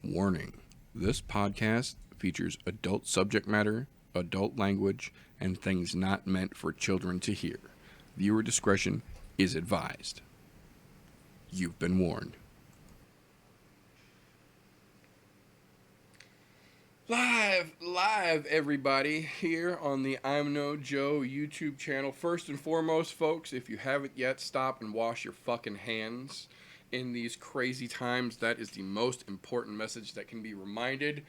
Warning: this podcast features adult subject matter, adult language, and things not meant for children to hear. Viewer discretion is advised. You've been warned. Live, everybody, here on the I'm No Joe YouTube channel. First and foremost, folks, if you haven't yet, stop and wash your fucking hands. In these crazy times, that is the most important message that can be reminded.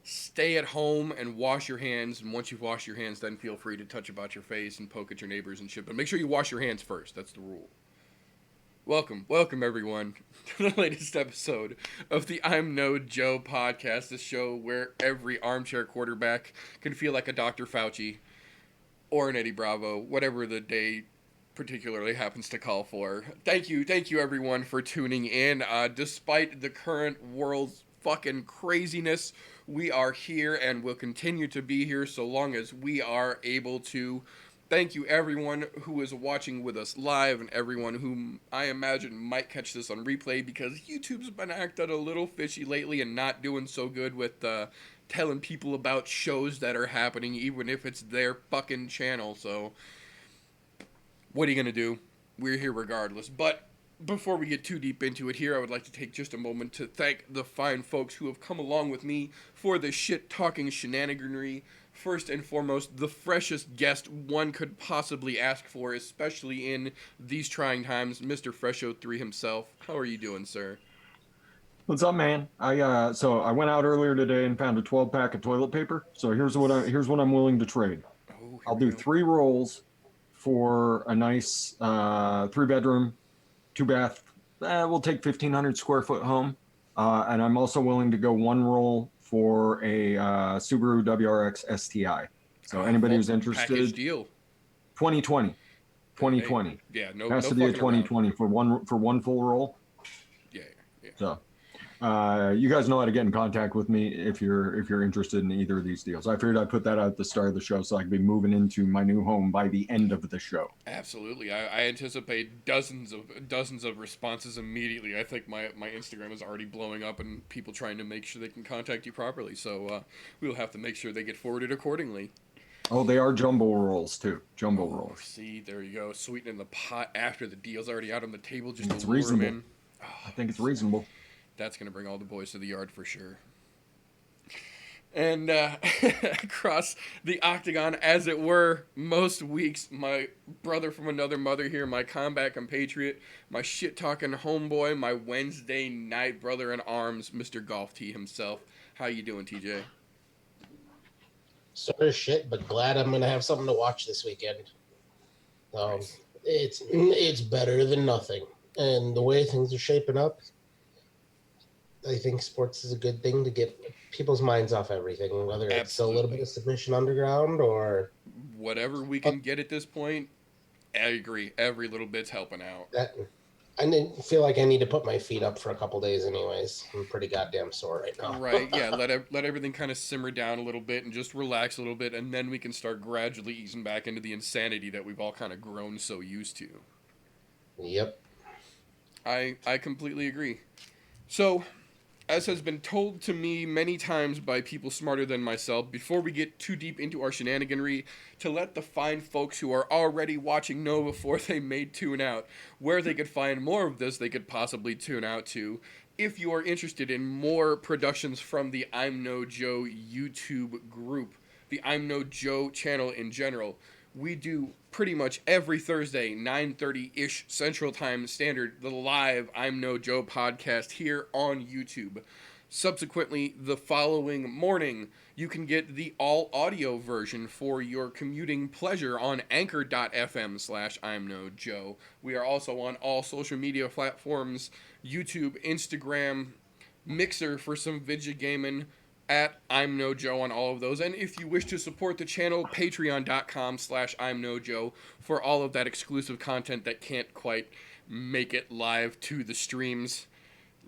Stay at home and wash your hands, and once you've washed your hands, then feel free to touch about your face and poke at your neighbors and shit, but make sure you wash your hands first. That's the rule. Welcome everyone to the latest episode of the I'm No Joe podcast, the show where every armchair quarterback can feel like a Dr. Fauci or an Eddie Bravo, whatever the day particularly happens to call for. Thank you everyone for tuning in. Despite the current world's fucking craziness, we are here and will continue to be here so long as we are able to. Thank you everyone who is watching with us live and everyone whom I imagine might catch this on replay, because YouTube's been acting a little fishy lately and not doing so good with telling people about shows that are happening, even if it's their fucking channel. So what are you going to do? We're here regardless. But before we get too deep into it here, I would like to take just a moment to thank the fine folks who have come along with me for this shit-talking shenaniganry. First and foremost, the freshest guest one could possibly ask for, especially in these trying times, Mr. Fresho3 himself. How are you doing, sir? What's up, man? I went out earlier today and found a 12-pack of toilet paper. So here's what I'm willing to trade. Oh, here I'll we do go. 3 rolls for a nice 3-bedroom, 2-bath. We'll take 1,500 square foot home. And I'm also willing to go 1 roll for a Subaru WRX STI. So anybody who's Package interested, deal. 2020, Hey, 2020 yeah, no has to be a fucking around. 2020 for one full roll. Yeah. So. You guys know how to get in contact with me if you're interested in either of these deals. I figured I'd put that out at the start of the show so I could be moving into my new home by the end of the show. Absolutely. I anticipate dozens of responses immediately. I think my Instagram is already blowing up and people trying to make sure they can contact you properly. So we'll have to make sure they get forwarded accordingly. Oh, they are jumbo rolls too. Jumbo rolls. See, there you go. Sweetening the pot after the deal's already out on the table, just It's to lure them reasonable. in. I think it's reasonable. That's going to bring all the boys to the yard for sure. And across the octagon, as it were, most weeks, my brother from another mother here, my combat compatriot, my shit-talking homeboy, my Wednesday night brother in arms, Mr. Golf T himself. How you doing, TJ? Sort of shit, but glad I'm gonna have something to watch this weekend. Nice. It's better than nothing, and the way things are shaping up, I think sports is a good thing to get people's minds off everything, whether it's Absolutely. a little bit of Submission Underground or Whatever we can get at this point, I agree. Every little bit's helping out. that. Feel like I need to put my feet up for a couple days, anyways. I'm pretty goddamn sore right now. Right, yeah, let everything kind of simmer down a little bit and just relax a little bit, and then we can start gradually easing back into the insanity that we've all kind of grown so used to. Yep. I completely agree. So, as has been told to me many times by people smarter than myself, before we get too deep into our shenaniganry, to let the fine folks who are already watching know before they may tune out where they could find more of this they could possibly tune out to. If you are interested in more productions from the I'm No Joe YouTube group, the I'm No Joe channel in general, we do pretty much every Thursday, 9:30-ish Central Time Standard, the live I'm No Joe podcast here on YouTube. Subsequently, the following morning, you can get the all-audio version for your commuting pleasure on anchor.fm/I'm No Joe. We are also on all social media platforms, YouTube, Instagram, Mixer for some video gaming, at I'm No Joe on all of those. And if you wish to support the channel, patreon.com/I'm No Joe for all of that exclusive content that can't quite make it live to the streams.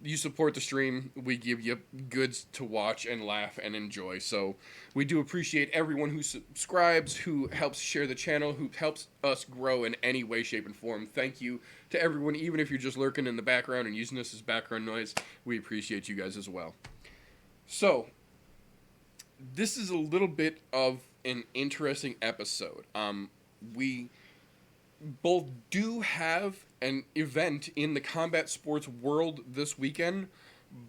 You support the stream, we give you goods to watch and laugh and enjoy. So we do appreciate everyone who subscribes, who helps share the channel, who helps us grow in any way, shape, and form. Thank you to everyone, even if you're just lurking in the background and using this as background noise. We appreciate you guys as well. So, this is a little bit of an interesting episode. We both do have an event in the combat sports world this weekend,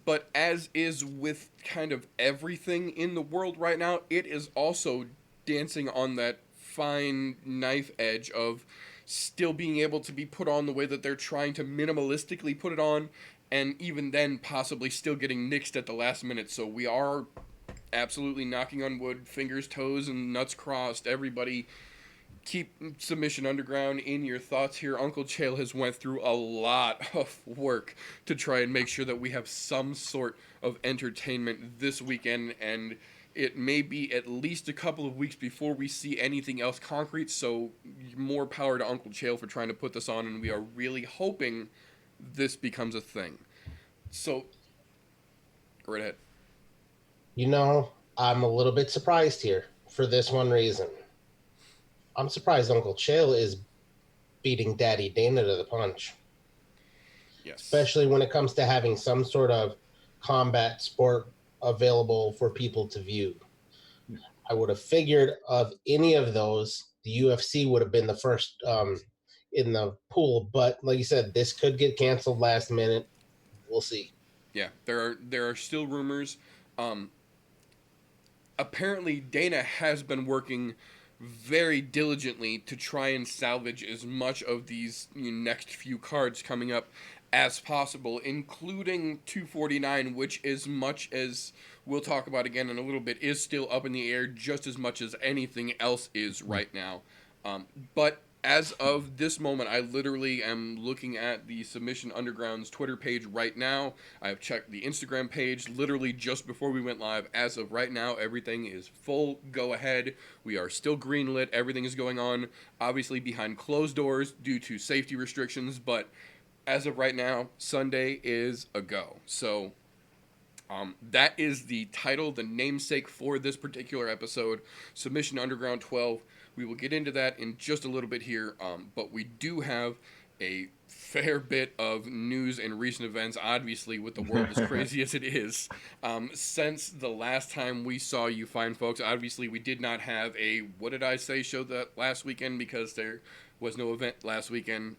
but as is with kind of everything in the world right now, it is also dancing on that fine knife edge of still being able to be put on the way that they're trying to minimalistically put it on, and even then possibly still getting nixed at the last minute. So we are absolutely knocking on wood, fingers, toes, and nuts crossed. Everybody keep Submission Underground in your thoughts here. Uncle Chael has went through a lot of work to try and make sure that we have some sort of entertainment this weekend, and it may be at least a couple of weeks before we see anything else concrete, so more power to Uncle Chael for trying to put this on, and we are really hoping this becomes a thing. So, go right ahead. I'm a little bit surprised here for this one reason. I'm surprised Uncle Chael is beating Daddy Dana to the punch, Yes. especially when it comes to having some sort of combat sport available for people to view. I would have figured of any of those, the UFC would have been the first in the pool. But like you said, this could get canceled last minute. We'll see. Yeah, there are still rumors. Um, Apparently Dana has been working very diligently to try and salvage as much of these next few cards coming up as possible, including 249, which, as much as we'll talk about again in a little bit, is still up in the air just as much as anything else is right now. But as of this moment, I literally am looking at the Submission Underground's Twitter page right now. I've checked the Instagram page literally just before we went live. As of right now, everything is full go ahead. We are still greenlit. Everything is going on, obviously behind closed doors due to safety restrictions, but as of right now, Sunday is a go. So that is the title, the namesake for this particular episode, Submission Underground 12. We will get into that in just a little bit here, but we do have a fair bit of news and recent events, obviously, with the world as crazy as it is. Since the last time we saw you fine folks, obviously we did not have a What Did I Say show that last weekend because there was no event last weekend.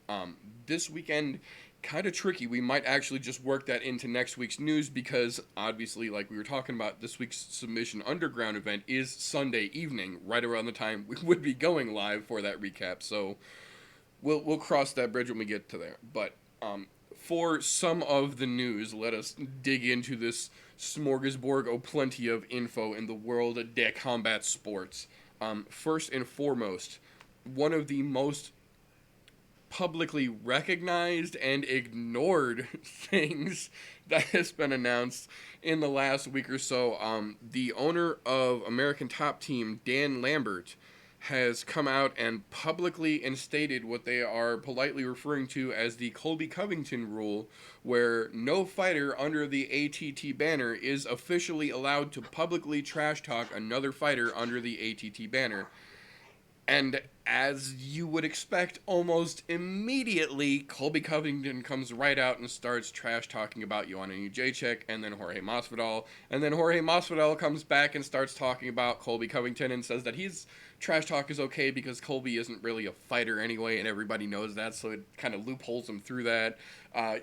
This weekend, kind of tricky. We might actually just work that into next week's news because obviously, like we were talking about, this week's Submission Underground event is Sunday evening, right around the time we would be going live for that recap. So we'll cross that bridge when we get to there. But for some of the news, let us dig into this smorgasbord of plenty of info in the world of combat sports. First and foremost, one of the most publicly recognized and ignored things that has been announced in the last week or so. The owner of American Top Team, Dan Lambert, has come out and publicly instated what they are politely referring to as the Colby Covington rule, where no fighter under the ATT banner is officially allowed to publicly trash talk another fighter under the ATT banner. And as you would expect, almost immediately, Colby Covington comes right out and starts trash talking about Joanna Jacek and then Jorge Masvidal. And then Jorge Masvidal comes back and starts talking about Colby Covington and says that his trash talk is okay because Colby isn't really a fighter anyway, and everybody knows that, so it kind of loopholes him through that.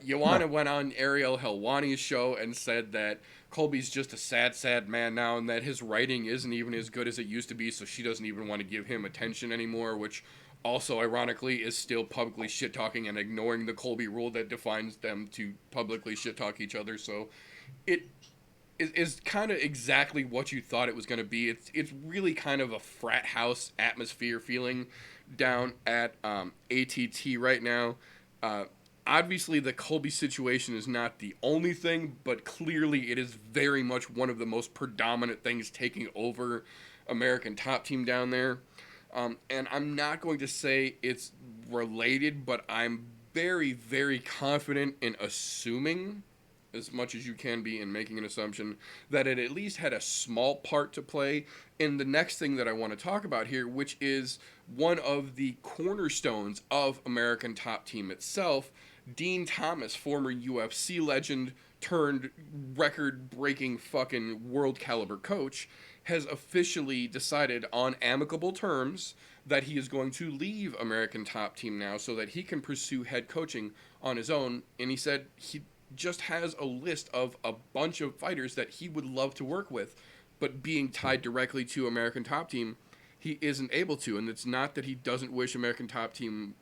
Joanna went on Ariel Helwani's show and said that Colby's just a sad, sad man now, and that his writing isn't even as good as it used to be, so she doesn't even want to give him attention anymore, which also, ironically, is still publicly shit-talking and ignoring the Colby rule that defines them to publicly shit-talk each other, so it is kind of exactly what you thought it was going to be. It's really kind of a frat house atmosphere feeling down at ATT right now. Obviously, the Colby situation is not the only thing, but clearly it is very much one of the most predominant things taking over American Top Team down there. And I'm not going to say it's related, but I'm very, very confident in assuming, as much as you can be in making an assumption, that it at least had a small part to play in the next thing that I want to talk about here, which is one of the cornerstones of American Top Team itself, Dean Thomas, former UFC legend turned record-breaking fucking world caliber coach, has officially decided on amicable terms that he is going to leave American Top Team now so that he can pursue head coaching on his own. And he said he just has a list of a bunch of fighters that he would love to work with, but being tied directly to American Top Team, he isn't able to. And it's not that he doesn't wish American Top Team,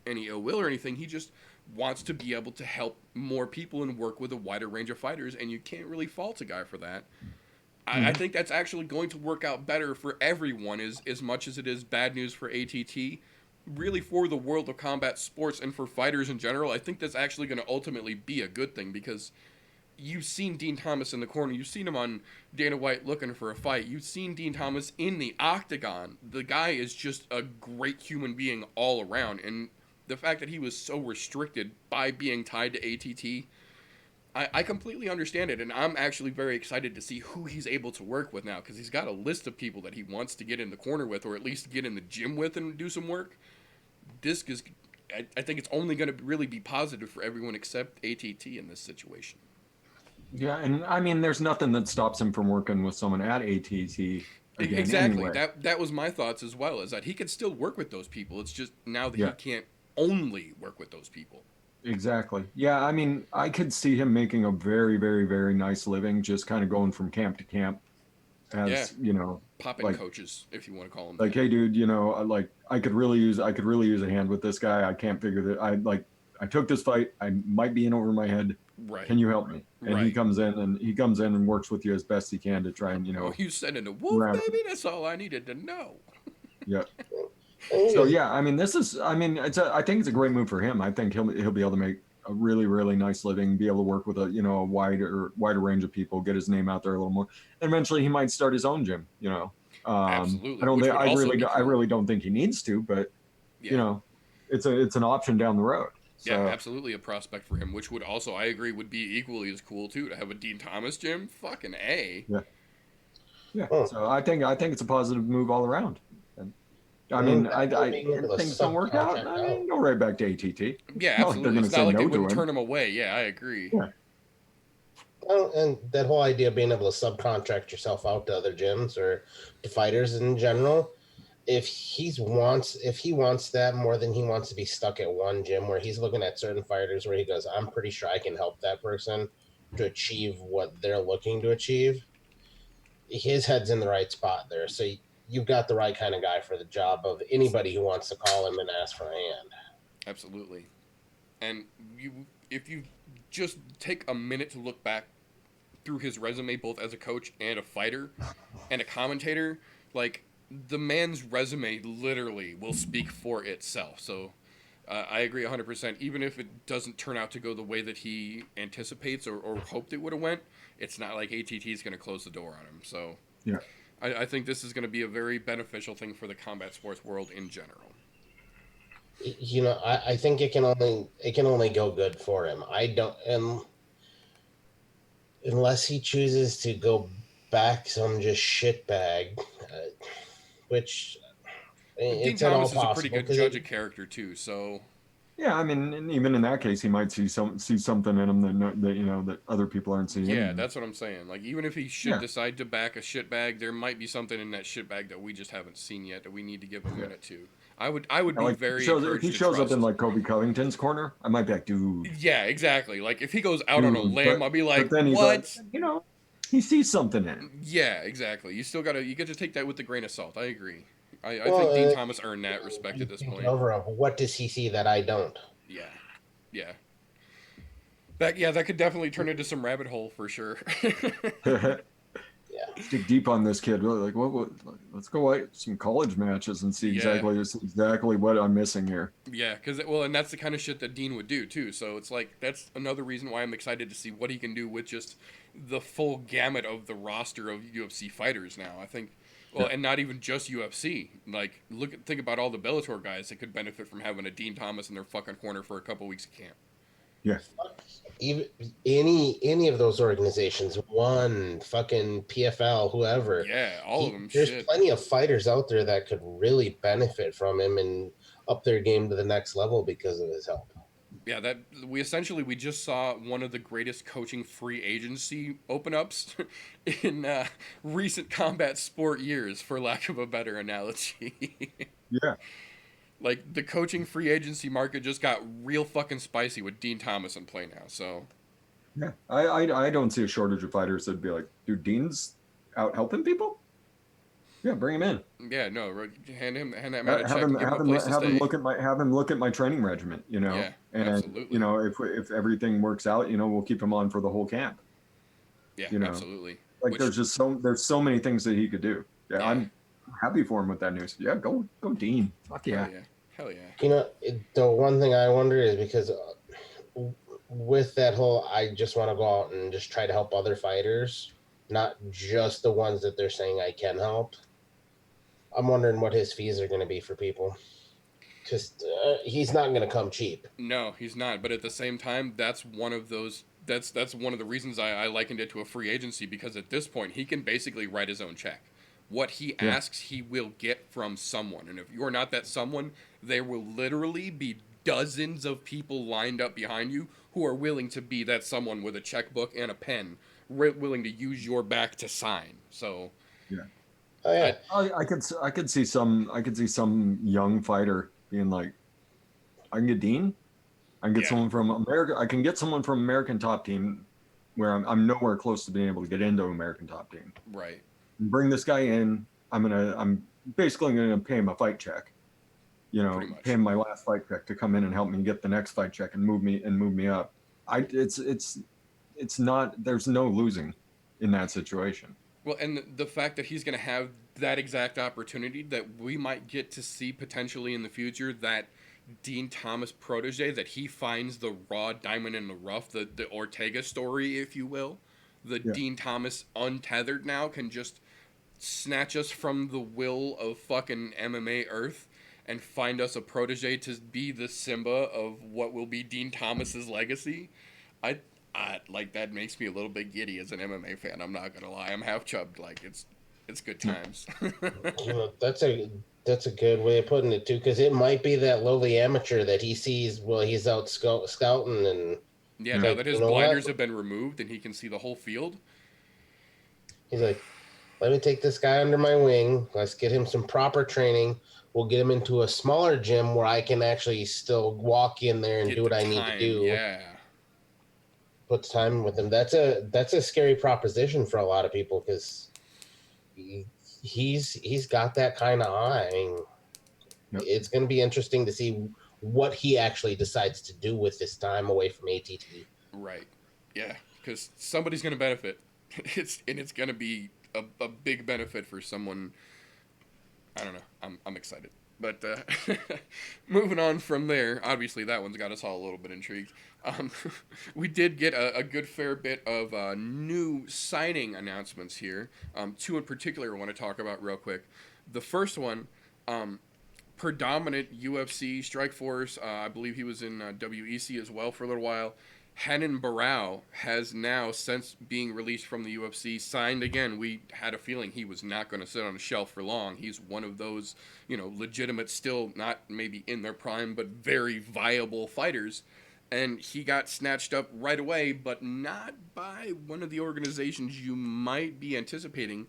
any ill will or anything. He just wants to be able to help more people and work with a wider range of fighters, and you can't really fault a guy for that. I think that's actually going to work out better for everyone, as much as it is bad news for ATT. Really, for the world of combat sports and for fighters in general, I think that's actually going to ultimately be a good thing, because you've seen Dean Thomas in the corner. You've seen him on Dana White looking for a fight. You've seen Dean Thomas in the octagon. The guy is just a great human being all around, and the fact that he was so restricted by being tied to ATT, I completely understand it, and I'm actually very excited to see who he's able to work with now, because he's got a list of people that he wants to get in the corner with, or at least get in the gym with and do some work. This is, I think it's only going to really be positive for everyone except ATT in this situation. Yeah, and I mean, there's nothing that stops him from working with someone at ATT. Again, exactly. anyway. That was my thoughts as well, is that he could still work with those people. It's just now that Yeah. he can't only work with those people. Exactly. Yeah, I mean, I could see him making a very, very, very nice living, just kind of going from camp to camp, as Popping like, coaches, if you want to call them. like, that. hey, dude, like I could really use a hand with this guy. I can't figure that. I took this fight. I might be in over my head. Right. Can you help me? And Right. he comes in and works with you as best he can to try and You sent in a wolf, baby. That's all I needed to know. Yeah. So yeah, I mean, I think it's a great move for him. I think he'll be able to make a really, really nice living, be able to work with a wider range of people, get his name out there a little more. And eventually he might start his own gym, Absolutely. I really don't think he needs to, but it's an option down the road. So, yeah, absolutely a prospect for him, which would also, I agree, would be equally as cool too, to have a Dean Thomas gym. Fucking A. Yeah. Yeah. So I think it's a positive move all around. I mean, things don't work out. I mean, go right back to ATT. Yeah, They're absolutely. going to It's say not like no they to wouldn't him. turn him away. Yeah, I agree. Yeah. Well, and that whole idea of being able to subcontract yourself out to other gyms or to fighters in general, if he wants that more than he wants to be stuck at one gym, where he's looking at certain fighters where he goes, I'm pretty sure I can help that person to achieve what they're looking to achieve. His head's in the right spot there. So you've got the right kind of guy for the job of anybody who wants to call him and ask for a hand. Absolutely. And if you just take a minute to look back through his resume, both as a coach and a fighter and a commentator, like, the man's resume literally will speak for itself. So I agree 100%. Even if it doesn't turn out to go the way that he anticipates or hoped it would have went, it's not like ATT is going to close the door on him. So yeah, I think this is going to be a very beneficial thing for the combat sports world in general. I think it can only go good for him. I don't, unless he chooses to go back some just shitbag, which Dean Thomas is a pretty good judge of character too, so yeah. I mean, and even in that case, he might see something in him that other people aren't seeing. Yeah, that's what I'm saying. Like, even if he should decide to back a shitbag, there might be something in that shitbag that we just haven't seen yet that we need to give a minute to. I would be very encouraged. If he shows up in like Kobe Covington's corner, I might be like, dude. Yeah, exactly. Like, if he goes out on a limb, I'll be like, but then he's what? Like, he sees something in it. Yeah, exactly. You get to take that with a grain of salt. I agree. I think Dean Thomas earned that respect at this point. What does he see that I don't? Yeah. That could definitely turn into some rabbit hole for sure. Yeah. Dig deep on this kid. Really, like, what? Let's go watch some college matches and see exactly what I'm missing here. Yeah, and that's the kind of shit that Dean would do too. So it's like, that's another reason why I'm excited to see what he can do with just the full gamut of the roster of UFC fighters now. I think. Well, and not even just UFC. Like, think about all the Bellator guys that could benefit from having a Dean Thomas in their fucking corner for a couple weeks of camp. Yeah. Even any of those organizations, one fucking PFL, whoever. Yeah, all of them. There's plenty of fighters out there that could really benefit from him and up their game to the next level because of his help. Yeah, that we just saw one of the greatest coaching free agency open ups in recent combat sport years, for lack of a better analogy. Yeah. Like the coaching free agency market just got real fucking spicy with Dean Thomas in play now. So Yeah. I don't see a shortage of fighters that'd be like, dude, Dean's out helping people? Yeah, bring him in. yeah, no, hand that man a Have check him and give him a place to stay. have him look at my training regimen, Yeah, and absolutely. if everything works out, we'll keep him on for the whole camp. Yeah, You know, absolutely. like Which there's so many things that he could do. Yeah, yeah, I'm happy for him with that news. Yeah, go Dean. Fuck hell yeah. yeah, hell yeah. The one thing I wonder is because with that whole, I just want to go out and just try to help other fighters, not just the ones that they're saying I can help. I'm wondering what his fees are going to be for people because he's not going to come cheap. No, he's not. But at the same time, that's one of those. That's one of the reasons I likened it to a free agency, because at this point he can basically write his own check. What he Yeah. asks, he will get from someone, and if you're not that someone, there will literally be dozens of people lined up behind you who are willing to be that someone with a checkbook and a pen, willing to use your back to sign. So, Yeah. Oh yeah, I I could see some young fighter being like, I can get Dean. I can get yeah, someone from America. I can get someone from American Top Team, where I'm nowhere close to being able to get into American Top Team. right, Bring this guy in. I'm basically gonna pay him a fight check. pretty Pay much. him my last fight check to come in and help me get the next fight check and move me up. It's not. There's no losing in that situation. Well, and the fact that he's going to have that exact opportunity that we might get to see potentially in the future, that Dean Thomas protege, that he finds the raw diamond in the rough, the Ortega story, if you will. The Yeah. Dean Thomas untethered now can just snatch us from the will of fucking MMA Earth and find us a protege to be the Simba of what will be Dean Thomas's legacy. I, like that makes me a little bit giddy as an MMA fan. I'm not gonna lie. I'm half chubbed. Like it's good times. that's a good way of putting it too, because it might be that lowly amateur that he sees while he's out scouting, and Yeah, it's Yeah. now like, that you his know what? blinders have been removed and he can see the whole field. He's like, let me take this guy under my wing. Let's get him some proper training. We'll get him into a smaller gym where I can actually still walk in there and Get do the what I need to time, do. yeah. Put the time with him. That's a scary proposition for a lot of people because he's got that kind of eye. I mean, Yep. it's going to be interesting to see what he actually decides to do with this time away from ATT. Right. Yeah, because somebody's gonna benefit. It's gonna be a big benefit for someone. I don't know. I'm excited. But moving on from there, obviously that one's got us all a little bit intrigued. Um, we did get a good fair bit of new signing announcements here. Two in particular I want to talk about real quick. The first one, um, predominant UFC Strikeforce. I believe he was in WEC as well for a little while. Henan Barao has now, since being released from the UFC, signed again. We had a feeling he was not going to sit on a shelf for long. He's one of those, legitimate, still not maybe in their prime, but very viable fighters. And he got snatched up right away, but not by one of the organizations you might be anticipating.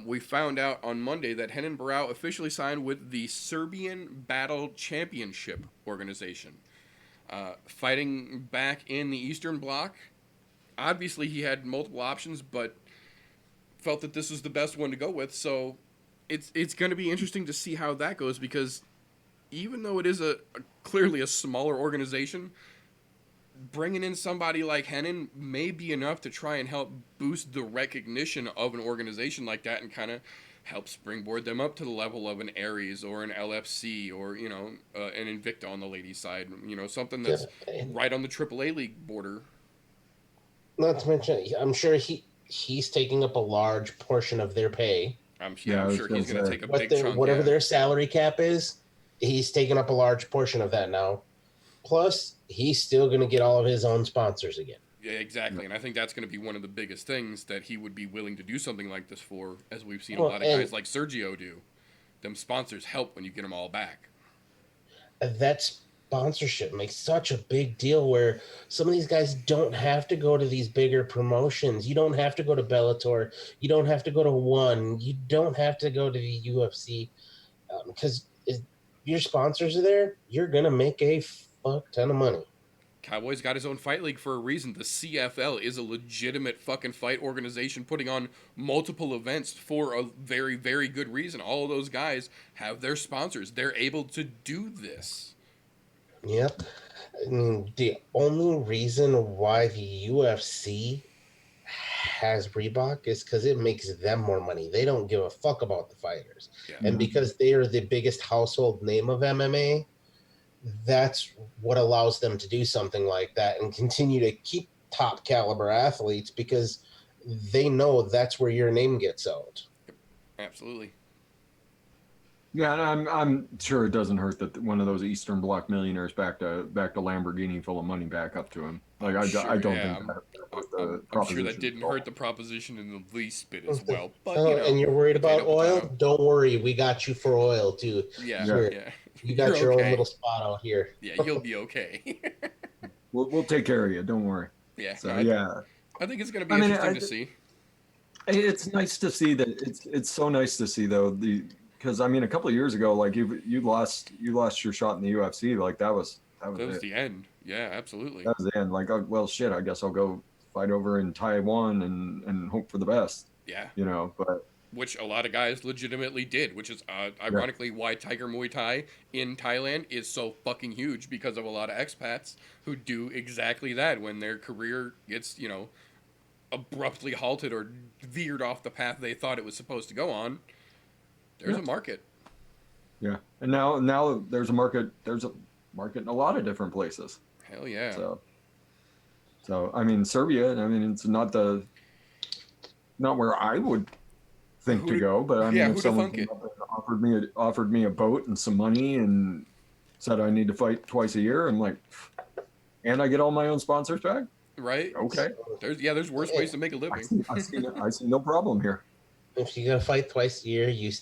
We found out on Monday that Henan Barao officially signed with the Serbian Battle Championship organization. Fighting back in the Eastern Bloc. Obviously, he had multiple options, but felt that this was the best one to go with. So it's going to be interesting to see how that goes, because even though it is clearly a smaller organization, bringing in somebody like Henan may be enough to try and help boost the recognition of an organization like that and kind of help springboard them up to the level of an Aries or an LFC or, an Invicta on the ladies' side. Something that's right on the AAA league border. Not to mention, I'm sure he's taking up a large portion of their pay. I'm I was sure gonna he's going to say. take a big chunk. Whatever Yeah. their salary cap is, he's taking up a large portion of that now. Plus, he's still going to get all of his own sponsors again. Yeah, exactly. Yep. And I think that's going to be one of the biggest things that he would be willing to do something like this for, as we've seen a Well, lot of and guys like Sergio do. Them sponsors help when you get them all back. that sponsorship makes such a big deal where some of these guys don't have to go to these bigger promotions. You don't have to go to Bellator. You don't have to go to One. You don't have to go to the UFC because if your sponsors are there, you're going to make a fuck ton of money. Cowboy's got his own fight league for a reason. The CFL is a legitimate fucking fight organization putting on multiple events for a very, very good reason. All of those guys have their sponsors. They're able to do this. Yep. The only reason why the UFC has Reebok is because it makes them more money. They don't give a fuck about the fighters. Yeah. And because they are the biggest household name of MMA, that's what allows them to do something like that and continue to keep top caliber athletes because they know that's where your name gets out. Absolutely. Yeah, and I'm sure it doesn't hurt that one of those Eastern Bloc millionaires backed a Lamborghini full of money back up to him. Like I don't think that was the I'm sure that proposition didn't at all. hurt the proposition in the least bit as well. But Oh, you know, and you're worried about potato, oil? potato. Don't worry, we got you for oil too. Yeah, Here, yeah. you got You're your own okay. little spot out here. Yeah, you'll be okay. We'll take care of you. Don't worry. Yeah. So No, yeah, I think it's going to be I mean, interesting to see. it's nice to see that. It's so nice to see though because I mean a couple of years ago, like you lost your shot in the UFC. Like that was That was it. the end. Yeah, absolutely. That was the end. Like well shit, I guess I'll go fight over in Taiwan and hope for the best. Yeah. You know, but Which a lot of guys legitimately did, which is ironically why Tiger Muay Thai in Thailand is so fucking huge because of a lot of expats who do exactly that when their career gets, you know, abruptly halted or veered off the path they thought it was supposed to go on. There's a market. yeah, and now there's a market. There's a market in a lot of different places. Hell yeah. So I mean Serbia. I mean it's not where I would think to go, but I mean if someone came up and offered me a boat and some money and said I need to fight twice a year, I'm like, and I get all my own sponsors back. Right? Okay. There's worse ways to make a living. I see no problem here. If you gotta fight twice a year, you're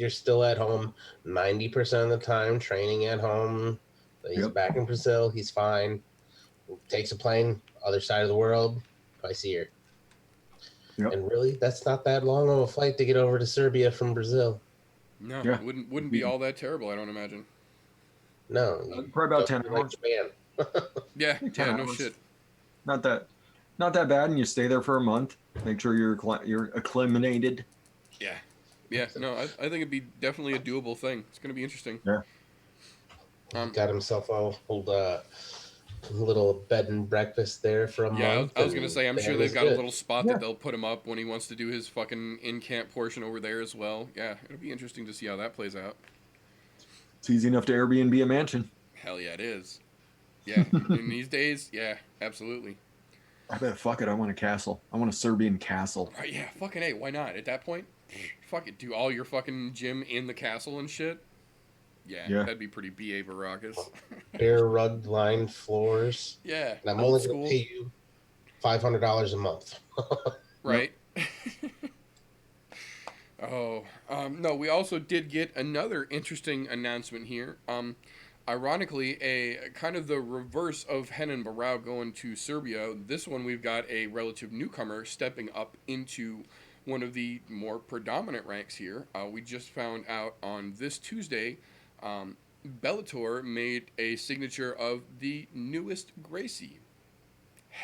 still at home 90% of the time, training at home. He's back in Brazil, he's fine. Takes a plane, other side of the world, twice a year. Yep. And really, that's not that long of a flight to get over to Serbia from Brazil. No, it wouldn't be all that terrible, I don't imagine. No. Probably about 10 hours. Like Japan. Yeah, 10 no hours. shit. Not that bad, and you stay there for a month. Make sure you're acclimated. Yeah. No, I think it'd be definitely a doable thing. It's gonna be interesting. Yeah. Got himself a little bed and breakfast there for a month. I was gonna say, I'm sure they've got a little spot Yeah. that they'll put him up when he wants to do his fucking in-camp portion over there as well. Yeah, it'll be interesting to see how that plays out. It's easy enough to Airbnb a mansion. Hell yeah, it is. Yeah, in these days, yeah, absolutely. I bet, fuck it, I want a castle. I want a Serbian castle. Right, yeah, fucking A, why not? At that point, fuck it, do all your fucking gym in the castle and shit. Yeah. That'd be pretty BA Baracus. Bare rug lined floors. Yeah. And I'm only going to pay you $500 a month. Right. No, we also did get another interesting announcement here. Ironically, a kind of the reverse of Henan Barao going to Serbia. This one, we've got a relative newcomer stepping up into one of the more predominant ranks here. We just found out on this Tuesday, Bellator made a signature of the newest Gracie,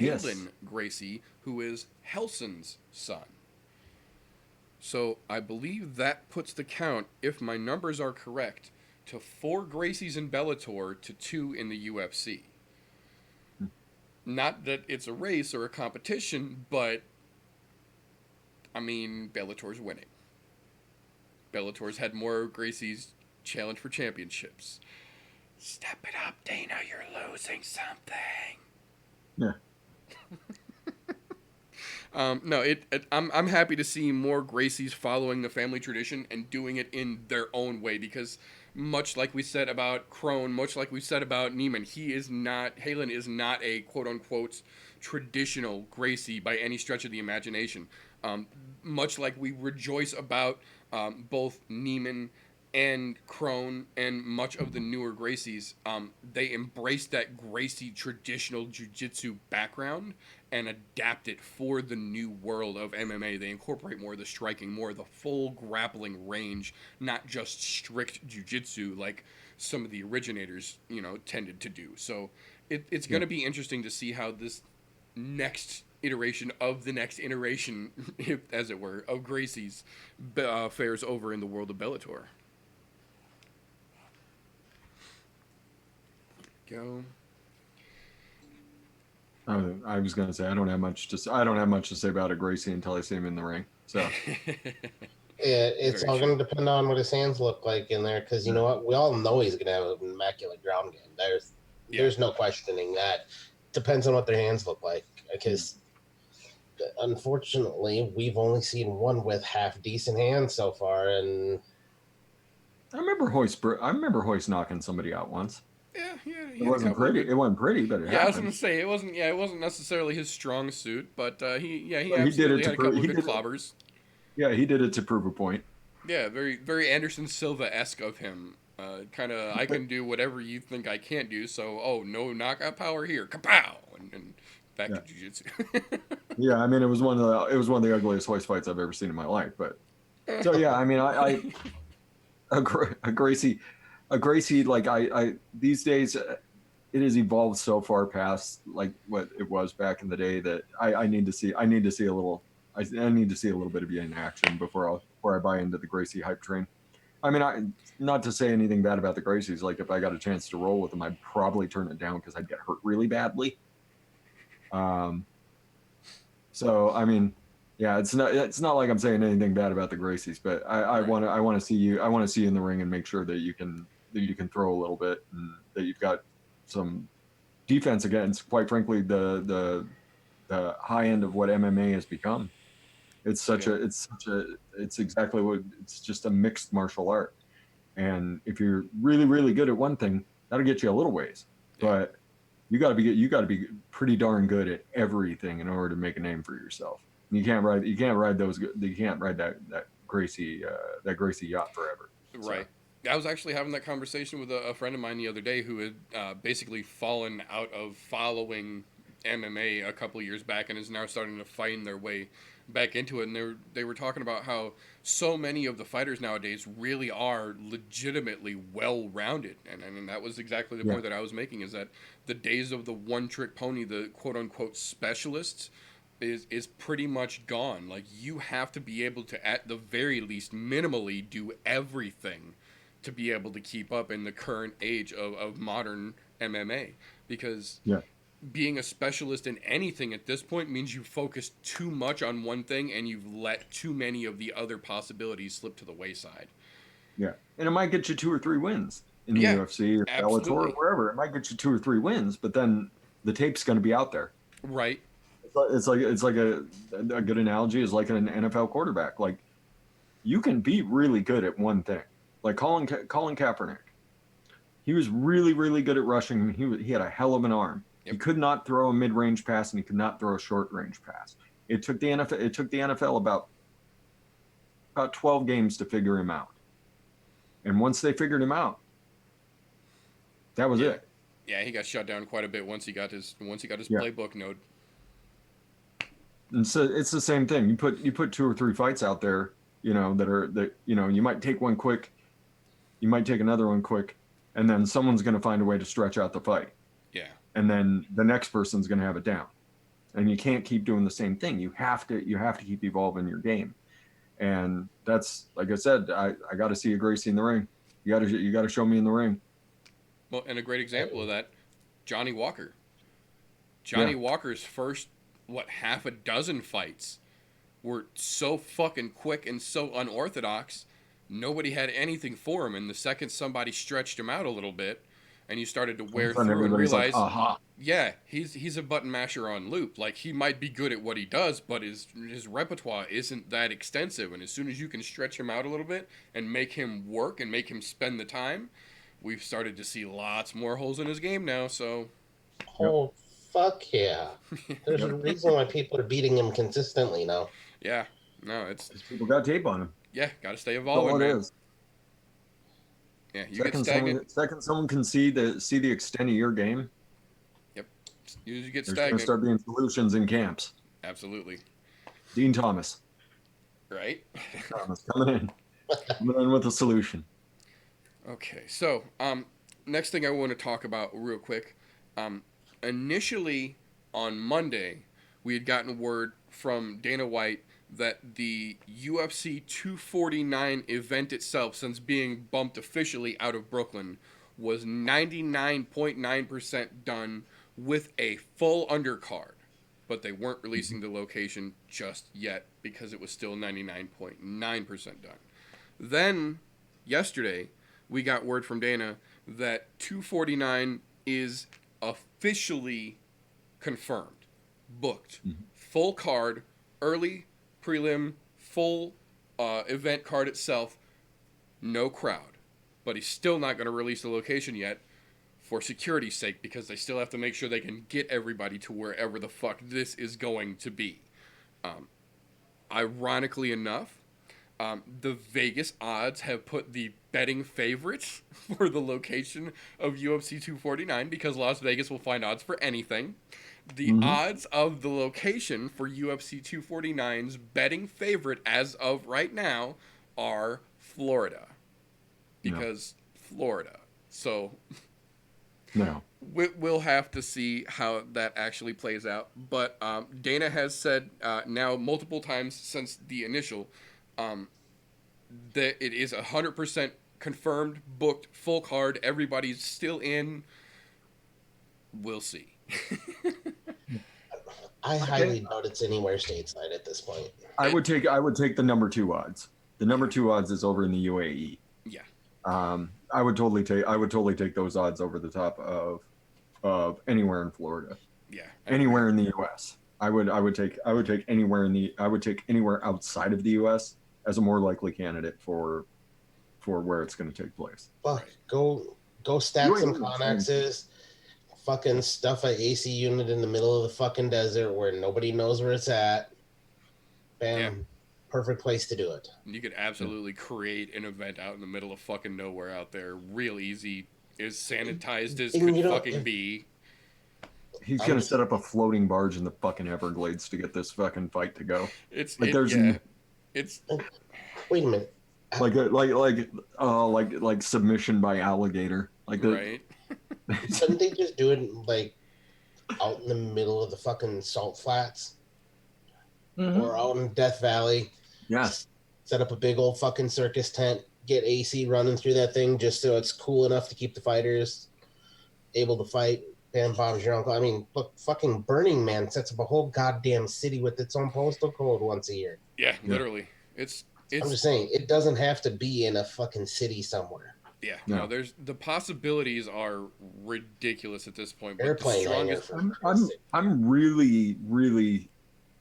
Halen Gracie, who is Helson's son. So I believe that puts the count, if my numbers are correct, to 4 Gracies in Bellator to 2 in the UFC. Not that it's a race or a competition, but I mean, Bellator's winning. Bellator's had more Gracies challenge for championships. Step it up, Dana, you're losing something. Yeah. I'm happy to see more Gracies following the family tradition and doing it in their own way, because much like we said about Crone, much like we said about Neiman, Halen is not a quote-unquote traditional Gracie by any stretch of the imagination. Much like we rejoice about both Neiman and Crone and much of the newer Gracies, they embraced that Gracie traditional jiu-jitsu background and adapt it for the new world of MMA. They incorporate more of the striking, more of the full grappling range, not just strict jiu-jitsu like some of the originators, tended to do. So it's going to be interesting to see how this next iteration of the next iteration, as it were, of Gracie's fares over in the world of Bellator. Go. I was gonna say I don't have much to say about a Gracie until I see him in the ring. So It's Very all true. going to depend on what his hands look like in there, because you know what, we all know he's going to have an immaculate ground game. Yeah. There's no questioning that. Depends on what their hands look like, because unfortunately we've only seen one with half decent hands so far, and I remember Hoist knocking somebody out once. Yeah, yeah, he It had a wasn't couple of pretty. good. It wasn't pretty, but it Yeah, I was happened. gonna say it wasn't. Yeah, it wasn't necessarily his strong suit, but he But he did it absolutely to had a prove. couple of He good did it. clobbers. Yeah, he did it to prove a point. Yeah, very very Anderson Silva esque of him. Kind of, I can do whatever you think I can't do. So, oh no, knockout power here, kapow, and back Yeah, to jiu-jitsu. yeah. I mean, it was one of the ugliest Hoist fights I've ever seen in my life. But so yeah, I mean, a Gracie, like I these days it has evolved so far past like what it was back in the day that I need to see a little I need to see a little bit of you in action before I buy into the Gracie hype train. I mean, not to say anything bad about the Gracies. Like if I got a chance to roll with them, I'd probably turn it down because I'd get hurt really badly. Um, so I mean, yeah, it's not like I'm saying anything bad about the Gracies, but I Right. want to see you in the ring and make sure that you can throw a little bit and that you've got some defense against, quite frankly, the high end of what MMA has become. Yeah. It's exactly what it's just a mixed martial art. And if you're really, really good at one thing, that'll get you a little ways. Yeah. But you got to be pretty darn good at everything in order to make a name for yourself. You can't ride that Gracie yacht forever. So Right. I was actually having that conversation with a friend of mine the other day who had basically fallen out of following MMA a couple years back and is now starting to find their way back into it. And they were talking about how so many of the fighters nowadays really are legitimately well rounded. And I mean, that was exactly the yeah, point that I was making, is that the days of the one trick pony, the quote unquote specialists, is pretty much gone. Like, you have to be able to, at the very least, minimally do everything to be able to keep up in the current age of modern MMA, because yeah, being a specialist in anything at this point means you focus too much on one thing and you've let too many of the other possibilities slip to the wayside. yeah. And it might get you 2 or 3 wins in the Yeah, UFC or Bellator or absolutely. wherever. It might get you 2 or 3 wins, but then the tape's going to be out there. Right. It's like a good analogy is like an NFL quarterback. Like you can be really good at one thing. Like Colin Kaepernick, he was really really good at rushing. He had a hell of an arm. He Yep. could not throw a mid range pass and he could not throw a short range pass. It took the NFL about 12 games to figure him out. And once they figured him out, that was Yeah. it. Yeah, he got shut down quite a bit once he got his Yeah. playbook node. And so it's the same thing. You put 2 or 3 fights out there, that you might take one quick, you might take another one quick, and then someone's going to find a way to stretch out the fight, Yeah. and then the next person's going to have it down, and you can't keep doing the same thing. You have to keep evolving your game, and that's like I said. I got to see a Gracie in the ring. You got to show me in the ring. Well, and a great example of that, Johnny Walker. Yeah, Johnny Walker's first, what, half a dozen fights were so fucking quick and so unorthodox, nobody had anything for him. And the second somebody stretched him out a little bit, and you started to all of a wear sudden through and everybody's like, realize, aha. yeah, he's a button masher on loop. Like, he might be good at what he does, but his repertoire isn't that extensive. And as soon as you can stretch him out a little bit and make him work and make him spend the time, we've started to see lots more holes in his game now. So, Yep, oh fuck yeah! There's a yep. reason why people are beating him consistently now. yeah, no, it's, Because people got tape on him. yeah, got to stay That's all evolving, it man. is. Yeah, you get stagnant. Second, someone can see the extent of your game. Yep, you get There's going to stagnant. start being solutions in camps. Absolutely. Dean Thomas. Right. Thomas coming in with a solution. Okay, so next thing I want to talk about real quick. Initially on Monday, we had gotten word from Dana White that the UFC 249 event itself, since being bumped officially out of Brooklyn, was 99.9% done with a full undercard. But they weren't releasing the location just yet because it was still 99.9% done. Then, yesterday, we got word from Dana that 249 is officially confirmed, booked, full card, early, prelim, full event card itself, no crowd. But he's still not going to release the location yet for security's sake because they still have to make sure they can get everybody to wherever the fuck this is going to be. Ironically enough, the Vegas odds have put the betting favorites for the location of UFC 249 because Las Vegas will find odds for anything. The odds of the location for UFC 249's betting favorite as of right now are Florida. Because Florida. So no. We'll have to see how that actually plays out. But Dana has said now multiple times since the initial that it is 100% confirmed, booked, full card. Everybody's still in. We'll see. I highly doubt it's anywhere stateside at this point. I would take the number 2 odds. The number 2 odds is over in the UAE. Yeah. I would totally take those odds over the top of anywhere in Florida. Yeah. Anywhere in the US. I would take anywhere outside of the US as a more likely candidate for where it's going to take place. Fuck, go stack some Conexes, fucking stuff an AC unit in the middle of the fucking desert where nobody knows where it's at. Bam. Yeah. Perfect place to do it. You could absolutely create an event out in the middle of fucking nowhere out there. Real easy. As sanitized as could fucking be. He's going to set up a floating barge in the fucking Everglades to get this fucking fight to go. It's like it's wait a minute. Like submission by alligator. Like right. Couldn't they just do it like out in the middle of the fucking salt flats? Or out in Death Valley? Yeah. Set up a big old fucking circus tent, get AC running through that thing just so it's cool enough to keep the fighters able to fight. Bam, bombs your uncle. I mean, look, fucking Burning Man sets up a whole goddamn city with its own postal code once a year. Yeah, literally. It's I'm just saying, it doesn't have to be in a fucking city somewhere. Yeah, no, there's the possibilities are ridiculous at this point. Airplane strongest. I'm really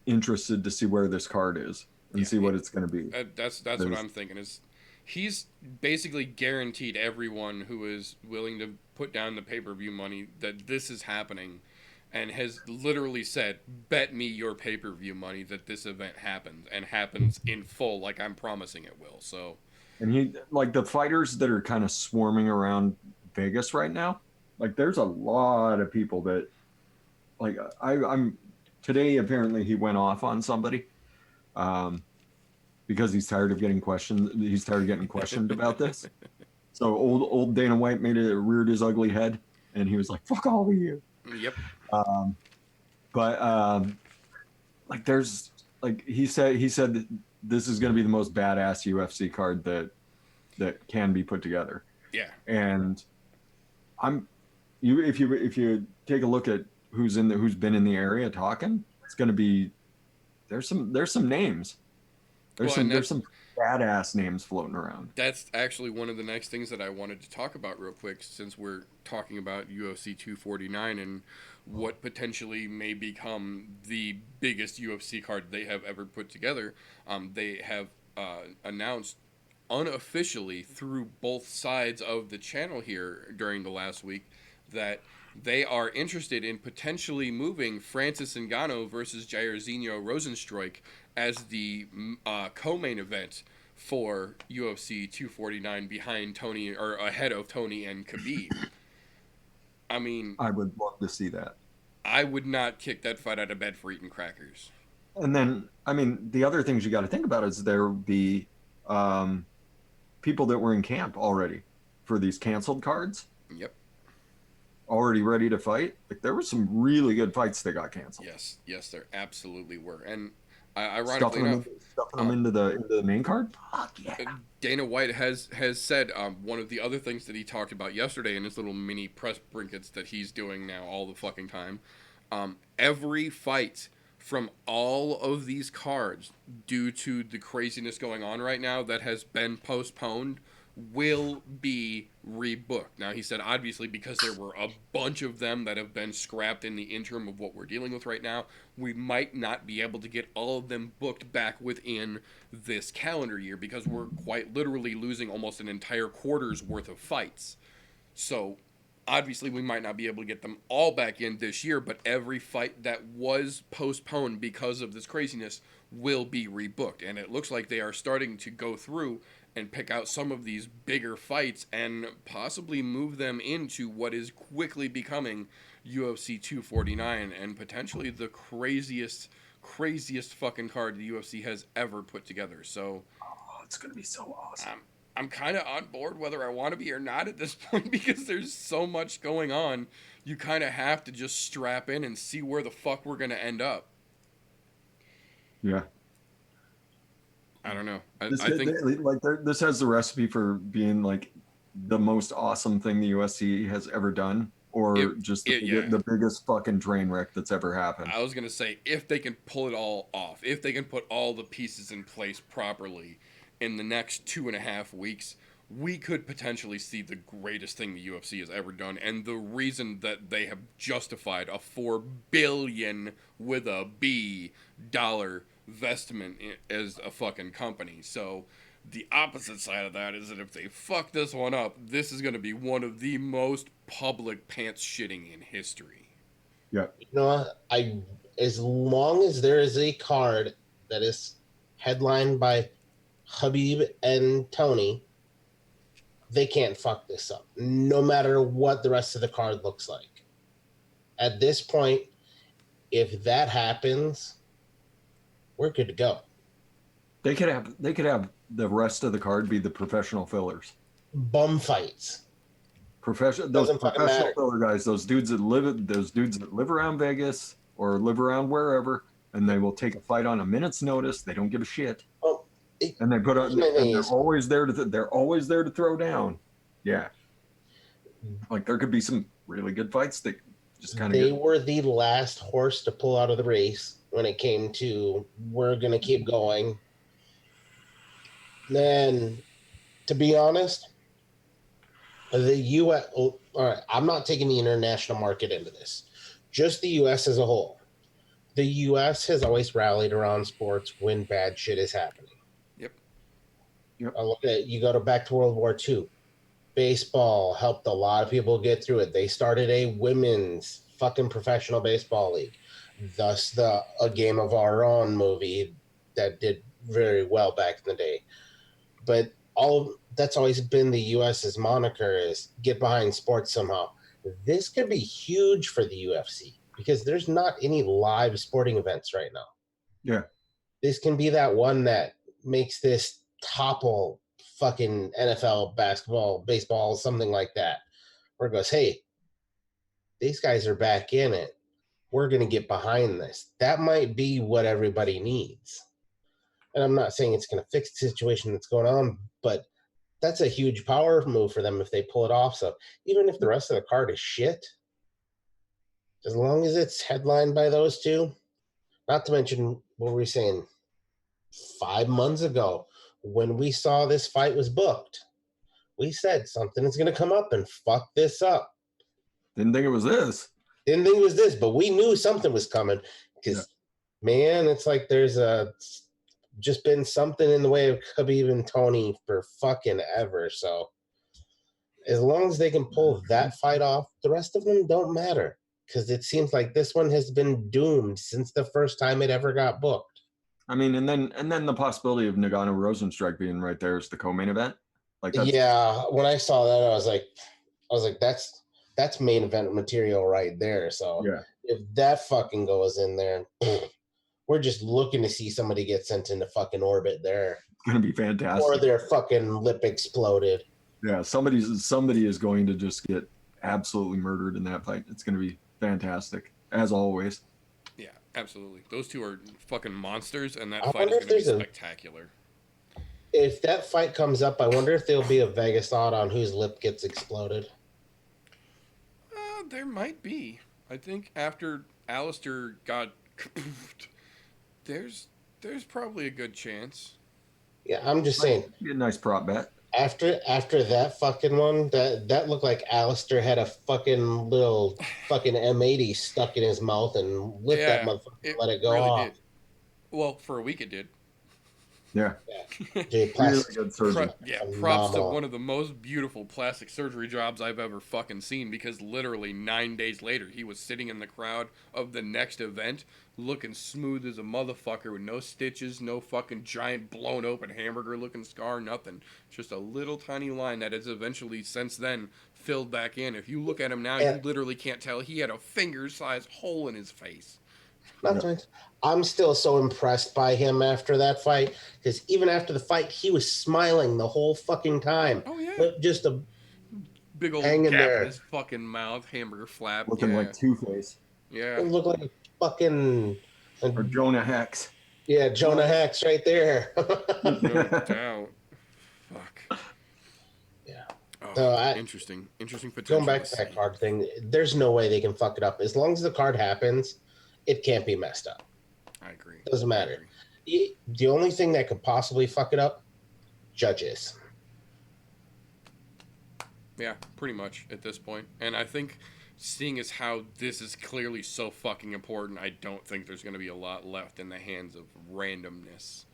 interested to see where this card is and see what it's going to be. That's what I'm thinking. Is he's basically guaranteed everyone who is willing to put down the pay-per-view money that this is happening, and has literally said, "Bet me your pay-per-view money that this event happens and happens in full, like I'm promising it will." So, and he like the fighters that are kind of swarming around Vegas right now. Like, there's a lot of people that, like, I'm. Today, apparently, he went off on somebody because he's tired of getting questioned. He's tired of getting questioned about this. So old Dana White reared his ugly head, and he was like, "Fuck all of you." Yep. Like, there's like he said that this is going to be the most badass UFC card that can be put together. Yeah. And if you take a look at who's been in the area talking, it's going to be there's some names. There's some badass names floating around. That's actually one of the next things that I wanted to talk about real quick, since we're talking about UFC 249 and what potentially may become the biggest UFC card they have ever put together. They have announced unofficially through both sides of the channel here during the last week that they are interested in potentially moving Francis Ngannou versus Jairzinho Rozenstruik as the co-main event for UFC 249 behind Tony, or ahead of Tony and Khabib. I mean, I would love to see that. I would not kick that fight out of bed for eating crackers. And then, I mean, the other things you got to think about is there would be people that were in camp already for these canceled cards, Yep. already ready to fight. Like there were some really good fights that got canceled. Yes, there absolutely were. And ironically enough, Stuffing them into the main card. Fuck yeah. Dana White has said one of the other things that he talked about yesterday in his little mini press brinkets that he's doing now all the fucking time. Every fight from all of these cards, due to the craziness going on right now, that has been postponed will be rebooked. Now, he said obviously because there were a bunch of them that have been scrapped in the interim of what we're dealing with right now, we might not be able to get all of them booked back within this calendar year because we're quite literally losing almost an entire quarter's worth of fights. So obviously we might not be able to get them all back in this year, but every fight that was postponed because of this craziness will be rebooked. And it looks like they are starting to go through and pick out some of these bigger fights and possibly move them into what is quickly becoming UFC 249 and potentially the craziest fucking card the UFC has ever put together. So It's going to be so awesome. I'm kind of on board whether I want to be or not at this point because there's so much going on. You kind of have to just strap in and see where the fuck we're going to end up. Yeah. I don't know. I This, think like this has the recipe for being like the most awesome thing the USC has ever done, or the biggest fucking train wreck that's ever happened. I was going to say, if they can pull it all off, if they can put all the pieces in place properly in the next 2.5 weeks, we could potentially see the greatest thing the UFC has ever done, and the reason that they have justified a $4 billion with a B dollar investment as a fucking company. So the opposite side of that is that if they fuck this one up, this is going to be one of the most public pants shitting in history. Yeah. You know, as long as there is a card that is headlined by Khabib and Tony, they can't fuck this up, no matter what the rest of the card looks like. At this point, if that happens, we're good to go. They could have the rest of the card be the professional fillers. Bum fights. Those professional filler guys, those dudes that live around Vegas or live around wherever, and they will take a fight on a minute's notice. They don't give a shit. And they put on. They're always there to throw down. Yeah, like there could be some really good fights that just kind of. They were the last horse to pull out of the race when it came to we're gonna keep going. Then, to be honest, the U.S. All right, I'm not taking the international market into this. Just the U.S. as a whole. The U.S. has always rallied around sports when bad shit is happening. Yep. Look at you go back to World War II. Baseball helped a lot of people get through it. They started a women's fucking professional baseball league. Thus, A Game of Our Own movie that did very well back in the day. But that's always been the U.S.'s moniker is get behind sports somehow. This could be huge for the UFC because there's not any live sporting events right now. Yeah. This can be that one that makes this topple fucking NFL, basketball, baseball, something like that, where it goes, hey, these guys are back in it. We're going to get behind this. That might be what everybody needs. And I'm not saying it's going to fix the situation that's going on, but that's a huge power move for them if they pull it off. So even if the rest of the card is shit, as long as it's headlined by those two, not to mention what were we saying 5 months ago when we saw this fight was booked, we said something is going to come up and fuck this up. Didn't think it was this. Didn't think it was this, but we knew something was coming because, man, it's like there's just been something in the way of Khabib and Tony for fucking ever. So as long as they can pull that fight off, the rest of them don't matter because it seems like this one has been doomed since the first time it ever got booked. I mean, and then the possibility of Nagano Rosenstrike being right there as the co-main event. Like that's Yeah, when I saw that, I was like, that's main event material right there. So yeah, if that fucking goes in there, we're just looking to see somebody get sent into fucking orbit there, it's gonna be or fantastic. their fucking lip exploded. Yeah, somebody is going to just get absolutely murdered in that fight. It's gonna be fantastic as always. Yeah, absolutely. Those two are fucking monsters, and that I fight wonder is if going to be there's a spectacular. if that fight comes up. I wonder if there'll be a Vegas odd on whose lip gets exploded. There might be. I think after Alistair got there's there's probably a good chance. Yeah, I'm just Might saying. be a nice prop bet. After that fucking one, that looked like Alistair had a fucking little fucking M80 stuck in his mouth and lit that Yeah, motherfucker and it let it go really off. did. Well, for a week it did. Yeah, Yeah. Jay really Plastic, good surgeon. Yeah, props to phenomenal. one of the most beautiful plastic surgery jobs I've ever fucking seen, because literally 9 days later he was sitting in the crowd of the next event looking smooth as a motherfucker with no stitches, no fucking giant blown open hamburger looking scar, nothing. Just a little tiny line that has eventually since then filled back in. If you look at him now, And you literally can't tell he had a finger sized hole in his face. not Yeah. to mention, I'm still so impressed by him after that fight because even after the fight, he was smiling the whole fucking time. Oh yeah. But just a Big old hanging gap in there. his fucking mouth, hamburger flap. Looking Yeah. like Two-Face It Yeah. looked like a fucking or Jonah Hex. yeah, Jonah Hex right there. No doubt. Fuck. Yeah. Oh, So I interesting. Interesting going potential to back to that see. card thing, there's no way they can fuck it up. As long as the card happens, it can't be messed up. I agree. Doesn't I matter. agree. The only thing that could possibly fuck it up, judges. Yeah, pretty much at this point. And I think, seeing as how this is clearly so fucking important, I don't think there's going to be a lot left in the hands of randomness.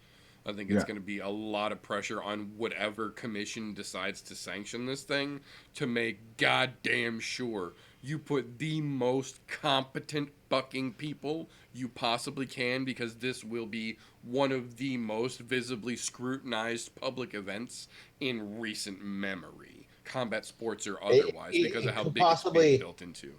I think it's Yeah. going to be a lot of pressure on whatever commission decides to sanction this thing to make goddamn sure you put the most competent fucking people you possibly can, because this will be one of the most visibly scrutinized public events in recent memory, combat sports or otherwise, because of It how could big it's being possibly built into.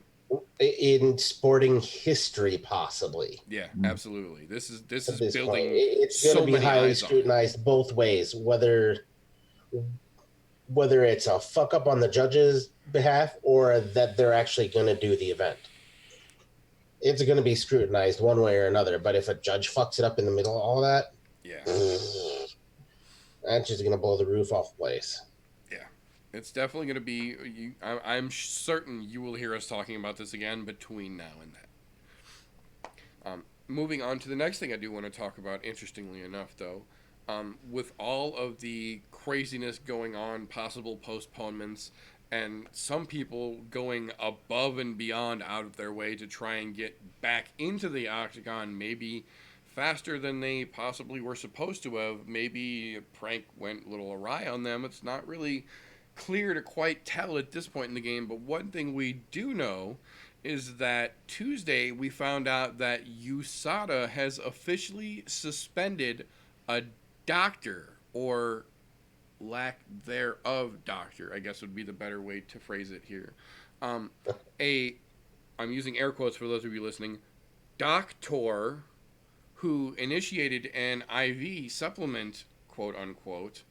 in sporting history, possibly Yeah, Mm. absolutely. This at is this point. building It's going to so be many highly eyes on it. scrutinized both ways, whether it's a fuck up on the judges' behalf or that they're actually going to do the event. It's going to be scrutinized one way or another. But if a judge fucks it up in the middle of all that, Yeah. that's just going to blow the roof off the place. Yeah, it's definitely going to be. I'm certain you will hear us talking about this again between now and then. Moving on to the next thing I do want to talk about, interestingly enough, though, with all of the craziness going on, possible postponements, and some people going above and beyond out of their way to try and get back into the octagon, maybe faster than they possibly were supposed to have. Maybe a prank went a little awry on them. It's not really clear to quite tell at this point in the game, but one thing we do know is that Tuesday we found out that USADA has officially suspended a doctor, or lack thereof doctor, I guess would be the better way to phrase it here. A I'm using air quotes for those of you listening, doctor who initiated an IV supplement, quote unquote,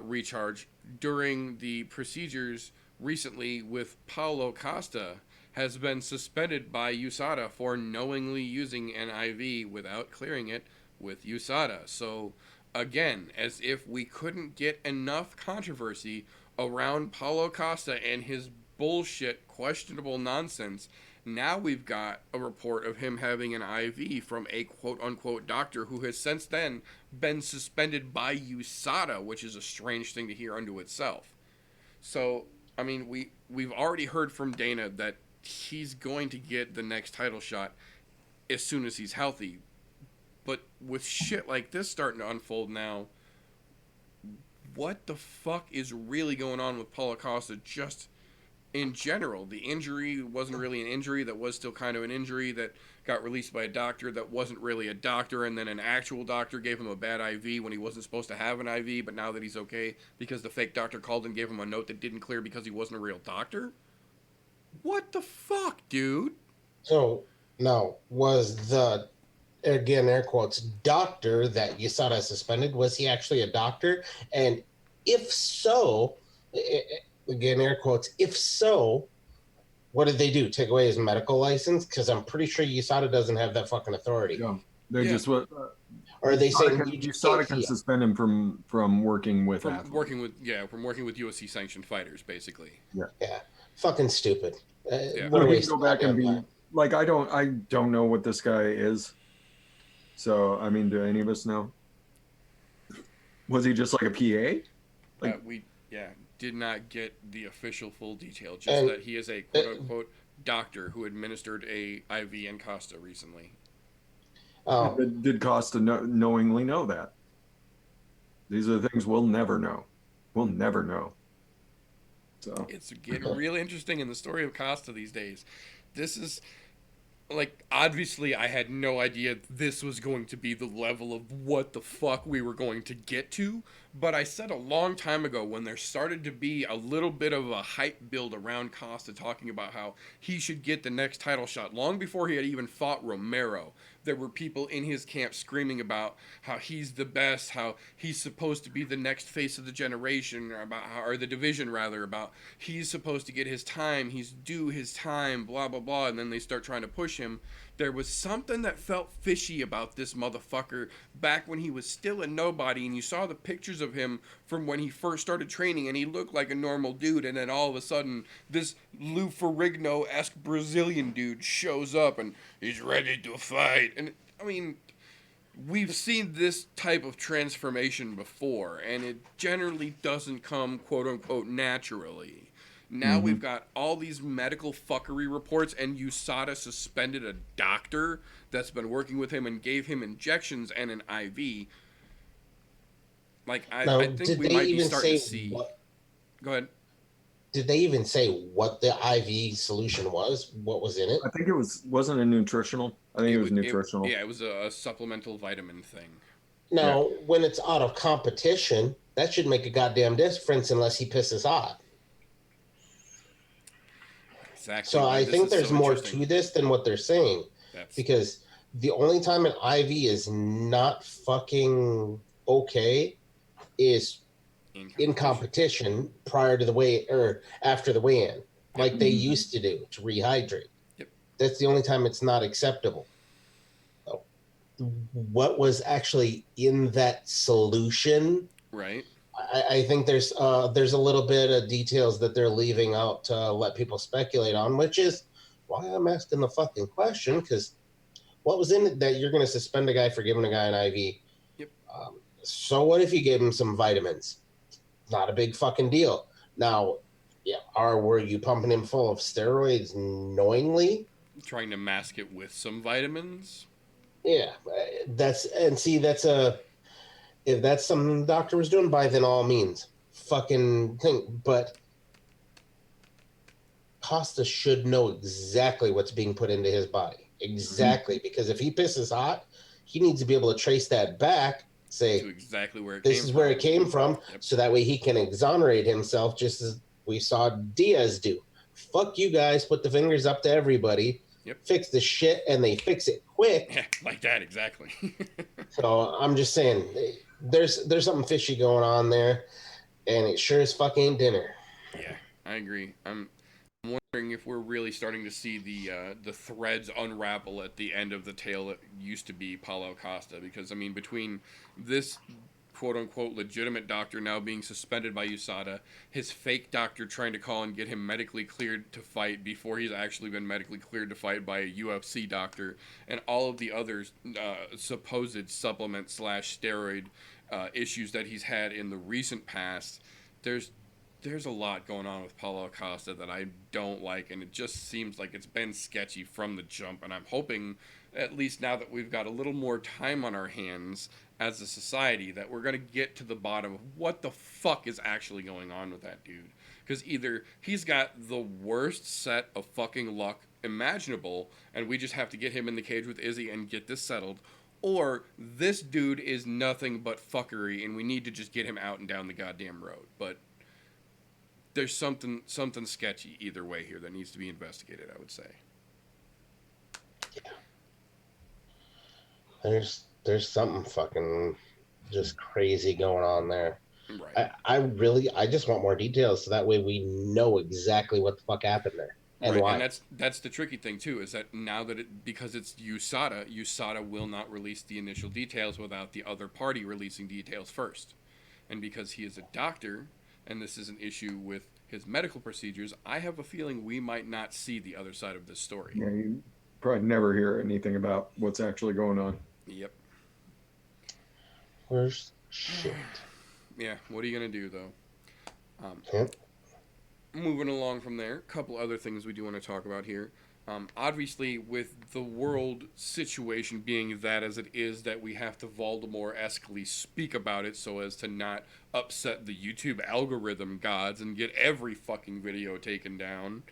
recharge during the procedures recently with Paulo Costa, has been suspended by USADA for knowingly using an IV without clearing it with USADA. So, again, as if we couldn't get enough controversy around Paulo Costa and his bullshit, questionable nonsense, now we've got a report of him having an IV from a quote-unquote doctor who has since then been suspended by USADA, which is a strange thing to hear unto itself. So, I mean, we've already heard from Dana that he's going to get the next title shot as soon as he's healthy. But with shit like this starting to unfold now, what the fuck is really going on with Paulo Costa just in general. The injury wasn't really an injury that was still kind of an injury that got released by a doctor that wasn't really a doctor, and then an actual doctor gave him a bad IV when he wasn't supposed to have an IV, but now that he's okay because the fake doctor called and gave him a note that didn't clear because he wasn't a real doctor? What the fuck, dude? So now, was the, again, air quotes, doctor that USADA suspended, was he actually a doctor? And if so, again, air quotes, if so, what did they do? Take away his medical license? Because I'm pretty sure USADA doesn't have that fucking authority. Yeah, they Yeah. just what. Or are they saying you just can't USADA can suspend him from working with From athletes. working with UFC sanctioned fighters, basically. Yeah. Yeah, fucking stupid. Yeah. What a So he waste can of go back and goddamn be time. like, I don't know what this guy is. So I mean, do any of us know? Was he just like a PA? Like, We did not get the official full detail, just And that he is a quote unquote doctor who administered a IV in Costa recently. did Costa knowingly know that? These are the things we'll never know. We'll never know. So It's getting really interesting in the story of Costa these days. This is like, obviously I had no idea this was going to be the level of what the fuck we were going to get to, but I said a long time ago, when there started to be a little bit of a hype build around Costa talking about how he should get the next title shot, long before he had even fought Romero, there were people in his camp screaming about how he's the best, how he's supposed to be the next face of the generation, or about how, or the division rather, about he's supposed to get his time, he's due his time, blah blah blah, and then they start trying to push him. There was something that felt fishy about this motherfucker back when he was still a nobody, and you saw the pictures of him from when he first started training, and he looked like a normal dude, and then all of a sudden this Lou Ferrigno-esque Brazilian dude shows up and he's ready to fight. And I mean, we've seen this type of transformation before, and it generally doesn't come quote unquote naturally. Now we've got all these medical fuckery reports, and USADA suspended a doctor that's been working with him and gave him injections and an IV. Like, now, I think did we they might be even starting say to see. what? Go ahead. Did they even say what the IV solution was? What was in it? I think it wasn't a nutritional. I think it was nutritional. Yeah, it was a supplemental vitamin thing. Yeah. Now, when it's out of competition, that should make a goddamn difference unless he pisses hot. Exactly. So I This think is there's so more interesting. to this than what they're saying. That's Because the only time an IV is not fucking okay is in competition prior to the weigh or after the weigh-in, like they used to do to rehydrate. Yep. That's the only time it's not acceptable. So, what was actually in that solution? Right. I think there's a little bit of details that they're leaving out to let people speculate on, which is why I'm asking the fucking question. Because what was in it that you're going to suspend a guy for giving a guy an IV? Yep. So what if you gave him some vitamins? Not a big fucking deal. Now, yeah, were you pumping him full of steroids knowingly? Trying to mask it with some vitamins. Yeah, that's a if that's something the doctor was doing, by then all means, fucking thing. But Costa should know exactly what's being put into his body. Exactly, because if he pisses hot, he needs to be able to trace that back, say To exactly where it this came is from. where it came from, Yep. so that way he can exonerate himself, just as we saw Diaz do. Fuck you guys, put the fingers up to everybody, Yep. fix the shit, and they fix it quick. Yeah, like that, exactly. So I'm just saying, there's something fishy going on there, and it sure as fuck ain't dinner. Yeah, I agree. I'm wondering if we're really starting to see the threads unravel at the end of the tale that used to be Paulo Costa. Because I mean, between this quote unquote legitimate doctor now being suspended by USADA, his fake doctor trying to call and get him medically cleared to fight before he's actually been medically cleared to fight by a UFC doctor, and all of the other supposed supplement slash steroid issues that he's had in the recent past, there's a lot going on with Paulo Acosta that I don't like, and it just seems like it's been sketchy from the jump. And I'm hoping, at least now that we've got a little more time on our hands, as a society that we're going to get to the bottom of what the fuck is actually going on with that dude. Because either he's got the worst set of fucking luck imaginable, and we just have to get him in the cage with Izzy and get this settled, or this dude is nothing but fuckery, and we need to just get him out and down the goddamn road. But there's something sketchy either way here that needs to be investigated, I would say. Yeah. There's something fucking just crazy going on there. Right. I just want more details so that way we know exactly what the fuck happened there and Right, why. and that's the tricky thing too, is that now that because it's USADA will not release the initial details without the other party releasing details first. And because he is a doctor, and this is an issue with his medical procedures, I have a feeling we might not see the other side of this story. Yeah, you probably never hear anything about what's actually going on. Yep. Where's shit? Yeah, what are you going to do, though? Yep. Moving along from there, a couple other things we do want to talk about here. Obviously, with the world situation being that as it is, that we have to Voldemort-esquely speak about it so as to not upset the YouTube algorithm gods and get every fucking video taken down.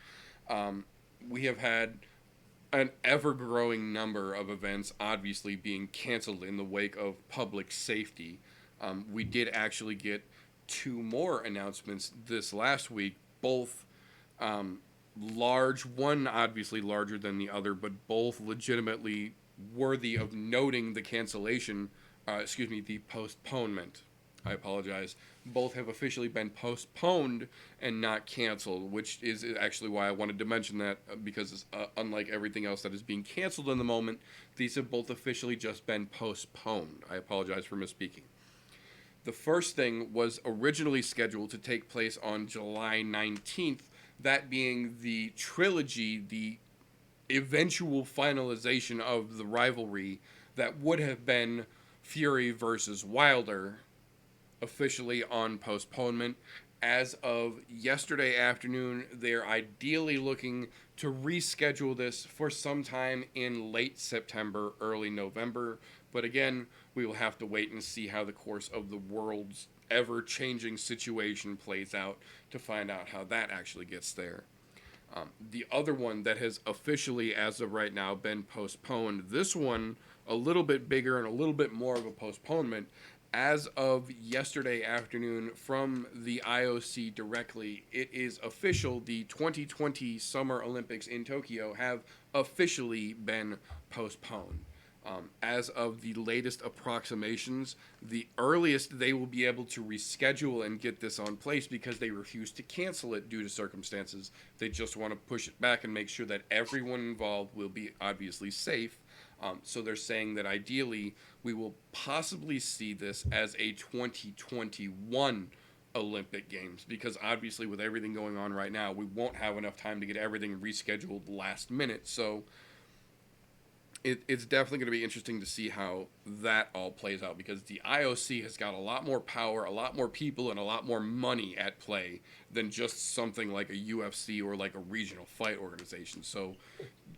We have had an ever-growing number of events obviously being canceled in the wake of public safety. We did actually get 2 more announcements this last week, both large, one obviously larger than the other, but both legitimately worthy of noting the cancellation, the postponement. I apologize. Both have officially been postponed and not canceled, which is actually why I wanted to mention that, because unlike everything else that is being canceled in the moment, these have both officially just been postponed. I apologize for misspeaking. The first thing was originally scheduled to take place on July 19th, that being the trilogy, the eventual finalization of the rivalry that would have been Fury versus Wilder, officially on postponement. As of yesterday afternoon, they're ideally looking to reschedule this for sometime in late September, early November. But again, we will have to wait and see how the course of the world's ever-changing situation plays out to find out how that actually gets there. The other one that has officially, as of right now, been postponed, this one a little bit bigger and a little bit more of a postponement. As of yesterday afternoon from the IOC directly, it is official. The 2020 Summer Olympics in Tokyo have officially been postponed. As of the latest approximations, the earliest they will be able to reschedule and get this on place, because they refuse to cancel it due to circumstances. They just want to push it back and make sure that everyone involved will be obviously safe. So they're saying that ideally we will possibly see this as a 2021 Olympic Games, because obviously with everything going on right now, we won't have enough time to get everything rescheduled last minute. So it's definitely going to be interesting to see how that all plays out, because the IOC has got a lot more power, a lot more people, and a lot more money at play than just something like a UFC or like a regional fight organization. So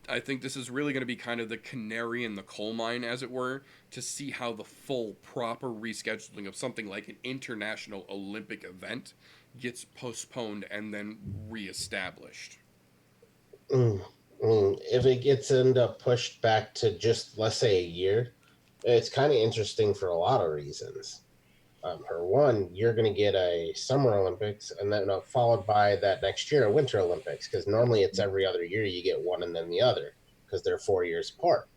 I think this is really going to be kind of the canary in the coal mine, as it were, to see how the full, proper rescheduling of something like an international Olympic event gets postponed and then reestablished. If it gets end up pushed back to just, let's say, a year, it's kind of interesting for a lot of reasons. For one, you're going to get a Summer Olympics, and then followed by that next year a Winter Olympics, because normally it's every other year you get one and then the other, because they're 4 years apart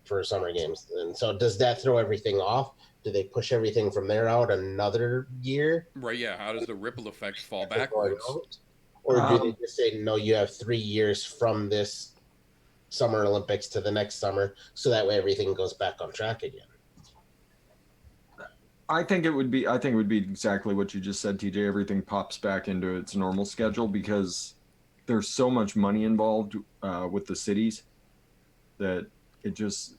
for Summer Games. And so does that throw everything off? Do they push everything from there out another year? Right, yeah. How does the ripple effect fall backwards? Or do they just say, no, you have 3 years from this Summer Olympics to the next summer, so that way everything goes back on track again? I think it would be exactly what you just said, TJ. Everything pops back into its normal schedule, because there's so much money involved with the cities that it just,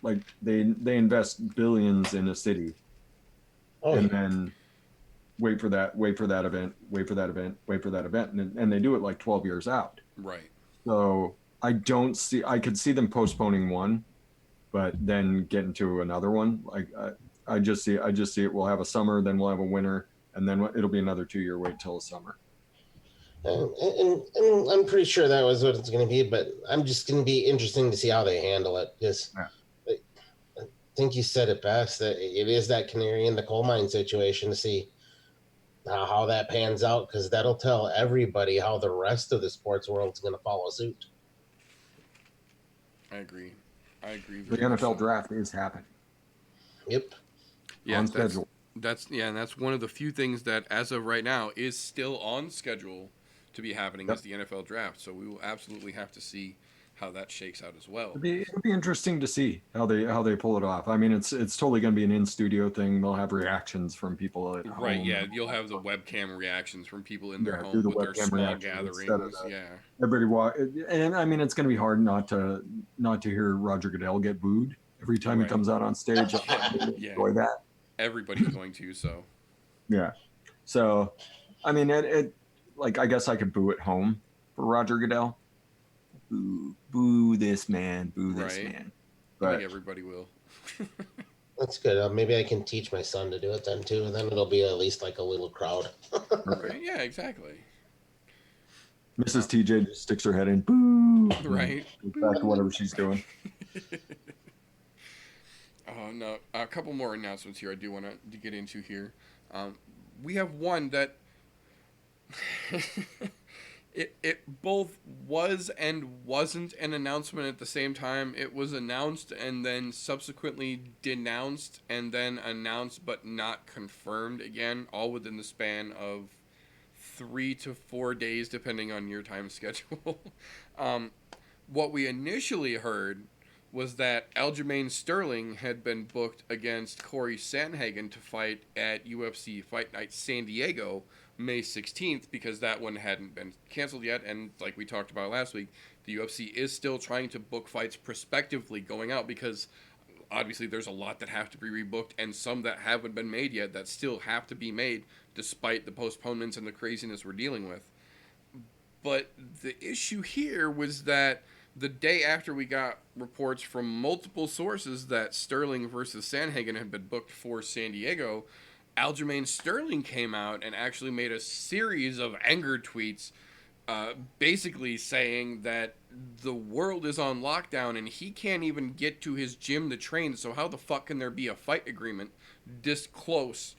like, they invest billions in a city, then wait for that event, and they do it like 12 years out. Right. So I could see them postponing one, but then get into another one. Like I just see it. We'll have a summer, then we'll have a winter, and then it'll be another 2-year wait till the summer. And I'm pretty sure that was what it's going to be, but I'm just going to be interesting to see how they handle it, because I think you said it best, that it is that canary in the coal mine situation to see how that pans out, because that'll tell everybody how the rest of the sports world is going to follow suit. I agree. The NFL draft is happening. Yep. Yeah, on schedule. And that's one of the few things that, as of right now, is still on schedule to be happening is the NFL draft. So we will absolutely have to see how that shakes out as well. It'll be interesting to see how they pull it off. I mean, it's totally going to be an in-studio thing. They'll have reactions from people at home. Right, yeah. You'll have the webcam reactions from people in their home do the with their webcam small reactions gatherings. Yeah. Everybody and I mean, it's going to be hard not to hear Roger Goodell get booed every time he comes out on stage. Enjoy that. Everybody's going to, so. Yeah. So, I mean, it like, I guess I could boo at home for Roger Goodell. Boo this man, boo this man. But I think everybody will. That's good. Maybe I can teach my son to do it then too, and then it'll be at least like a little crowd. Right? Yeah, exactly. Mrs. TJ just sticks her head in, boo. Right. Back to whatever she's doing. No, a couple more announcements here I do want to get into here. We have one that it both was and wasn't an announcement at the same time. It was announced and then subsequently denounced and then announced but not confirmed again, all within the span of 3 to 4 days, depending on your time schedule. What we initially heard was that Aljamain Sterling had been booked against Corey Sandhagen to fight at UFC Fight Night San Diego May 16th, because that one hadn't been canceled yet. And like we talked about last week, the UFC is still trying to book fights prospectively going out, because obviously there's a lot that have to be rebooked and some that haven't been made yet that still have to be made despite the postponements and the craziness we're dealing with. But the issue here was that the day after we got reports from multiple sources that Sterling versus Sandhagen had been booked for San Diego, Aljamain Sterling came out and actually made a series of anger tweets basically saying that the world is on lockdown and he can't even get to his gym to train, so how the fuck can there be a fight agreement this close?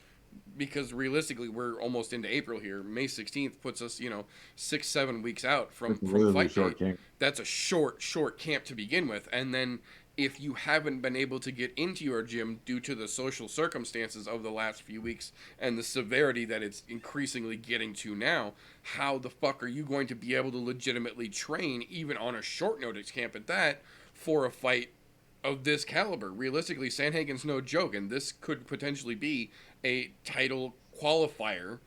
Because realistically, we're almost into April here. May 16th puts us, 6-7 weeks out from fight date. That's a short camp to begin with. And then if you haven't been able to get into your gym due to the social circumstances of the last few weeks and the severity that it's increasingly getting to now, how the fuck are you going to be able to legitimately train, even on a short notice camp at that, for a fight of this caliber? Realistically, Sandhagen's no joke, and this could potentially be a title qualifier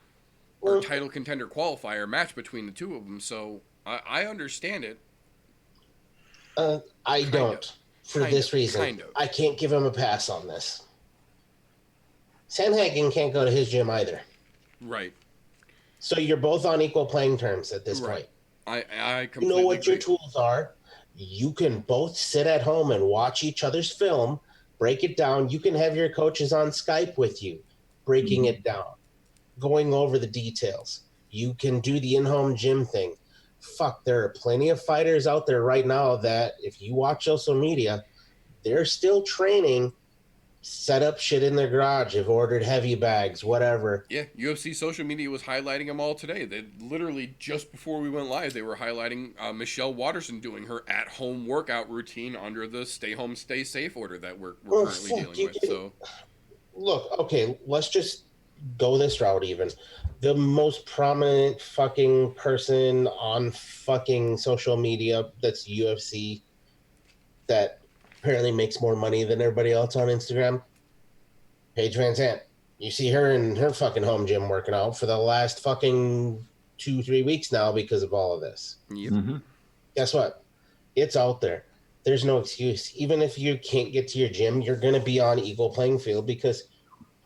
or title contender qualifier match between the two of them. So I understand it. I don't. For this reason, I can't give him a pass on this. Sandhagen can't go to his gym either. Right. So you're both on equal playing terms at this point. I completely You know what agree. your tools are. You can both sit at home and watch each other's film, break it down. You can have your coaches on Skype with you, breaking it down, going over the details. You can do the in-home gym thing. Fuck, there are plenty of fighters out there right now that, if you watch social media, they're still training, set up shit in their garage, have ordered heavy bags, whatever. Yeah, UFC social media was highlighting them all today. They literally, just before we went live, they were highlighting Michelle Watterson doing her at-home workout routine under the stay home, stay safe order that we're currently dealing with. So, look, okay, let's just go this route even. The most prominent fucking person on fucking social media that's UFC that apparently makes more money than everybody else on Instagram, Paige Van Zandt. You see her in her fucking home gym working out for the last fucking 2-3 weeks now because of all of this. Yep. Guess what? It's out there. There's no excuse. Even if you can't get to your gym, you're going to be on equal playing field, because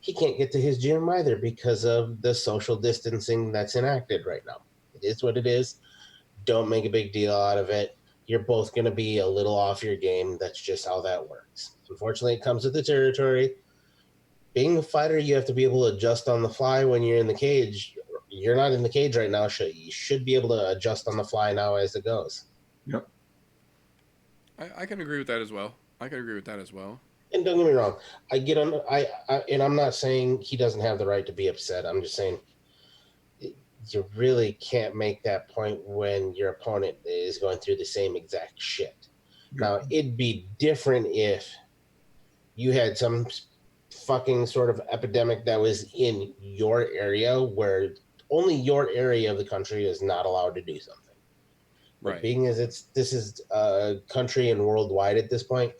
he can't get to his gym either because of the social distancing that's enacted right now. It is what it is. Don't make a big deal out of it. you're both going to be a little off your game. That's just how that works. Unfortunately, it comes with the territory. Being a fighter, you have to be able to adjust on the fly when you're in the cage. You're not in the cage right now. You should be able to adjust on the fly now as it goes. Yep. I can agree with that as well. I can agree with that as well. And don't get me wrong, I get on. And I'm not saying he doesn't have the right to be upset. I'm just saying you really can't make that point when your opponent is going through the same exact shit. Now, it'd be different if you had some fucking sort of epidemic that was in your area where only your area of the country is not allowed to do something. But Right. being as this is a country and worldwide at this point,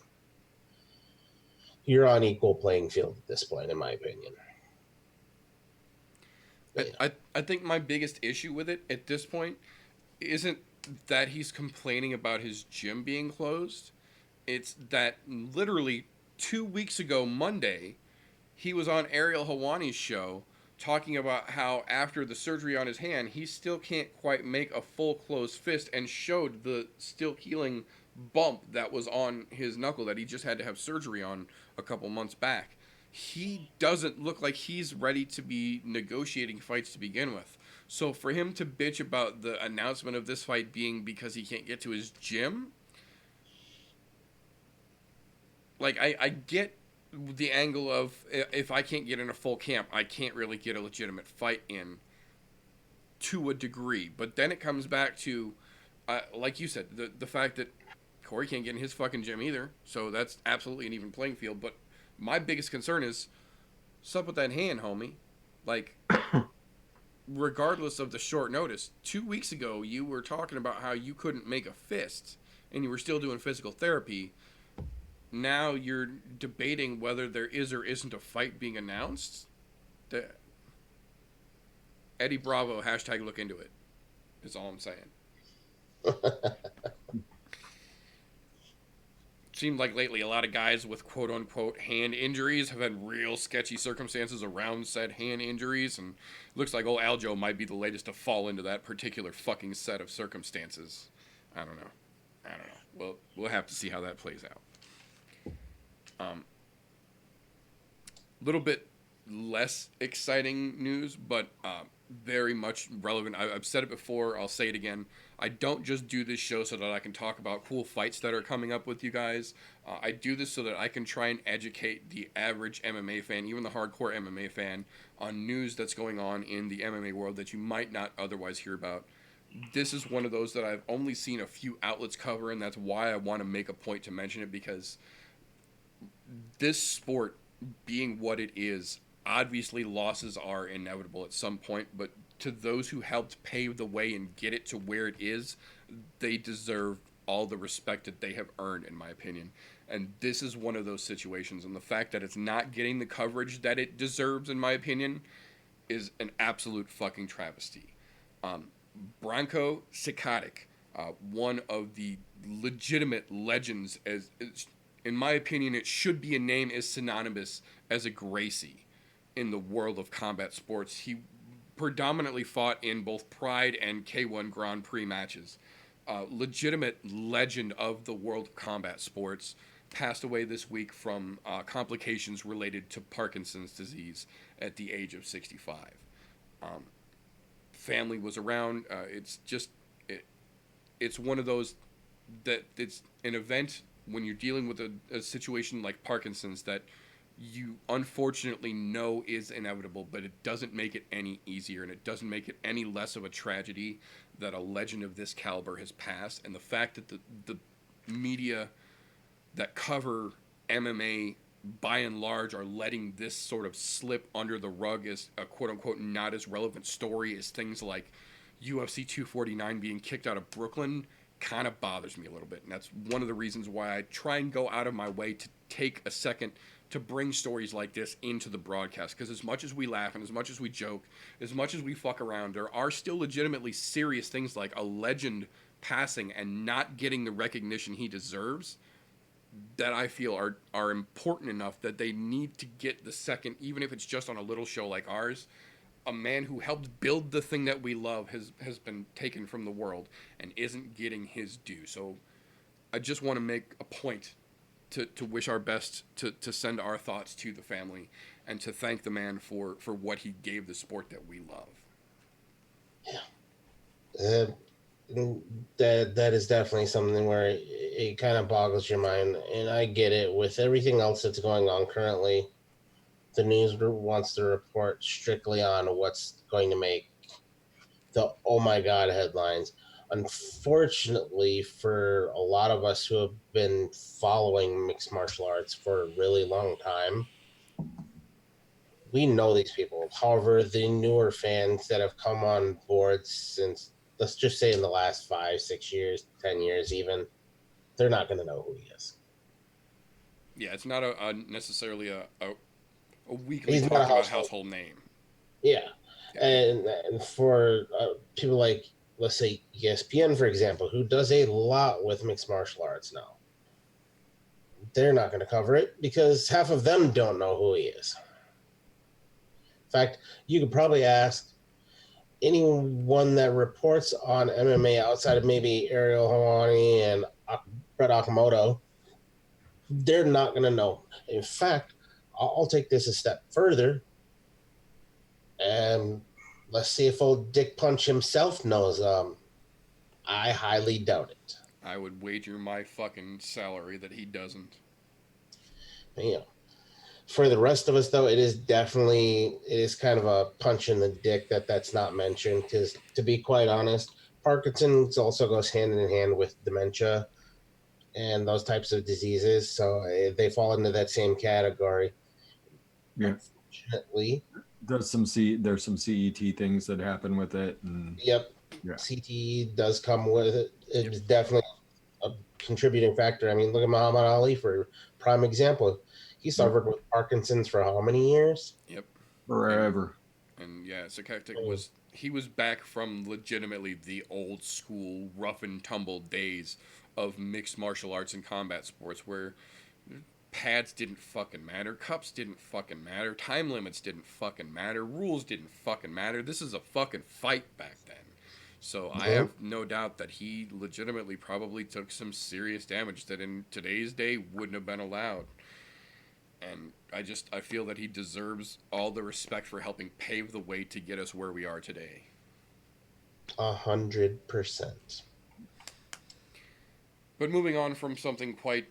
you're on equal playing field at this point, in my opinion. I think my biggest issue with it at this point isn't that he's complaining about his gym being closed. It's that literally 2 weeks ago, Monday, he was on Ariel Hawani's show talking about how after the surgery on his hand, he still can't quite make a full closed fist, and showed the still healing bump that was on his knuckle that he just had to have surgery on a couple months back. He doesn't look like he's ready to be negotiating fights to begin with. So for him to bitch about the announcement of this fight being because he can't get to his gym, like I get the angle of, if I can't get in a full camp, I can't really get a legitimate fight in to a degree. But then it comes back to, like you said, the fact that Corey can't get in his fucking gym either. So that's absolutely an even playing field. But my biggest concern is, what's up with that hand, homie? Like, regardless of the short notice, 2 weeks ago you were talking about how you couldn't make a fist and you were still doing physical therapy. Now you're debating whether there is or isn't a fight being announced. Eddie Bravo, hashtag look into it, is all I'm saying. Seemed like lately a lot of guys with quote-unquote hand injuries have had real sketchy circumstances around said hand injuries, and looks like old Aljo might be the latest to fall into that particular fucking set of circumstances. I don't know. We'll have to see how that plays out. Little bit less exciting news, but very much relevant. I've said it before, I'll say it again. I don't just do this show so that I can talk about cool fights that are coming up with you guys. I do this so that I can try and educate the average MMA fan, even the hardcore MMA fan, on news that's going on in the MMA world that you might not otherwise hear about. This is one of those that I've only seen a few outlets cover, and that's why I want to make a point to mention it, because this sport, being what it is, obviously losses are inevitable at some point, but to those who helped pave the way and get it to where it is, they deserve all the respect that they have earned, in my opinion. And this is one of those situations, and the fact that it's not getting the coverage that it deserves, in my opinion, is an absolute fucking travesty. Branko Sikatic, one of the legitimate legends, as in my opinion, it should be a name as synonymous as a Gracie in the world of combat sports. He predominantly fought in both Pride and K1 Grand Prix matches. Legitimate legend of the world of combat sports. Passed away this week from complications related to Parkinson's disease at the age of 65. Family was around. It's one of those that it's an event when you're dealing with a situation like Parkinson's that you unfortunately know is inevitable, but it doesn't make it any easier, and it doesn't make it any less of a tragedy that a legend of this caliber has passed. And the fact that the media that cover MMA by and large are letting this sort of slip under the rug as a quote-unquote not as relevant story as things like UFC 249 being kicked out of Brooklyn kind of bothers me a little bit. And that's one of the reasons why I try and go out of my way to take a second to bring stories like this into the broadcast. Because as much as we laugh and as much as we joke, as much as we fuck around, there are still legitimately serious things like a legend passing and not getting the recognition he deserves that I feel are important enough that they need to get the second, even if it's just on a little show like ours. A man who helped build the thing that we love has been taken from the world and isn't getting his due. So I just want to make a point to wish our best, to send our thoughts to the family, and to thank the man for what he gave the sport that we love. Uh, that is definitely something where it kind of boggles your mind, and I get it. With everything else that's going on currently, the news wants to report strictly on what's going to make the oh my god headlines. Unfortunately, for a lot of us who have been following mixed martial arts for a really long time, we know these people. However, the newer fans that have come on board since, let's just say, in the last 5, 6 years, 10 years, even, they're not going to know who he is. Yeah, it's not a necessarily a weekly He's not a talked about household. household name. Yeah, Yeah. and for people like, let's say, ESPN, for example, who does a lot with mixed martial arts now, they're not going to cover it because half of them don't know who he is. In fact, you could probably ask anyone that reports on MMA outside of maybe Ariel Helwani and Brett Okamoto, they're not going to know. In fact, I'll take this a step further, and let's see if old Dick Punch himself knows. I highly doubt it. I would wager my fucking salary that he doesn't. You know, for the rest of us, though, it is kind of a punch in the dick that that's not mentioned. Because to be quite honest, Parkinson's also goes hand in hand with dementia and those types of diseases, so they fall into that same category. Yeah. Unfortunately, There's some CET things that happen with it, and yep, yeah. CTE does come with it. It's definitely a contributing factor. I mean, look at Muhammad Ali for prime example. He suffered with Parkinson's for how many years? Yep. Forever. And yeah, Sakaktik was back from legitimately the old school rough and tumble days of mixed martial arts and combat sports where pads didn't fucking matter, cups didn't fucking matter, time limits didn't fucking matter, rules didn't fucking matter. This is a fucking fight back then. So I have no doubt that he legitimately probably took some serious damage that in today's day wouldn't have been allowed. And I feel that he deserves all the respect for helping pave the way to get us where we are today. 100%. But moving on from something quite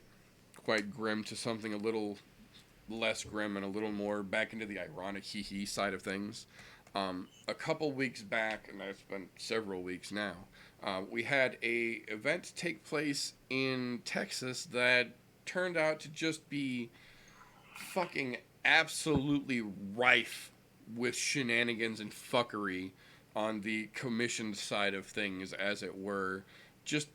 grim to something a little less grim and a little more back into the ironic hee side of things. A couple weeks back, and that's been several weeks now, we had a event take place in Texas that turned out to just be fucking absolutely rife with shenanigans and fuckery on the commission side of things, as it were. Just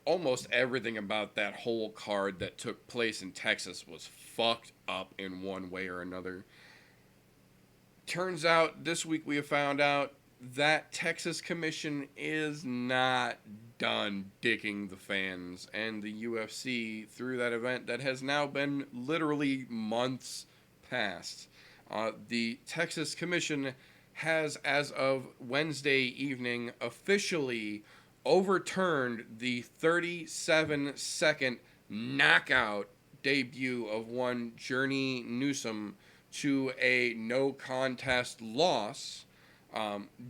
almost everything about that whole card that took place in Texas was fucked up in one way or another. Turns out this week we have found out that Texas commission is not done dicking the fans and the UFC through that event that has now been literally months past. The Texas commission has, as of Wednesday evening, officially overturned the 37-second knockout debut of one Journey Newsom to a no contest loss.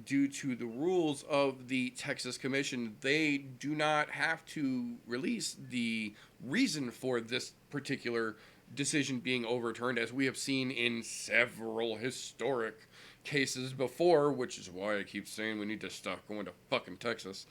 Due to the rules of the Texas Commission, they do not have to release the reason for this particular decision being overturned, as we have seen in several historic cases before, which is why I keep saying we need to stop going to fucking Texas.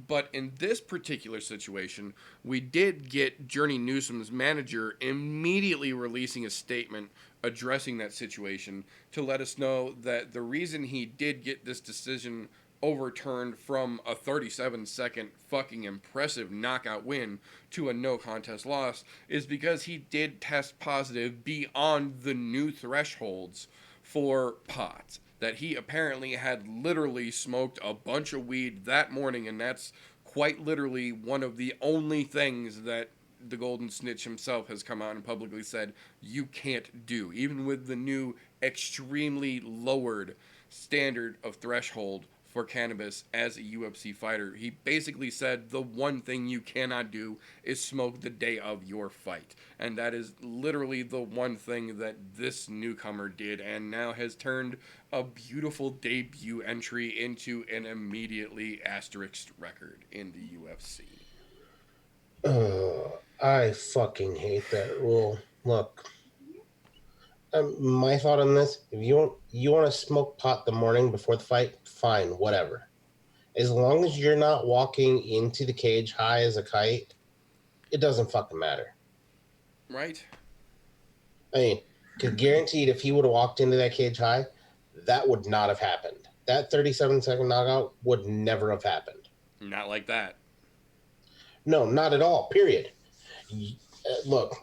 But in this particular situation, we did get Journey Newsom's manager immediately releasing a statement addressing that situation to let us know that the reason he did get this decision overturned from a 37-second fucking impressive knockout win to a no contest loss is because he did test positive beyond the new thresholds for pot. That he apparently had literally smoked a bunch of weed that morning, and that's quite literally one of the only things that the Golden Snitch himself has come out and publicly said you can't do, even with the new extremely lowered standard of threshold for cannabis as a UFC fighter. He basically said the one thing you cannot do is smoke the day of your fight. And that is literally the one thing that this newcomer did, and now has turned a beautiful debut entry into an immediately asterisked record in the UFC. I fucking hate that rule. Look, my thought on this: if you want to smoke pot the morning before the fight, fine, whatever. As long as you're not walking into the cage high as a kite, it doesn't fucking matter. Right? I mean, because guaranteed, if he would have walked into that cage high, that would not have happened. That 37-second knockout would never have happened. Not like that. No, not at all. Period. Look,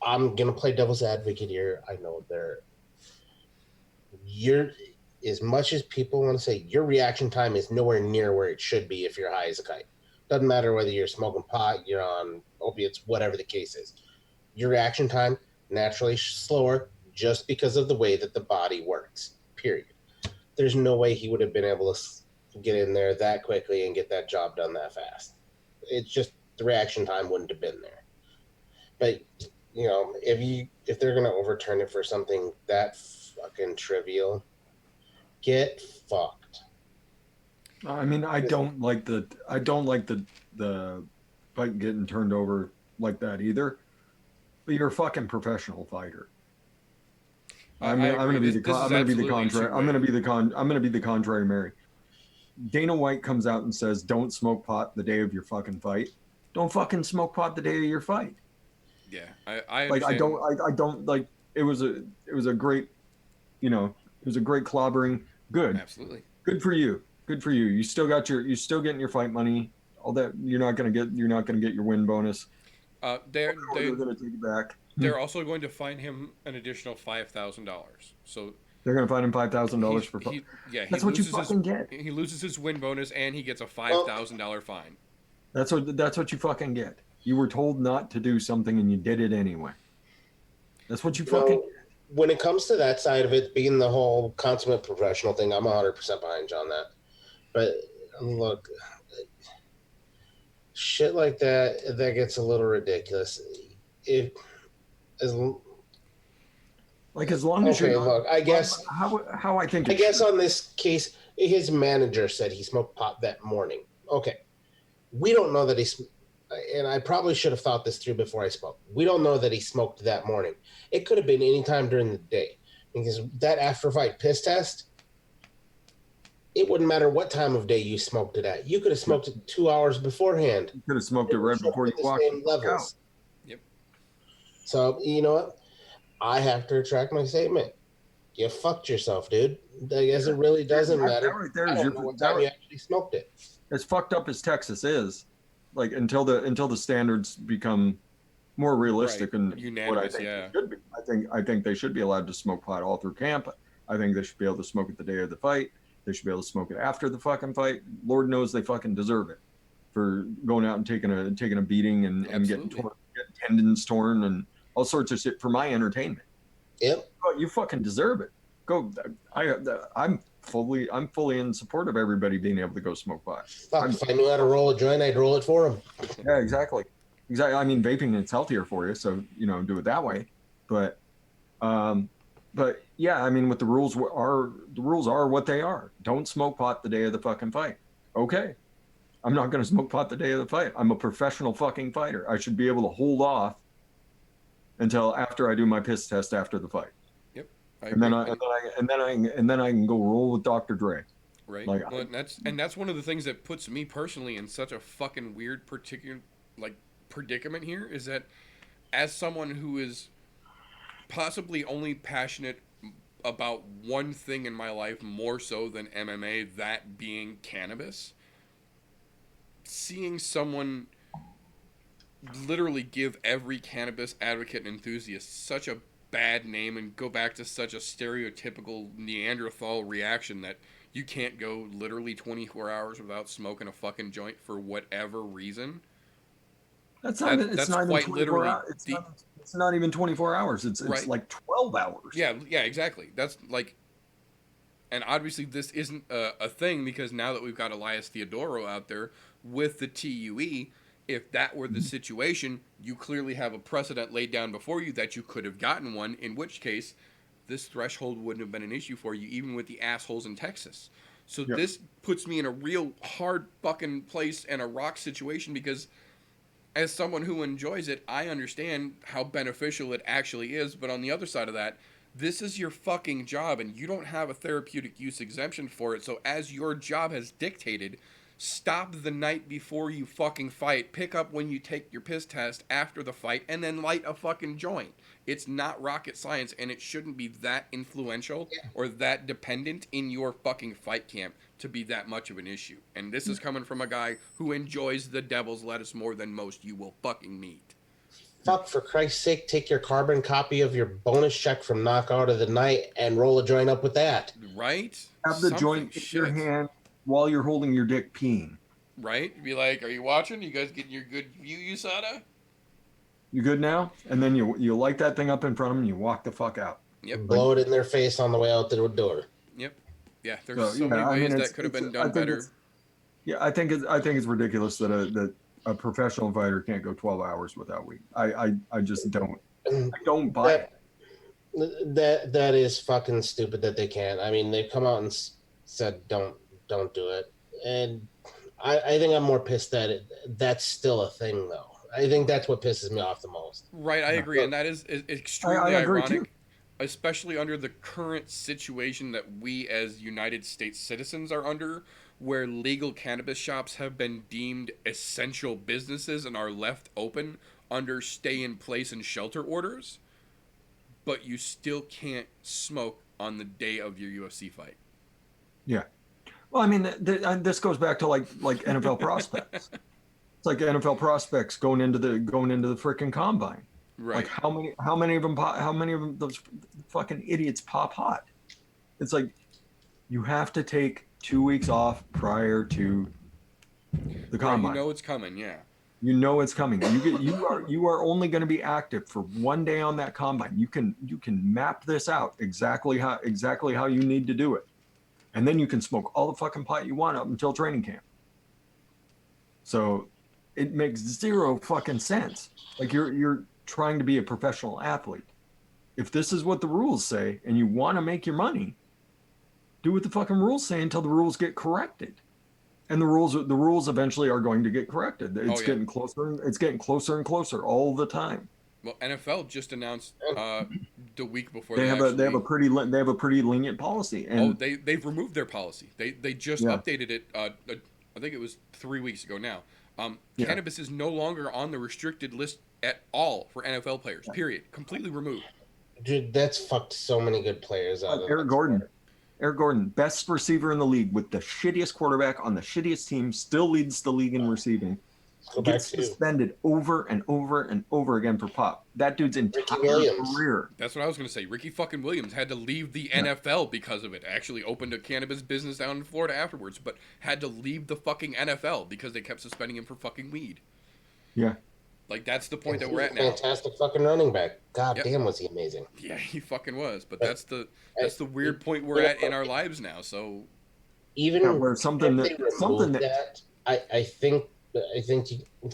I'm gonna play devil's advocate here. I know you're as much as people want to say your reaction time is nowhere near where it should be if you're high as a kite. Doesn't matter whether you're smoking pot, you're on opiates, whatever the case is. Your reaction time naturally slower just because of the way that the body works. Period. There's no way he would have been able to get in there that quickly and get that job done that fast. It's just the reaction time wouldn't have been there. But you know, if they're gonna overturn it for something that fucking trivial, get fucked. I mean, I don't like the fight getting turned over like that either. But you're a fucking professional I'm gonna be the contrary, Mary. Dana White comes out and says, "Don't smoke pot the day of your fucking fight." Don't fucking smoke pot the day of your fight. Yeah, I like. understand. I don't like. It was a great, it was a great clobbering. Good. Absolutely. Good for you. Good for you. You're still getting your fight money. All that you're not gonna get your win bonus. They're gonna take it back. They're also going to fine him an additional $5,000. So they're gonna fine him $5,000 for. That's what you fucking get. He loses his win bonus and he gets a $5,000 fine. That's what you fucking get. You were told not to do something and you did it anyway. That's what you fucking get. When it comes to that side of it, being the whole consummate professional thing, I'm 100% behind you on that. But look, shit like that gets a little ridiculous. As long as you're not, look, I guess how I think. I guess on this case, his manager said he smoked pot that morning. Okay, we don't know that and I probably should have thought this through before I spoke. We don't know that he smoked that morning. It could have been any time during the day, because that after fight piss test, it wouldn't matter what time of day you smoked it at. You could have smoked it 2 hours beforehand. You could have smoked it right before you walked out. Yep. So you know what? I have to retract my statement. You fucked yourself, dude. I guess it really doesn't matter. That right there I don't know what time you actually smoked it. As fucked up as Texas is, like until the standards become more realistic and unanimous, what I think should be. I think they should be allowed to smoke pot all through camp. I think they should be able to smoke it the day of the fight. They should be able to smoke it after the fucking fight. Lord knows they fucking deserve it for going out and taking a beating and getting tendons torn and all sorts of shit for my entertainment. Yep. Oh, you fucking deserve it. Go. I'm fully in support of everybody being able to go smoke pot. Fuck, if I knew how to roll a joint, I'd roll it for them. Yeah, exactly. I mean, vaping, it's healthier for you, so do it that way. But yeah, I mean, what the rules are what they are. Don't smoke pot the day of the fucking fight. Okay, I'm not going to smoke pot the day of the fight. I'm a professional fucking fighter. I should be able to hold off until after I do my piss test after the fight. Yep. And then I can go roll with Dr. Dre. Right. Well, that's one of the things that puts me personally in such a fucking weird predicament here, is that as someone who is possibly only passionate about one thing in my life more so than MMA, that being cannabis, seeing someone literally give every cannabis advocate and enthusiast such a bad name and go back to such a stereotypical Neanderthal reaction that you can't go literally 24 hours without smoking a fucking joint for whatever reason. It's not even 24 hours. It's right. like 12 hours. Yeah, exactly. That's like, And obviously this isn't a thing because now that we've got Elias Theodoro out there with the TUE, if that were the situation, you clearly have a precedent laid down before you that you could have gotten one, in which case this threshold wouldn't have been an issue for you, even with the assholes in Texas. So Yep. this puts me in a real hard fucking place and a rock situation because as someone who enjoys it, I understand how beneficial it actually is. But on the other side of that, this is your fucking job and you don't have a therapeutic use exemption for it. So as your job has dictated, stop the night before you fucking fight, pick up when you take your piss test after the fight, and then light a fucking joint. It's not rocket science, and it shouldn't be that influential or that dependent in your fucking fight camp to be that much of an issue. And this is coming from a guy who enjoys the devil's lettuce more than most you will fucking meet. Fuck, for Christ's sake, take your carbon copy of your bonus check from Knockout of the Night and roll a joint up with that. Right? Have the Something joint in your hand while you're holding your dick peeing. Right? Be like, are you watching? You guys getting your good view, USADA? You good now? And then you light that thing up in front of them and you walk the fuck out. Yep. Blow it in their face on the way out the door. Yep. Yeah, there's so many ways that could have been done better. Yeah, I think it's ridiculous that a professional fighter can't go 12 hours without weed. I just don't. I don't buy it. That is fucking stupid that they can't. I mean, they've come out and said don't do it, and I think I'm more pissed that that's still a thing though. I think that's what pisses me off the most. Right, I agree, and that is extremely agree ironic, too. Especially under the current situation that we as United States citizens are under, where legal cannabis shops have been deemed essential businesses and are left open under stay-in-place and shelter orders, but you still can't smoke on the day of your UFC fight. Yeah. Well, I mean, this goes back to like NFL prospects. It's like NFL prospects going into the freaking combine. Right. Like how many of them those fucking idiots pop hot? It's like you have to take 2 weeks off prior to the combine. Right, you know it's coming, yeah. You know it's coming. You are only going to be active for 1 day on that combine. You can map this out exactly how you need to do it. And then you can smoke all the fucking pot you want up until training camp. So it makes zero fucking sense. Like you're trying to be a professional athlete. If this is what the rules say and you want to make your money, do what the fucking rules say until the rules get corrected. And the rules eventually are going to get corrected. It's getting closer. It's getting closer and closer all the time. Well, NFL just announced the week before they have a pretty lenient policy. And they've removed their policy. They just updated it. I think it was 3 weeks ago now. Cannabis is no longer on the restricted list at all for NFL players. Period. Completely removed. Dude, that's fucked so many good players out. Eric Gordon, best receiver in the league with the shittiest quarterback on the shittiest team, still leads the league in receiving. Gets suspended over and over and over again for pot. That dude's entire career. That's what I was going to say. Ricky fucking Williams had to leave the NFL because of it. Actually opened a cannabis business down in Florida afterwards, but had to leave the fucking NFL because they kept suspending him for fucking weed. Yeah. Like, that's the point that we're at now. Fantastic fucking running back. God damn, was he amazing. Yeah, he fucking was. But that's the weird point we're at in our lives now. So even where something that I think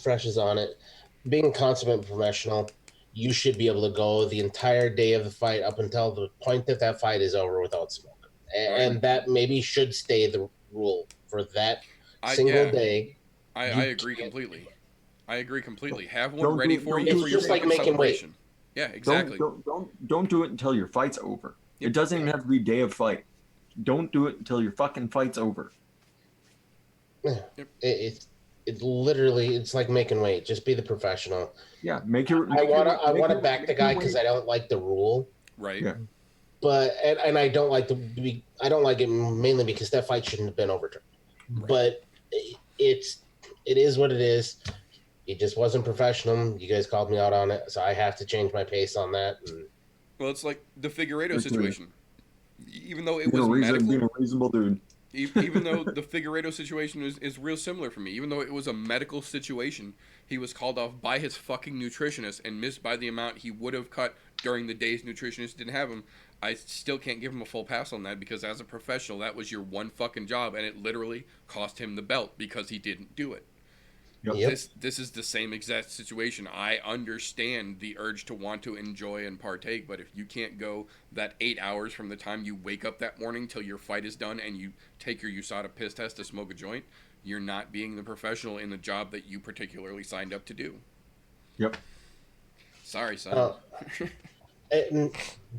Fresh is on it. Being a consummate professional, you should be able to go the entire day of the fight up until the point that fight is over without smoke. And that maybe should stay the rule for that single day. I agree completely. Have one ready for you for your just like making celebration. Weight. Yeah, exactly. Don't do it until your fight's over. Yep. It doesn't even have to be day of fight. Don't do it until your fucking fight's over. Yep. It's literally, it's like making weight. Just be the professional. Yeah, I want to back the guy because I don't like the rule. Right. Yeah. But and I don't like it mainly because that fight shouldn't have been overturned. Right. But it is what it is. It just wasn't professional. You guys called me out on it, so I have to change my pace on that. Well, it's like the Figueiredo situation. Even though it was being a reasonable dude. Even though the Figueiredo situation is real similar for me, even though it was a medical situation, he was called off by his fucking nutritionist and missed by the amount he would have cut during the days nutritionist didn't have him. I still can't give him a full pass on that because as a professional, that was your one fucking job, and it literally cost him the belt because he didn't do it. Yep. Yep. This is the same exact situation. I understand the urge to want to enjoy and partake, but if you can't go that 8 hours from the time you wake up that morning till your fight is done and you take your USADA piss test to smoke a joint, you're not being the professional in the job that you particularly signed up to do. Yep. Sorry, son. And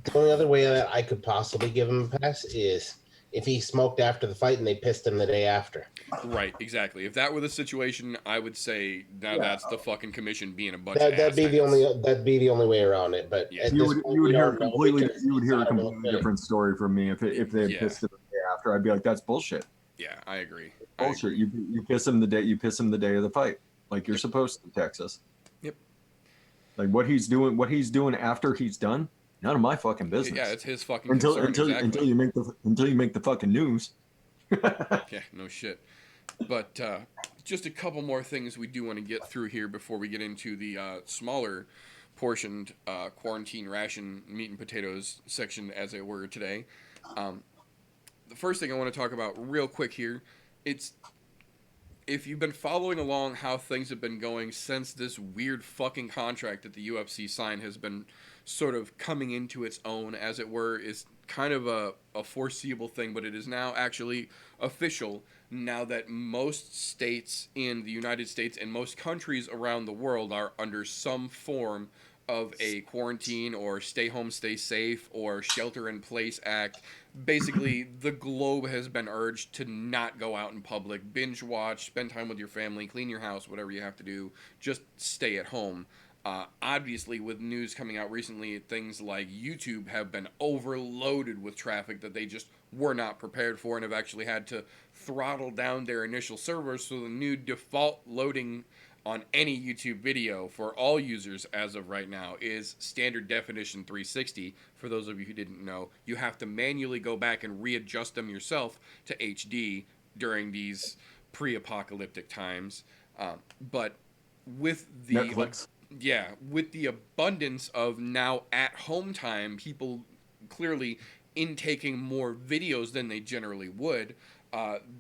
the only other way that I could possibly give him a pass is if he smoked after the fight and they pissed him the day after. Right, exactly. If that were the situation, I would say now that's the fucking commission being a bunch That, of that'd be the asshats. only way around it. But Yeah. at You this would point, you would we hear a don't know completely because you would hear a he's not completely really different story from me if they had Yeah. pissed it the day after. I'd be like, that's bullshit. Yeah, I agree. Bullshit. You piss him the day of the fight, like you're supposed to, Texas. Yep. Like what he's doing after he's done, none of my fucking business. Yeah, it's his fucking until concern. until Exactly. until you make the fucking news. Yeah, no shit. But just a couple more things we do want to get through here before we get into the smaller portioned quarantine ration meat and potatoes section, as it were, today. The first thing I want to talk about real quick here, it's if you've been following along how things have been going since this weird fucking contract that the UFC signed has been sort of coming into its own, as it were, is kind of a foreseeable thing, but it is now actually official now that most states in the United States and most countries around the world are under some form of a quarantine or stay home, stay safe or shelter in place act. Basically, the globe has been urged to not go out in public, binge watch, spend time with your family, clean your house, whatever you have to do, just stay at home. Obviously, with news coming out recently, things like YouTube have been overloaded with traffic that they just were not prepared for and have actually had to throttle down their initial servers. So the new default loading on any YouTube video for all users as of right now is standard definition 360. For those of you who didn't know, you have to manually go back and readjust them yourself to HD during these pre-apocalyptic times. But with the Netflix. Yeah, with the abundance of now at home time, people clearly intaking more videos than they generally would.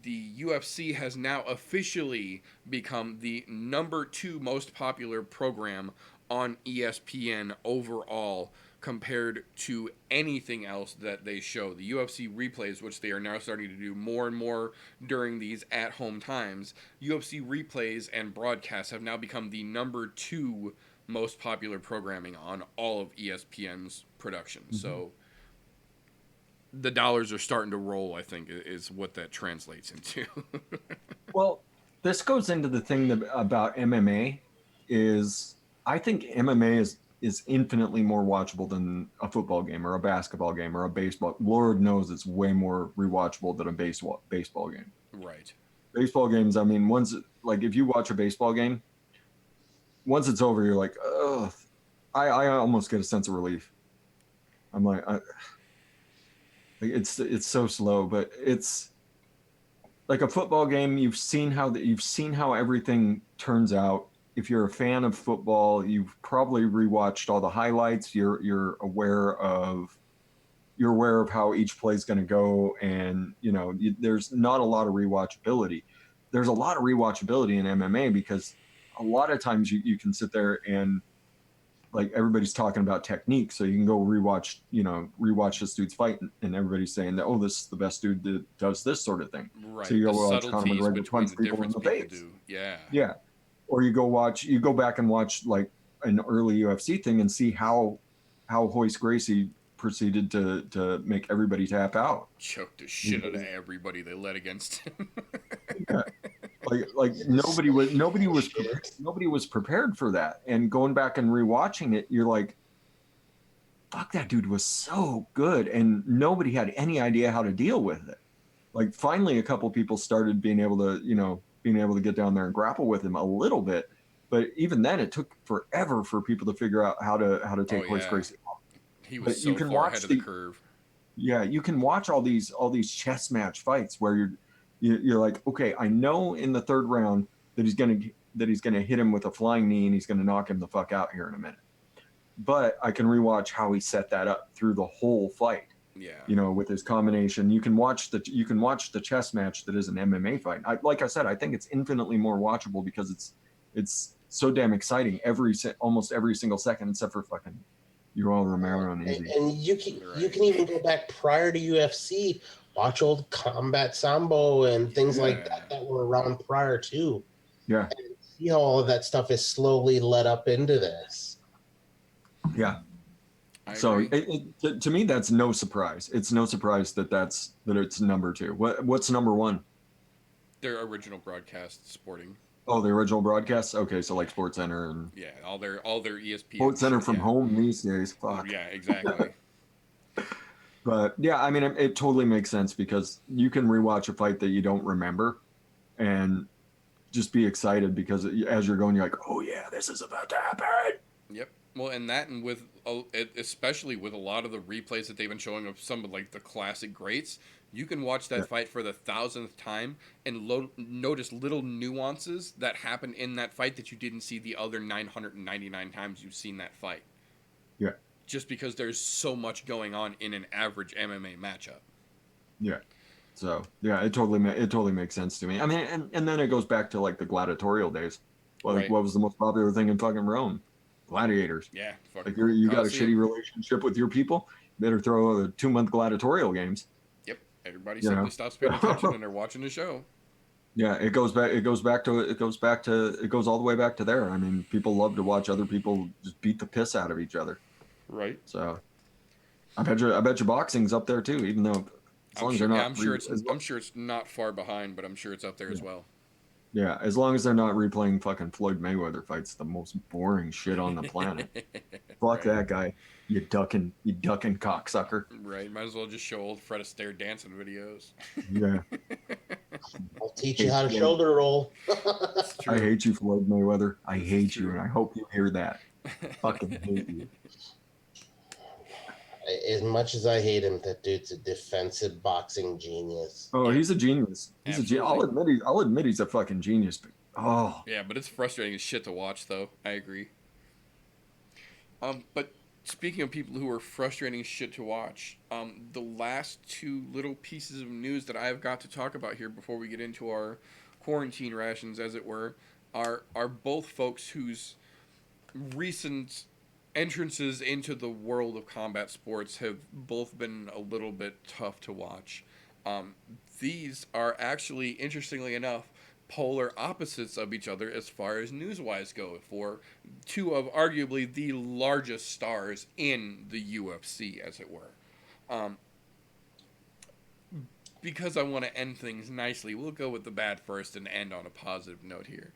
The UFC has now officially become the number 2 most popular program on ESPN overall compared to anything else that they show. The UFC replays, which they are now starting to do more and more during these at-home times, UFC replays and broadcasts have now become the number 2 most popular programming on all of ESPN's production. Mm-hmm. So the dollars are starting to roll, I think, is what that translates into. Well, this goes into the thing about MMA is I think MMA is infinitely more watchable than a football game or a basketball game or a baseball. Lord knows it's way more rewatchable than a baseball game. Right. Baseball games, I mean, like if you watch a baseball game, once it's over, you're like, ugh. I almost get a sense of relief. I'm like, it's so slow, but it's like a football game. You've seen how everything turns out. If you're a fan of football, you've probably rewatched all the highlights. You're aware of how each play is going to go, and there's not a lot of rewatchability. There's a lot of rewatchability in MMA because a lot of times you can sit there and like everybody's talking about technique, so you can go rewatch this dude's fight, and everybody's saying that, oh, this is the best dude that does this sort of thing. Right. So you go watch Conor McGregor punch people in the face. Yeah. Yeah. Or you go back and watch like an early UFC thing and see how Hoist Gracie proceeded to make everybody tap out. Choked the shit out of everybody they led against him. Yeah. Like nobody was prepared for that. And going back and rewatching it, you're like, fuck, that dude was so good, and nobody had any idea how to deal with it. Like finally a couple people started being able to get down there and grapple with him a little bit, but even then it took forever for people to figure out how to take Hoist Gracie off. He was so far ahead of the curve. Yeah, you can watch all these chess match fights where you're like, okay, I know in the third round that he's gonna hit him with a flying knee and he's gonna knock him the fuck out here in a minute. But I can rewatch how he set that up through the whole fight. Yeah. You know, with his combination, you can watch the chess match that is an MMA fight. Like I said, I think it's infinitely more watchable because it's so damn exciting almost every single second, except for fucking Yoel Romero and Izzy. And you can even go back prior to UFC, watch old Combat Sambo and things like that were around prior to. Yeah, And see how all of that stuff is slowly led up into this. yeah. I So agree. to me, that's no surprise. It's no surprise that it's number two. What's number one? Their original broadcast sporting. Oh, the original broadcasts. Okay, so like Sports Center and Yeah, all their ESPN Sports Center shit. from Yeah. home these days. Fuck. Yeah, exactly. But yeah, I mean, it totally makes sense because you can rewatch a fight that you don't remember and just be excited because as you're going, you're like, oh yeah, this is about to happen. Yep. Well, and with especially with a lot of the replays that they've been showing of some of like the classic greats, you can watch Yeah, that fight for the thousandth time and notice little nuances that happen in that fight that you didn't see the other 999 times you've seen that fight. yeah, Just because there's so much going on in an average MMA matchup. yeah. So yeah, it totally makes sense to me. I mean, and then it goes back to like the gladiatorial days. Like, Right. what was the most popular thing in fucking Rome? Gladiators. Yeah. Like Fucking you got a shitty Coliseum. relationship with your people, better throw a 2 month gladiatorial games. Yep. Everybody You simply know. stops paying attention and they're watching the show. Yeah, it goes all the way back to there. I mean, people love to watch other people just beat the piss out of each other. Right. So I bet you boxing's up there too, even though as I'm long as sure. they're Yeah, not I'm sure it's not far behind, but I'm sure it's up there yeah, as well. yeah, as long as they're not replaying fucking Floyd Mayweather fights, the most boring shit on the planet. Fuck Right. that guy, you ducking cocksucker. Right. Might as well just show old Fred Astaire dancing videos. Yeah, I'll teach you hate how to Floyd. shoulder roll. It's I true. hate you, Floyd Mayweather. I This is hate you, true. and I hope you hear that. Fucking hate you. As much as I hate him, that dude's a defensive boxing genius. Oh, Yep. he's a genius. Absolutely. I'll admit he's a fucking genius. But oh, Yeah, but it's frustrating as shit to watch, though. I agree. But speaking of people who are frustrating as shit to watch, the last two little pieces of news that I've got to talk about here before we get into our quarantine rations, as it were, are both folks whose recent entrances into the world of combat sports have both been a little bit tough to watch. Um, these are actually, interestingly enough, polar opposites of each other as far as news-wise go for two of arguably the largest stars in the UFC, as it were. Um, because I want to end things nicely, we'll go with the bad first and end on a positive note here.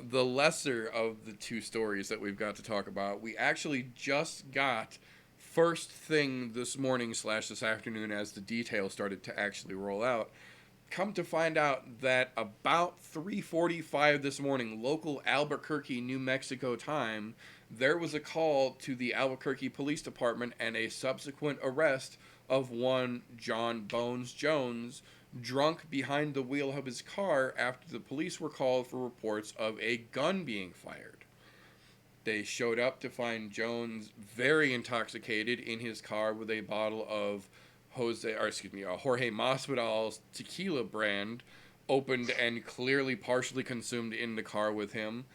The lesser of the two stories that we've got to talk about, we actually just got first thing this morning / this afternoon as the details started to actually roll out. Come to find out that about 3:45 this morning, local Albuquerque, New Mexico time, there was a call to the Albuquerque Police Department and a subsequent arrest of one John Bones Jones, drunk behind the wheel of his car after the police were called for reports of a gun being fired. They showed up to find Jones very intoxicated in his car with a bottle of Jorge Masvidal's tequila brand, opened and clearly partially consumed in the car with him.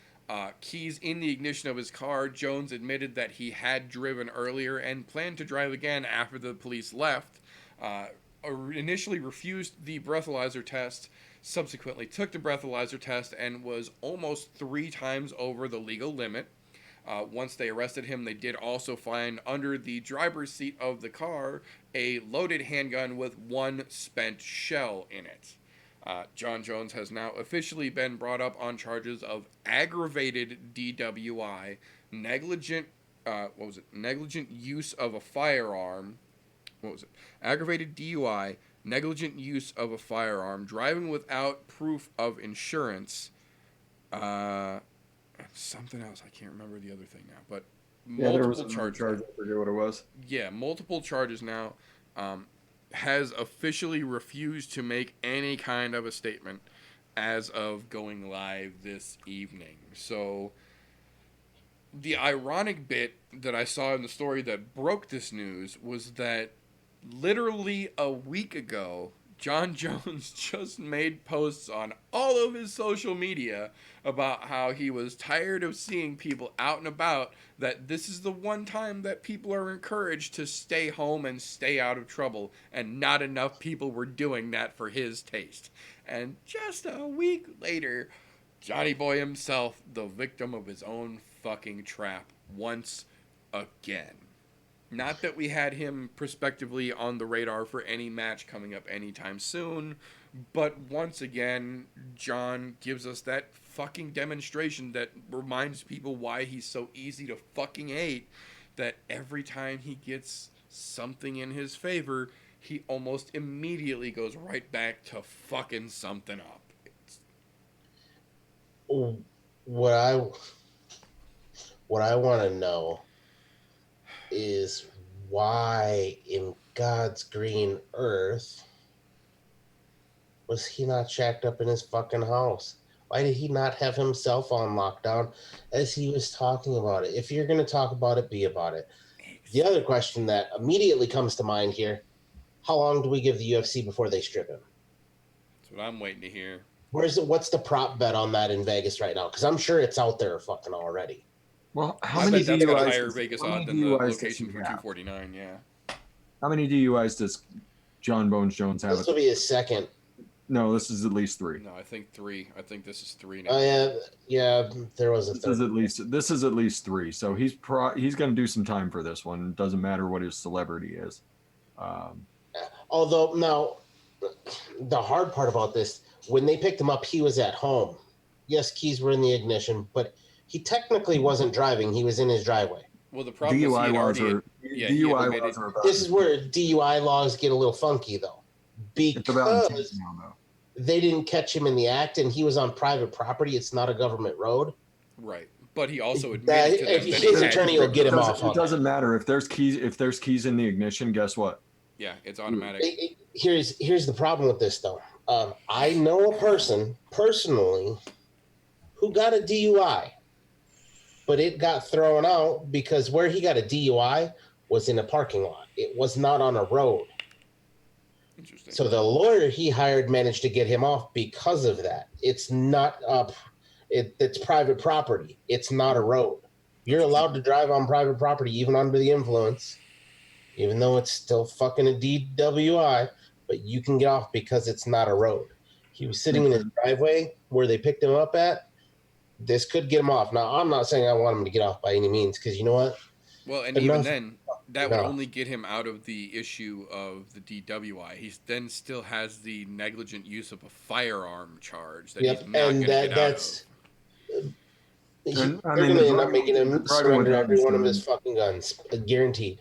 Keys in the ignition of his car. Jones admitted that he had driven earlier and planned to drive again after the police left. Uh, Initially refused the breathalyzer test, subsequently took the breathalyzer test and was almost 3 times over the legal limit. Once they arrested him, they did also find under the driver's seat of the car a loaded handgun with one spent shell in it. John Jones has now officially been brought up on charges of aggravated DWI, negligent, negligent use of a firearm. Aggravated DUI, negligent use of a firearm, driving without proof of insurance, uh, something else. I can't remember the other thing now, but yeah, there was multiple another charges charge. now. I forget what it was. Yeah, multiple charges now. Has officially refused to make any kind of a statement as of going live this evening. So the ironic bit that I saw in the story that broke this news was that literally a week ago, John Jones just made posts on all of his social media about how he was tired of seeing people out and about, that this is the one time that people are encouraged to stay home and stay out of trouble, and not enough people were doing that for his taste. And just a week later, Johnny Boy himself, the victim of his own fucking trap once again. Not that we had him prospectively on the radar for any match coming up anytime soon, but once again, John gives us that fucking demonstration that reminds people why he's so easy to fucking hate, that every time he gets something in his favor, he almost immediately goes right back to fucking something up. What I want to know is why in God's green earth was he not shacked up in his fucking house? Why did he not have himself on lockdown as he was talking about it? If you're going to talk about it, be about it. The other question that immediately comes to mind here, how long do we give the UFC before they strip him? That's what I'm waiting to hear. What's the prop bet on that in Vegas right now? Because I'm sure it's out there fucking already. Well, how I many bet that's got a DUIs? higher Vegas odd than the location for 249, yeah. How many DUIs does John Bones Jones have? This will be his second. No, this is at least 3. No, I think 3. I think this is 3 now. Oh yeah. There was a This third. is at least 3. So he's going to do some time for this one. It doesn't matter what his celebrity is. Although now, the hard part about this, when they picked him up, he was at home. Yes, keys were in the ignition, but he technically wasn't driving. He was in his driveway. Well, the problem DUI is DUI laws are about. This is where DUI laws get a little funky, though, because they didn't catch him in the act, and he was on private property. It's not a government road. Right, but he also admitted to them that his attorney will get him off. It doesn't matter if there's keys. If there's keys in the ignition, guess what? Yeah, it's automatic. Here's the problem with this, though. I know a person personally who got a DUI, but it got thrown out because where he got a DUI was in a parking lot. It was not on a road. Interesting. So the lawyer he hired managed to get him off because of that. It's not it's private property. It's not a road. You're allowed to drive on private property even under the influence, even though it's still fucking a DWI, but you can get off because it's not a road. He was sitting in his driveway where they picked him up at. This could get him off. Now, I'm not saying I want him to get off by any means, because you know what? Well, and even then, that would only get him out of the issue of the DWI. He then still has the negligent use of a firearm charge that he's not going to get out of. They're going to end up making him surrender every one of his fucking guns, guaranteed.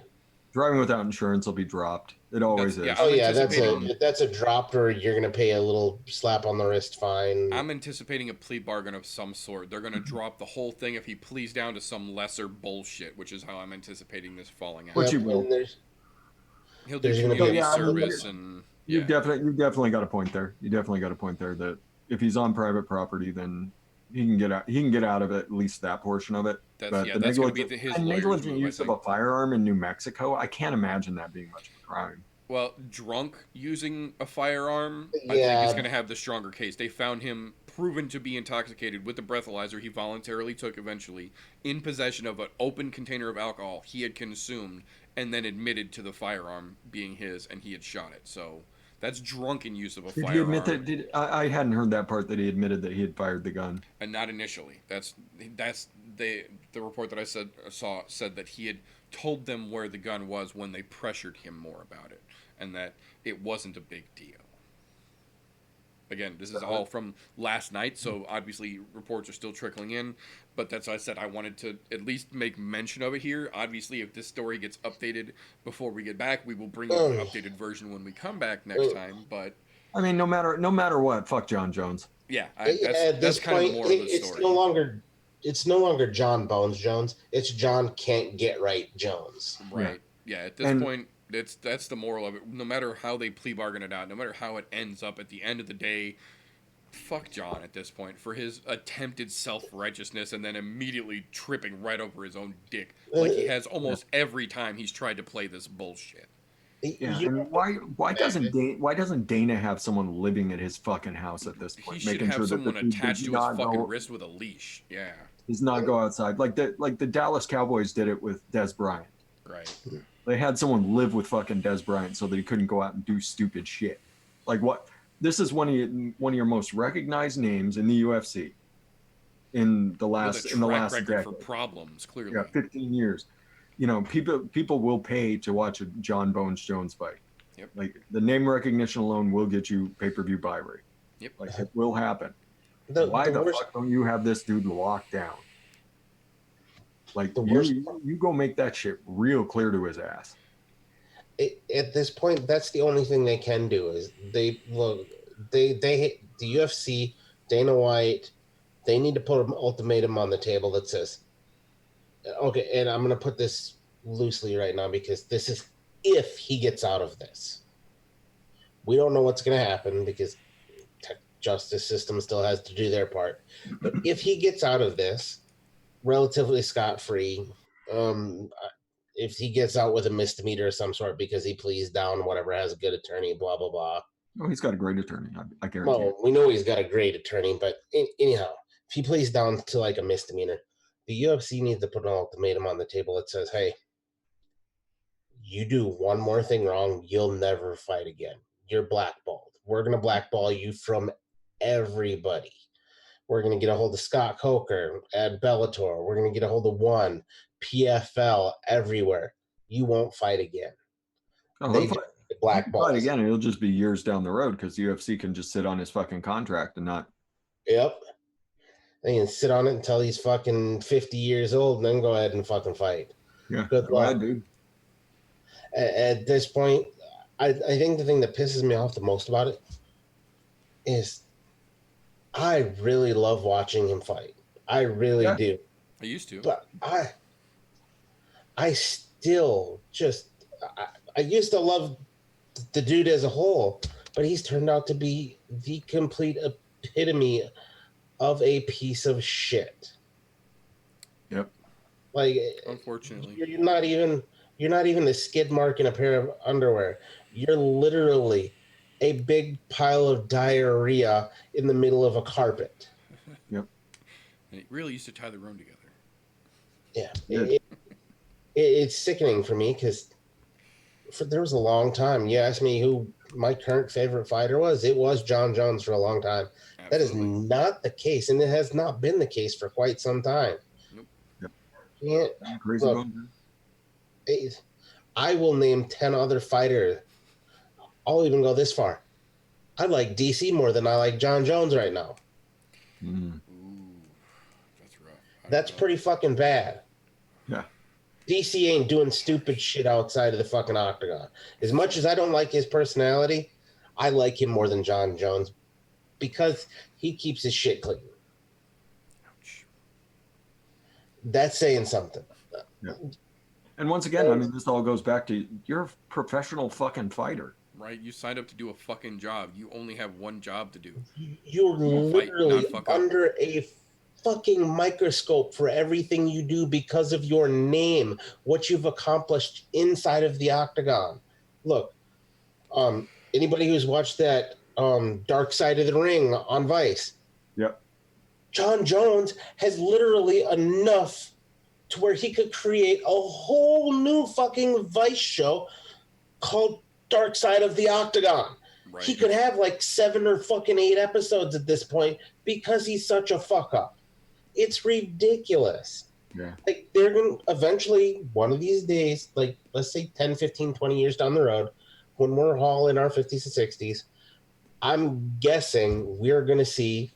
Driving without insurance will be dropped. It always is. Yeah, oh yeah, that's a drop, or you're going to pay a little slap on the wrist fine. I'm anticipating a plea bargain of some sort. They're going to drop the whole thing if he pleads down to some lesser bullshit, which is how I'm anticipating this falling out. Which he will. He'll do community service and. Yeah. You definitely got a point there. You definitely got a point there that if he's on private property, then he can get out. He can get out of it, at least that portion of it. That's going to be his negligent use of a firearm in New Mexico. I can't imagine that being much of a crime. Well, drunk using a firearm, I think he's going to have the stronger case. They found him proven to be intoxicated with the breathalyzer he voluntarily took eventually, in possession of an open container of alcohol he had consumed, and then admitted to the firearm being his, and he had shot it. So that's drunken use of a firearm. Did he admit that? I hadn't heard that part, that he admitted that he had fired the gun. And not initially. That's the report that I saw said that he had told them where the gun was when they pressured him more about it, and that it wasn't a big deal. Again, this is all from last night, so obviously reports are still trickling in, but that's why I said I wanted to at least make mention of it here. Obviously, if this story gets updated before we get back, we will bring you an updated version when we come back next time, but... I mean, no matter what, fuck John Jones. Yeah, that's kind of the moral of the story. It's no longer John Bones Jones. It's John Can't Get Right Jones. Right. Yeah, at this point, that's the moral of it. No matter how they plea bargain it out, no matter how it ends up at the end of the day, fuck John at this point for his attempted self-righteousness and then immediately tripping right over his own dick like he has almost every time he's tried to play this bullshit. Yeah, You and why doesn't Dana have someone living at his fucking house at this He point, should making have sure that the someone dude attached does to his not fucking go wrist with a leash. Yeah. does not go outside like the Dallas Cowboys did it with Des Bryant. Right. They had someone live with fucking Des Bryant so that he couldn't go out and do stupid shit. Like what? This is one of your most recognized names in the UFC With a in the track last record decade. for problems, clearly. Yeah, 15 years. You know, people will pay to watch a John Bones Jones fight. Yep. Like the name recognition alone will get you pay-per-view buy rate. Yep. Like it will happen. the Why the worst fuck don't you have this dude locked down? Like the worst you go make that shit real clear to his ass. at this point, that's the only thing they can do is they the UFC, Dana White, they need to put an ultimatum on the table that says, okay, and I'm going to put this loosely right now because this is if he gets out of this. We don't know what's going to happen because justice system still has to do their part. But if he gets out of this relatively scot-free, if he gets out with a misdemeanor of some sort because he pleads down, whatever, has a good attorney, blah, blah, blah. Oh, he's got a great attorney. I guarantee Well, it. we know he's got a great attorney, but anyhow, if he pleads down to like a misdemeanor, the UFC needs to put an ultimatum on the table that says, hey, you do one more thing wrong, you'll never fight again. You're blackballed. We're going to blackball you from everybody. We're going to get a hold of Scott Coker at Bellator. We're going to get a hold of One, PFL, everywhere. You won't fight again. Oh, They he'll just fight blackballs. again. It'll just be years down the road because the UFC can just sit on his fucking contract and not. Yep. They can sit on it until he's fucking 50 years old and then go ahead and fucking fight. Yeah, Good go luck. ahead, dude. At this point, I think the thing that pisses me off the most about it is I really love watching him fight. I really do. I used to. But I still just I used to love the dude as a whole, but he's turned out to be the complete epitome of a piece of shit. Yep. Like, Unfortunately. you're not even a skid mark in a pair of underwear. You're literally a big pile of diarrhea in the middle of a carpet. Yep. And he really used to tie the room together. Yeah. It's sickening for me because there was a long time. You asked me who my current favorite fighter was. It was John Jones for a long time. Absolutely. That is not the case, and it has not been the case for quite some time. Nope. Yep. Crazy Look, I will name 10 other fighters. I'll even go this far. I like DC more than I like John Jones right now. Mm. Ooh, that's rough. That's pretty fucking bad. Yeah. DC ain't doing stupid shit outside of the fucking octagon. As much as I don't like his personality, I like him more than John Jones because he keeps his shit clean. Ouch. That's saying something. Yeah. And once again, I mean, this all goes back to you're a professional fucking fighter. Right? You signed up to do a fucking job. You only have one job to do. You're literally not fuck up. under a fucking microscope for everything you do because of your name, what you've accomplished inside of the octagon. Look, anybody who's watched that Dark Side of the Ring on Vice, Yep. John Jones has literally enough to where he could create a whole new fucking Vice show called Dark Side of the Octagon. Right. He could have like 7 or fucking 8 episodes at this point because he's such a fuck up. It's ridiculous. Yeah. Like they're going to eventually, one of these days, like let's say 10, 15, 20 years down the road, when we're all in our 50s and 60s, I'm guessing we're going to see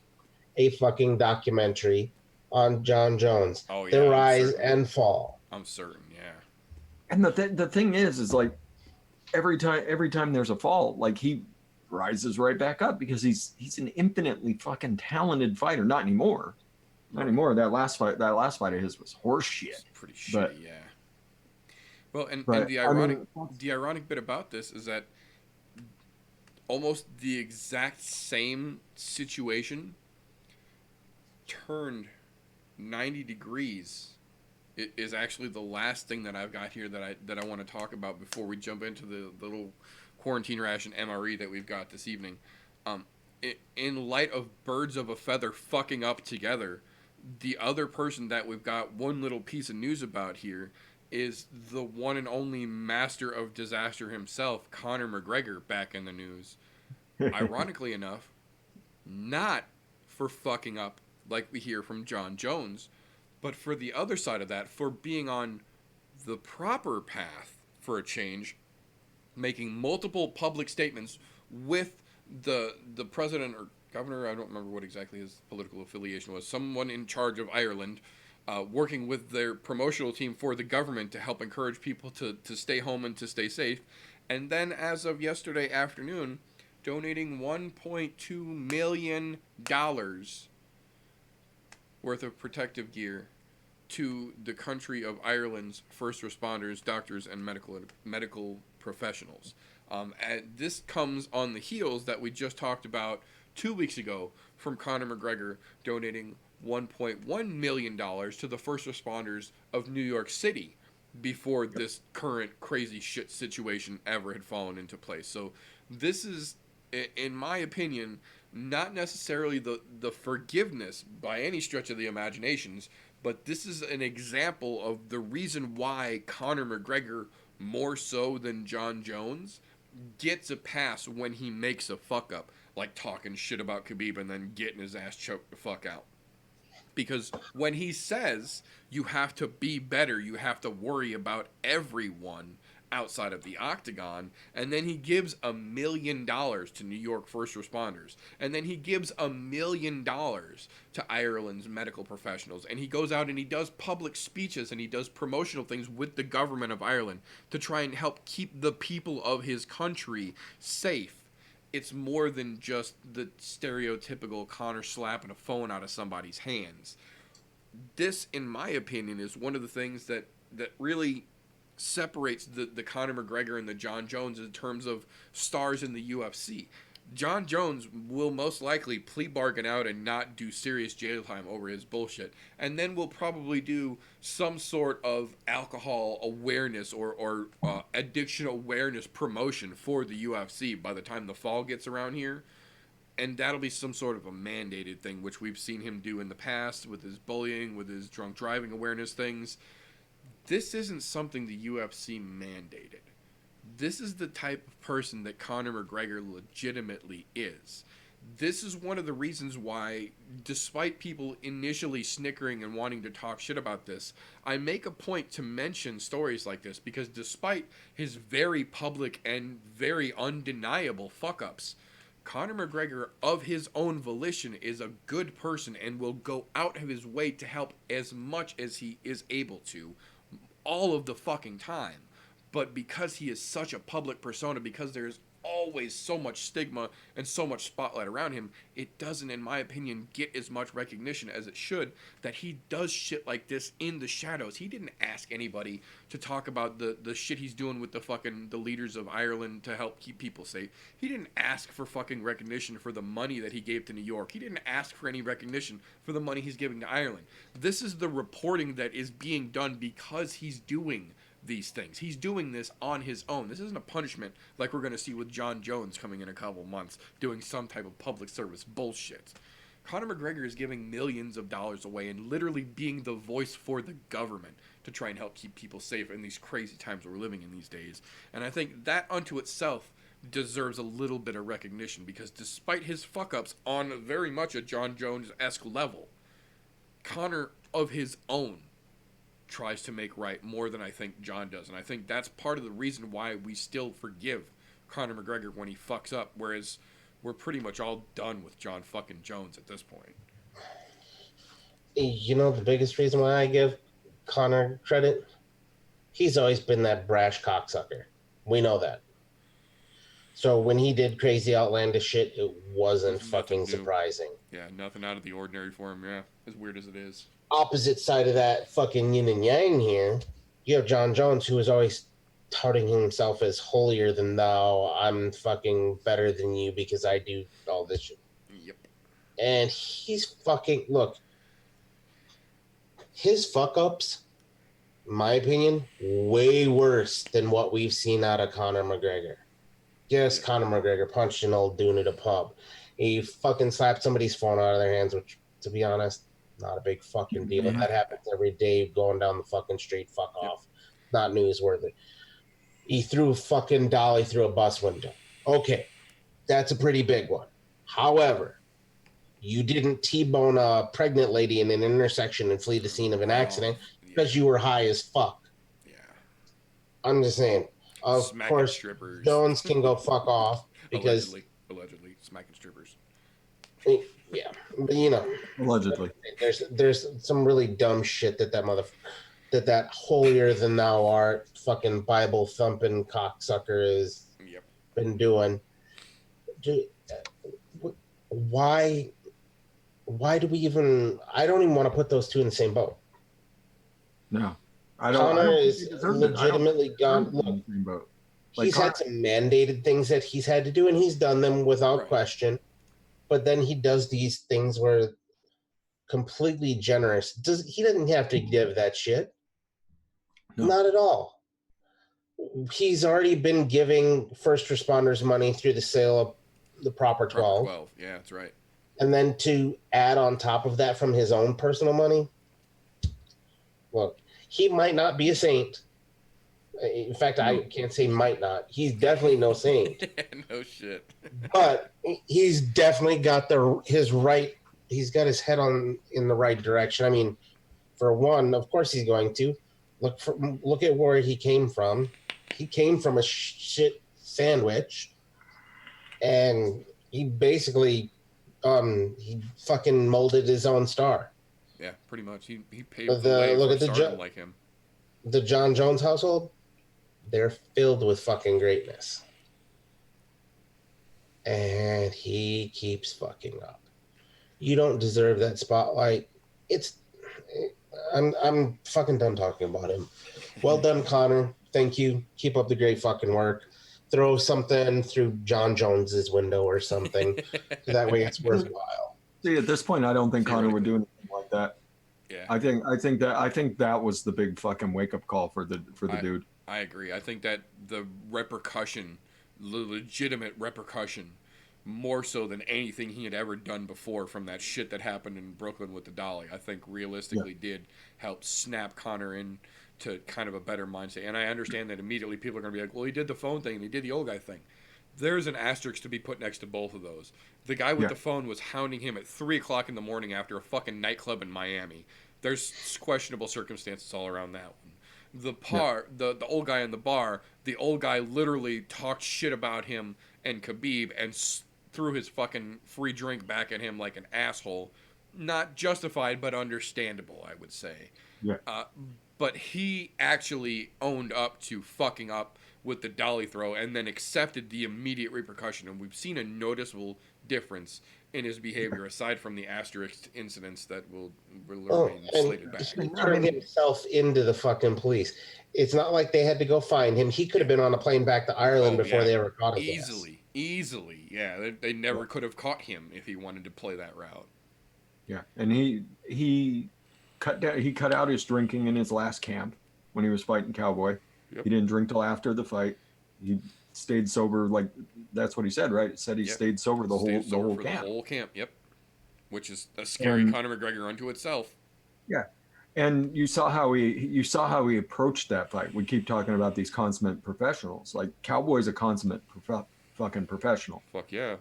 a fucking documentary on John Jones, Oh, yeah, the I'm rise certain. and fall. I'm certain, yeah. And the thing is like every time there's a fall, like he rises right back up because he's an infinitely fucking talented fighter. Not anymore. Not anymore. That last fight of his was horse shit. It's pretty shitty, But- yeah. Well, and the I mean, ironic bit about this is that almost the exact same situation turned 90 degrees is actually the last thing that I've got here that I want to talk about before we jump into the little quarantine ration MRE that we've got this evening. Um, in light of birds of a feather fucking up together, the other person that we've got one little piece of news about here is the one and only master of disaster himself, Conor McGregor, back in the news. Ironically enough, not for fucking up like we hear from John Jones, but for the other side of that, for being on the proper path for a change, making multiple public statements with the president or governor, I don't remember what exactly his political affiliation was, someone in charge of Ireland, working with their promotional team for the government to help encourage people to stay home and to stay safe. And then, as of yesterday afternoon, donating $1.2 million worth of protective gear to the country of Ireland's first responders, doctors, and medical professionals. And this comes on the heels that we just talked about 2 weeks ago from Conor McGregor donating $1.1 million to the first responders of New York City before this current crazy shit situation ever had fallen into place. So this is, in my opinion, not necessarily the forgiveness by any stretch of the imaginations, but this is an example of the reason why Conor McGregor, more so than John Jones, gets a pass when he makes a fuck up, like talking shit about Khabib and then getting his ass choked the fuck out. Because when he says you have to be better, you have to worry about everyone outside of the octagon, and then he gives $1 million to New York first responders, and then he gives $1 million to Ireland's medical professionals, and he goes out and he does public speeches and he does promotional things with the government of Ireland to try and help keep the people of his country safe. It's more than just the stereotypical Conor slapping a phone out of somebody's hands. This, in my opinion, is one of the things that really separates the Conor McGregor and the John Jones in terms of stars in the UFC. John Jones will most likely plea bargain out and not do serious jail time over his bullshit, and then will probably do some sort of alcohol awareness or addiction awareness promotion for the UFC by the time the fall gets around here. And that'll be some sort of a mandated thing, which we've seen him do in the past with his bullying, with his drunk driving awareness things. This isn't something the UFC mandated. This is the type of person that Conor McGregor legitimately is. This is one of the reasons why, despite people initially snickering and wanting to talk shit about this, I make a point to mention stories like this, because despite his very public and very undeniable fuck-ups, Conor McGregor, of his own volition, is a good person and will go out of his way to help as much as he is able to, all of the fucking time. But because he is such a public persona, because there's always so much stigma and so much spotlight around him, it doesn't, in my opinion, get as much recognition as it should, that he does shit like this in the shadows. He didn't ask anybody to talk about the shit he's doing with the leaders of Ireland to help keep people safe. He didn't ask for fucking recognition for the money that he gave to New York. He didn't ask for any recognition for the money he's giving to Ireland. This is the reporting that is being done because he's doing these things. He's doing this on his own. This isn't a punishment like we're going to see with John Jones coming in a couple months doing some type of public service bullshit. Conor McGregor is giving millions of dollars away and literally being the voice for the government to try and help keep people safe in these crazy times we're living in these days. And I think that unto itself deserves a little bit of recognition, because despite his fuck-ups on very much a John Jones-esque level, Conor, of his own, tries to make right more than I think John does. And I think that's part of the reason why we still forgive Conor McGregor when he fucks up, whereas we're pretty much all done with John fucking Jones at this point. You know, the biggest reason why I give Conor credit, he's always been that brash cocksucker. We know that. So when he did crazy outlandish shit, it wasn't fucking surprising. Yeah, nothing out of the ordinary for him, yeah. As weird as it is. Opposite side of that fucking yin and yang here, you have John Jones, who is always touting himself as holier than thou. I'm fucking better than you because I do all this shit. Yep. And he's fucking, look, his fuck ups my opinion, way worse than what we've seen out of Conor McGregor. Yes, Conor McGregor punched an old dude at a pub. He fucking slapped somebody's phone out of their hands, which, to be honest, not a big fucking deal. Yeah. That happens every day going down the fucking street. Fuck off. Not newsworthy. He threw a fucking dolly through a bus window. Okay, that's a pretty big one. However, you didn't T-bone a pregnant lady in an intersection and flee the scene of an accident because you were high as fuck. Yeah. I'm just saying. Of Smacking course, strippers. Jones can go fuck off because allegedly smacking strippers. yeah, but, you know, Allegedly. there's some really dumb shit that holier than thou art fucking Bible thumping cocksucker has been doing. Why do we even? I don't even want to put those two in the same boat. No, I don't. Connor I don't is legitimately gone. Look, he's had some mandated things that he's had to do, and he's done them without question. But then he does these things where completely generous. He doesn't have to give that shit. No. Not at all. He's already been giving first responders money through the sale of the Proper 12. Proper 12. Yeah, that's right. And then to add on top of that from his own personal money, look, he might not be a saint. In fact, I can't say might not. He's definitely no saint. No shit. But he's definitely got his right. He's got his head in the right direction. I mean, for one, of course he's going to look at where he came from. He came from a shit sandwich, and he basically he fucking molded his own star. Yeah, pretty much. He paved the way for stardom like him. The John Jones household, they're filled with fucking greatness. And he keeps fucking up. You don't deserve that spotlight. I'm fucking done talking about him. Well done, Connor. Thank you. Keep up the great fucking work. Throw something through John Jones's window or something. So that way it's worthwhile. See, at this point, I don't think Connor would do anything like that. Yeah. I think that was the big fucking wake up call for the dude. I agree. I think that the repercussion, the legitimate repercussion, more so than anything he had ever done before from that shit that happened in Brooklyn with the dolly, I think realistically did help snap Connor in to kind of a better mindset. And I understand that immediately people are going to be like, well, he did the phone thing and he did the old guy thing. There's an asterisk to be put next to both of those. The guy with the phone was hounding him at 3 o'clock in the morning after a fucking nightclub in Miami. There's questionable circumstances all around that one. The old guy in the bar, the old guy literally talked shit about him and Khabib and threw his fucking free drink back at him like an asshole. Not justified, but understandable, I would say. Yeah. But he actually owned up to fucking up with the dolly throw and then accepted the immediate repercussion. And we've seen a noticeable difference in his behavior aside from the asterisk incidents that will remain slated back. He turned himself into the fucking police. It's not like they had to go find him. He could have been on a plane back to Ireland before they ever caught his Easily. Yeah, they never could have caught him if he wanted to play that route. Yeah, and he cut out his drinking in his last camp when he was fighting Cowboy. Yep. He didn't drink till after the fight. He stayed sober, like that's what he said, right? It said he stayed sober the whole camp. The whole camp, yep. Which is a scary Conor McGregor unto itself. Yeah. And you saw how he approached that fight. We keep talking about these consummate professionals. Like Cowboy's a consummate fucking professional. Fuck yeah.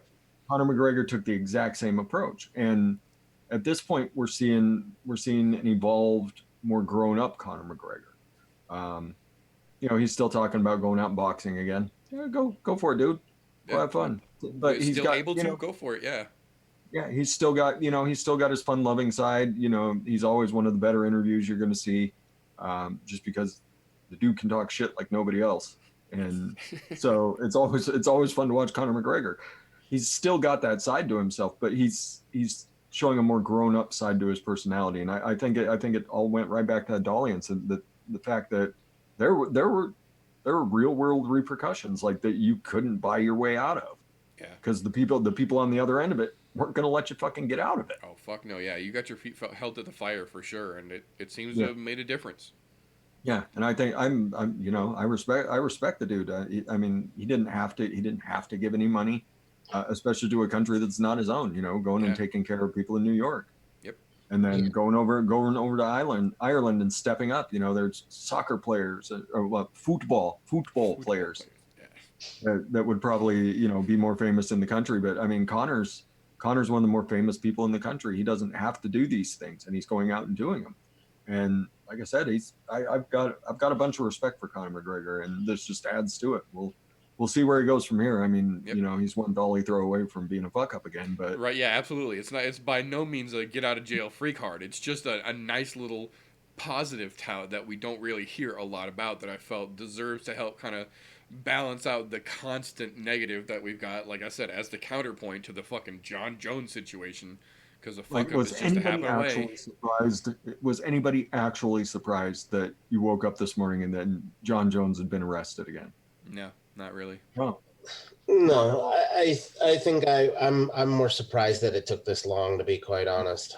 Conor McGregor took the exact same approach. And at this point we're seeing an evolved, more grown up Conor McGregor. He's still talking about going out and boxing again. Yeah, go for it, dude. Go have fun. But he's still able to go for it, yeah. Yeah, he's still got his fun-loving side. He's always one of the better interviews you're going to see, just because the dude can talk shit like nobody else, and so it's always fun to watch Conor McGregor. He's still got that side to himself, but he's showing a more grown-up side to his personality, and I think it all went right back to that dolly incident. The fact that there were real-world repercussions like that you couldn't buy your way out of. Yeah, because the people on the other end of it weren't going to let you fucking get out of it. Oh, fuck no. Yeah, you got your feet held to the fire for sure, and it seems to have made a difference. Yeah, and I think I respect the dude. I mean, he didn't have to give any money, especially to a country that's not his own. Going and Yeah. taking care of people in New York, Yep. and Yeah. then going over to Ireland, and stepping up. There's soccer players, or what, football Football players players. Yeah. that would probably be more famous in the country. But I mean, Connor's one of the more famous people in the country. He doesn't have to do these things, and he's going out and doing them. And like I said, I've got a bunch of respect for Conor McGregor, and this just adds to it. We'll see where he goes from here. I mean, Yep. he's one dolly throw away from being a fuck up again, but Right. Yeah. Absolutely. It's by no means a get out of jail free card. It's just a nice little positive tout that we don't really hear a lot about that I felt deserves to help kind of balance out the constant negative that we've got. Like I said, as the counterpoint to the fucking John Jones situation, because the like, fuck up is just a happen away. was anybody actually surprised that you woke up this morning and then John Jones had been arrested again? No, not really. Oh, No, I think I'm more surprised that it took this long, to be quite honest.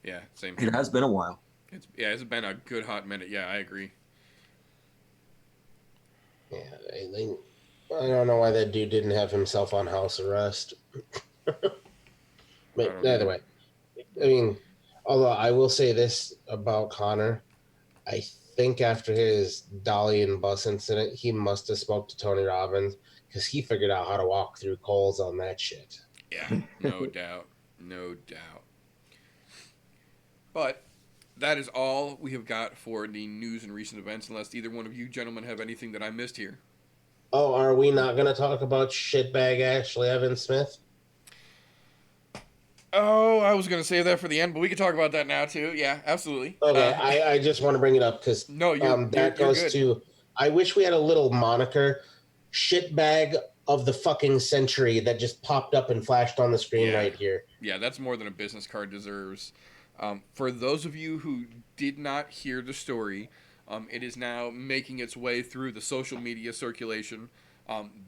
Yeah. Same it here. has been a while. It's been a good hot minute. Yeah, I agree. Yeah, I don't know why that dude didn't have himself on house arrest. But don't know. either way, I mean, although I will say this about Connor, I think after his Dolly and bus incident, he must have spoke to Tony Robbins because he figured out how to walk through coals on that shit. Yeah, no doubt. No doubt. But that is all we have got for the news and recent events, unless either one of you gentlemen have anything that I missed here. Oh, are we not going to talk about shitbag Ashley Evans Smith? Oh, I was going to save that for the end, but we can talk about that now, too. Yeah, absolutely. Okay, I just want to bring it up because No, that you're goes good. to. I wish we had a little moniker, shitbag of the fucking century, that just popped up and flashed on the screen Yeah. right here. Yeah, that's more than a business card deserves. For those of you who did not hear the story, it is now making its way through the social media circulation.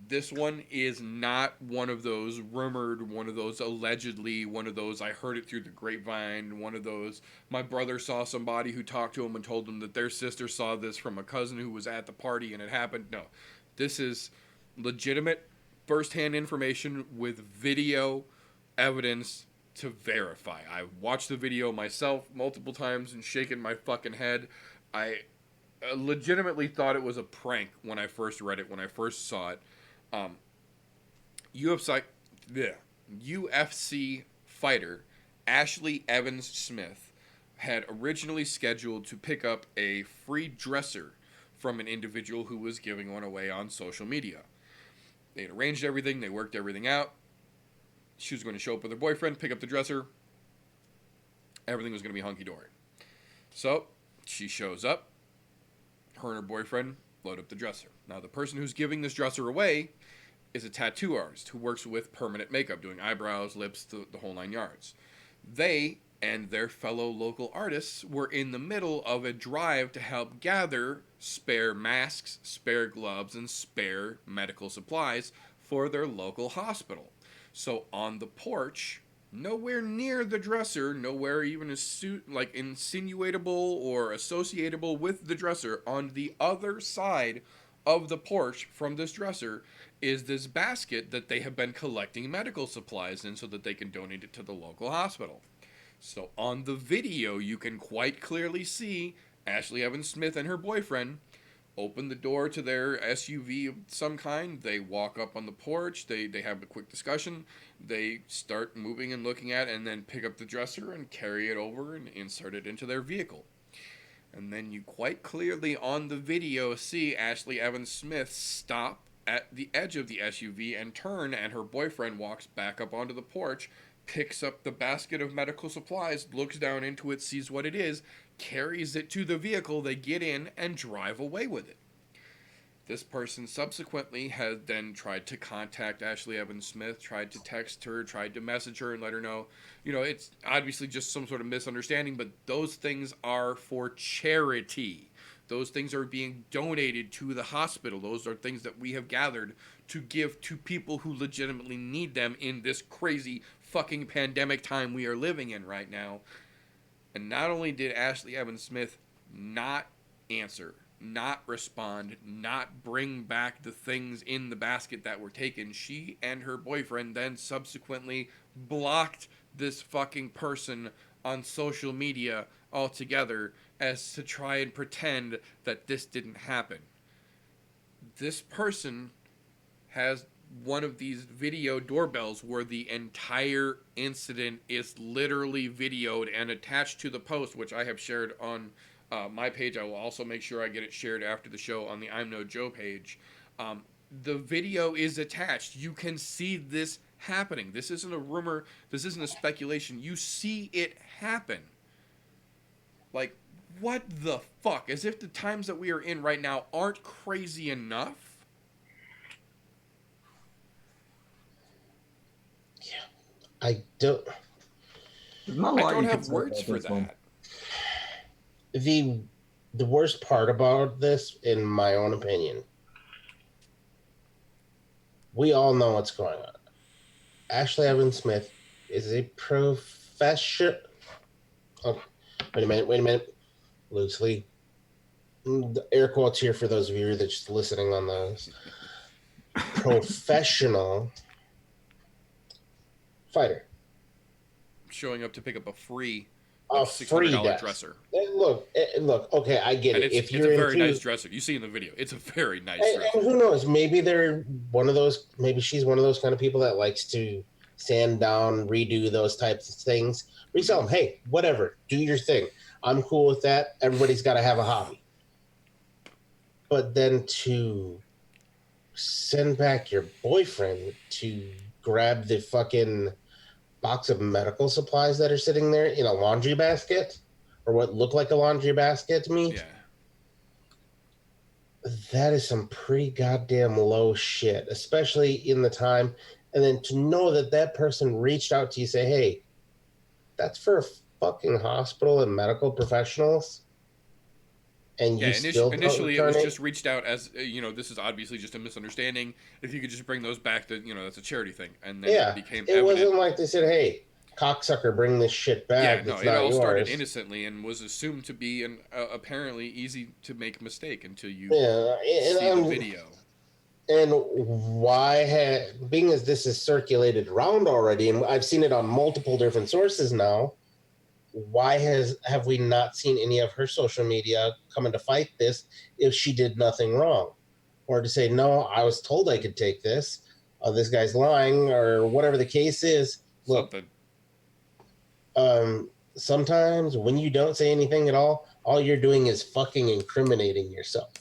This one is not one of those rumored, one of those allegedly, one of those I heard it through the grapevine, one of those my brother saw somebody who talked to him and told them that their sister saw this from a cousin who was at the party and it happened. No, this is legitimate firsthand information with video evidence to verify. I watched the video myself multiple times and shaken my fucking head. I legitimately thought it was a prank when I first read it, when I first saw it. UFC fighter Ashley Evans Smith had originally scheduled to pick up a free dresser from an individual who was giving one away on social media. They had arranged everything, they worked everything out. She was going to show up with her boyfriend, pick up the dresser. Everything was going to be hunky-dory. So, she shows up. Her and her boyfriend load up the dresser. Now, the person who's giving this dresser away is a tattoo artist who works with permanent makeup, doing eyebrows, lips, the whole 9 yards. They and their fellow local artists were in the middle of a drive to help gather spare masks, spare gloves, and spare medical supplies for their local hospital. So on the porch, nowhere near the dresser, nowhere even insinuatable or associatable with the dresser, on the other side of the porch from this dresser is this basket that they have been collecting medical supplies in so that they can donate it to the local hospital. So on the video, you can quite clearly see Ashley Evans Smith and her boyfriend open the door to their SUV of some kind. They walk up on the porch. They have a quick discussion. They start moving and looking at it and then pick up the dresser and carry it over and insert it into their vehicle. And then you quite clearly on the video see Ashley Evans Smith stop at the edge of the SUV and turn, and her boyfriend walks back up onto the porch, picks up the basket of medical supplies, looks down into it, sees what it is, carries it to the vehicle, they get in and drive away with it. This person subsequently has then tried to contact Ashley Evans Smith, tried to text her, tried to message her and let her know, it's obviously just some sort of misunderstanding, but those things are for charity. Those things are being donated to the hospital. Those are things that we have gathered to give to people who legitimately need them in this crazy fucking pandemic time we are living in right now. And not only did Ashley Evans Smith not answer, not respond, not bring back the things in the basket that were taken. She and her boyfriend then subsequently blocked this fucking person on social media altogether as to try and pretend that this didn't happen. This person has one of these video doorbells where the entire incident is literally videoed and attached to the post, which I have shared on my page. I will also make sure I get it shared after the show on the I'm No Joe page. The video is attached. You can see this happening. This isn't a rumor. This isn't a speculation. You see it happen. Like, what the fuck? As if the times that we are in right now aren't crazy enough. I don't. Not a I lot don't you can have say words about for this one. that. The worst part about this, in my own opinion, we all know what's going on. Ashley Evans Smith is a professional. Oh, wait a minute. Loosely. The air quotes here for those of you that are just listening on those. Professional fighter. Showing up to pick up a free A like free $600 desk. dresser. Look. Okay, I get And it. it's a very nice dresser. You see in the video. It's a very nice dresser. And who knows? Maybe they're one of those. Maybe she's one of those kind of people that likes to sand down, redo those types of things. Resell them. Hey, whatever. Do your thing. I'm cool with that. Everybody's got to have a hobby. But then to send back your boyfriend to grab the fucking box of medical supplies that are sitting there in a laundry basket, or what looked like a laundry basket to me. Yeah. That is some pretty goddamn low shit, especially in the time. And then to know that that person reached out to you, say, hey, that's for fucking hospital and medical professionals. And you still initially it was just reached out as, this is obviously just a misunderstanding. If you could just bring those back to, that's a charity thing. And then it became evident. Wasn't like they said, hey, cocksucker, bring this shit back. Yeah, no, it all started innocently and was assumed to be an apparently easy to make mistake until you see the video. And why, being as this is circulated around already, and I've seen it on multiple different sources now, why have we not seen any of her social media coming to fight this if she did nothing wrong? Or to say, no, I was told I could take this, this guy's lying, or whatever the case is. Look, sometimes when you don't say anything at all you're doing is fucking incriminating yourself.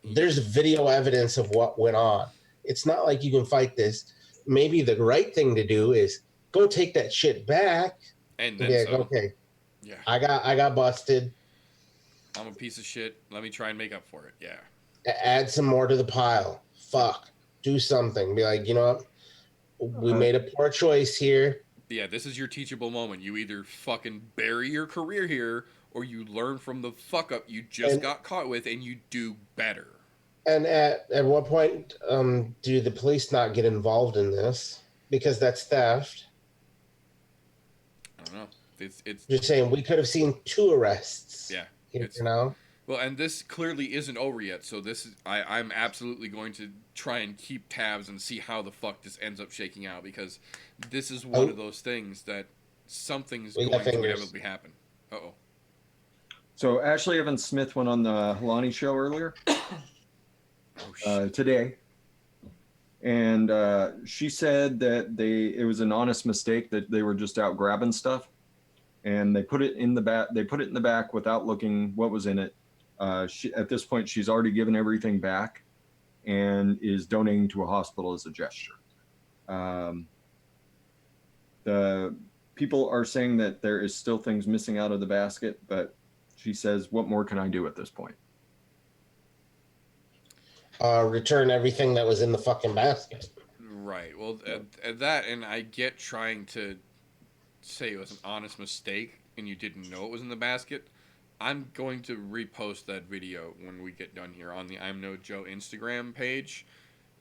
There's video evidence of what went on. It's not like you can fight this. Maybe the right thing to do is go take that shit back. And then okay. Yeah. I got busted. I'm a piece of shit. Let me try and make up for it. Yeah. Add some more to the pile. Fuck. Do something. Be like, you know what? We made a poor choice here. Yeah, this is your teachable moment. You either fucking bury your career here or you learn from the fuck up you just got caught with and you do better. And at what point do the police not get involved in this? Because that's theft. I don't know. It's just saying we could have seen 2 arrests. Yeah. Well, and this clearly isn't over yet, so I'm absolutely going to try and keep tabs and see how the fuck this ends up shaking out, because this is one of those things that something's going to inevitably happen. Uh-oh. So Ashley Evans Smith went on the Helani show earlier today, and she said that it was an honest mistake, that they were just out grabbing stuff, and they put it in the back. They put it in the back without looking what was in it. At this point, she's already given everything back and is donating to a hospital as a gesture. The people are saying that there is still things missing out of the basket, but she says, what more can I do at this point? Return everything that was in the fucking basket. Right. Well, that, and I get trying to say it was an honest mistake and you didn't know it was in the basket. I'm going to repost that video when we get done here on the I'm No Joe Instagram page.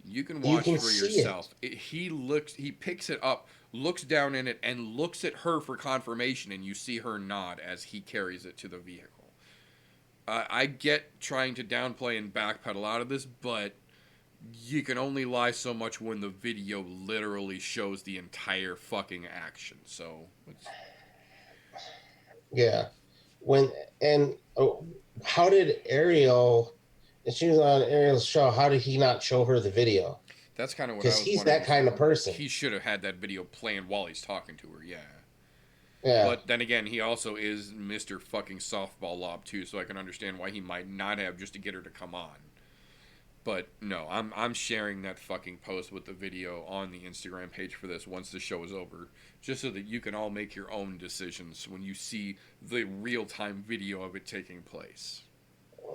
You can watch for yourself. He picks it up, looks down in it, and looks at her for confirmation, and you see her nod as he carries it to the vehicle. I get trying to downplay and backpedal out of this, but you can only lie so much when the video literally shows the entire fucking action. So, Yeah. When and how did Ariel? And she was on Ariel's show. How did he not show her the video? that's kind of what I Because was he's wondering. that kind of person. He should have had that video playing while he's talking to her, yeah. Yeah. But then again, he also is Mr. fucking softball lob too, so I can understand why he might not have just to get her to come on. But no, I'm sharing that fucking post with the video on the Instagram page for this once the show is over, just so that you can all make your own decisions when you see the real time video of it taking place.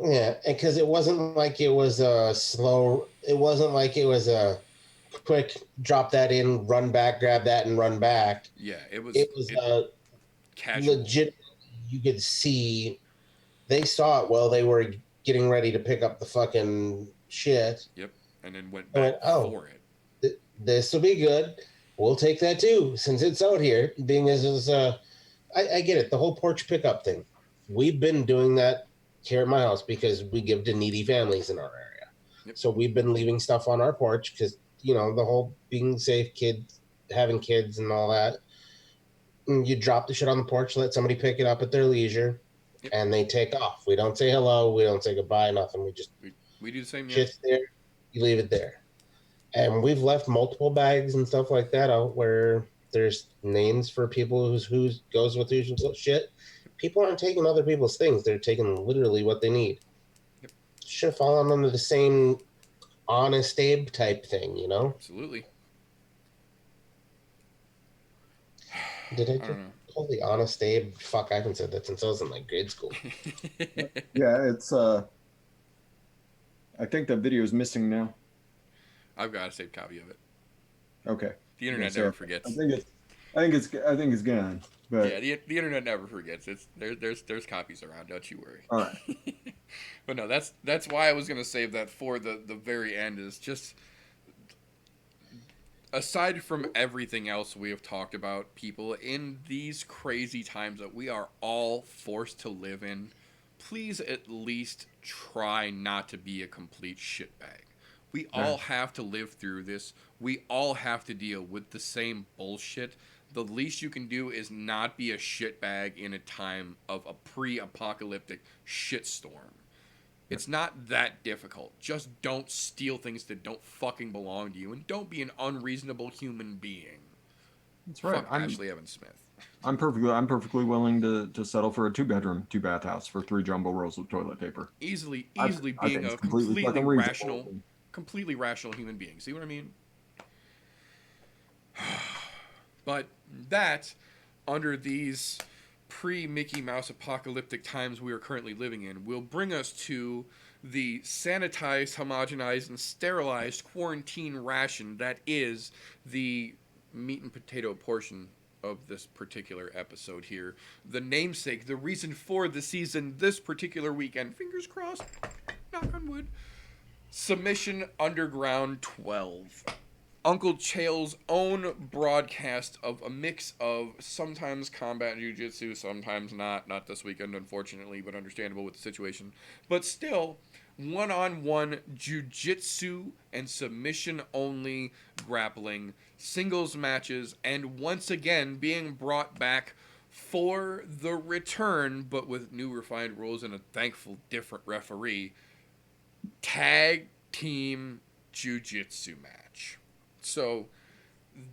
Yeah, and because it wasn't like it was a slow. It wasn't like it was a quick drop that in, run back, grab that, and run back. Yeah, it was It was casual. legit. You could see they saw it while they were getting ready to pick up the fucking shit. Yep, and then went I back went, oh, for it. This will be good. We'll take that too, since it's out here. Being as is, I get it. The whole porch pickup thing. We've been doing that here at my house because we give to needy families in our area. Yep. So we've been leaving stuff on our porch because the whole being safe, kids having kids and all that. And you drop the shit on the porch, let somebody pick it up at their leisure, Yep. and they take off. We don't say hello, we don't say goodbye, nothing. We just we do the same. Yeah. shit's there, you leave it there. And we've left multiple bags and stuff like that out where there's names for people who's goes with whose shit. People aren't taking other people's things; they're taking literally what they need. Yep. Should have fallen under the same Honest Abe type thing, Absolutely. Did I I don't know. call the Honest Abe? Fuck, I haven't said that since I was in like grade school. Yeah, it's I think that video is missing now. I've got a saved copy of it. Okay. The internet So, never forgets. I think it's gone. But Yeah, the internet never forgets. It's there's copies around. Don't you worry. all right. But no, that's why I was gonna save that for the very end. Is just aside from everything else we have talked about, people in these crazy times that we are all forced to live in, please at least try not to be a complete shitbag. We all have to live through this. We all have to deal with the same bullshit. The least you can do is not be a shitbag in a time of a pre-apocalyptic shitstorm. It's not that difficult. Just don't steal things that don't fucking belong to you, and don't be an unreasonable human being. That's right. Fuck Ashley Evans Smith. I'm perfectly willing to settle for a 2-bedroom, 2-bath house for 3 jumbo rolls of toilet paper. Easily I being think a it's completely fucking completely rational human being. See what I mean? But that, under these pre-Mickey Mouse apocalyptic times we are currently living in, will bring us to the sanitized, homogenized, and sterilized quarantine ration that is the meat and potato portion of this particular episode here. The namesake, the reason for the season this particular weekend. Fingers crossed, knock on wood. Submission Underground 12. Uncle Chael's own broadcast of a mix of sometimes combat jiu-jitsu, sometimes not. Not this weekend, unfortunately, but understandable with the situation. But still, one-on-one jiu-jitsu and submission-only grappling, singles matches, and once again being brought back for the return, but with new refined rules and a thankful different referee, tag team jiu-jitsu match. So,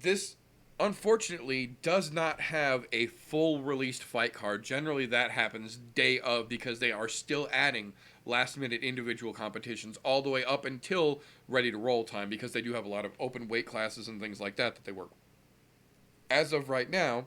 this unfortunately does not have a full released fight card. Generally, that happens day of because they are still adding last minute individual competitions all the way up until ready to roll time because they do have a lot of open weight classes and things like that they work. As of right now,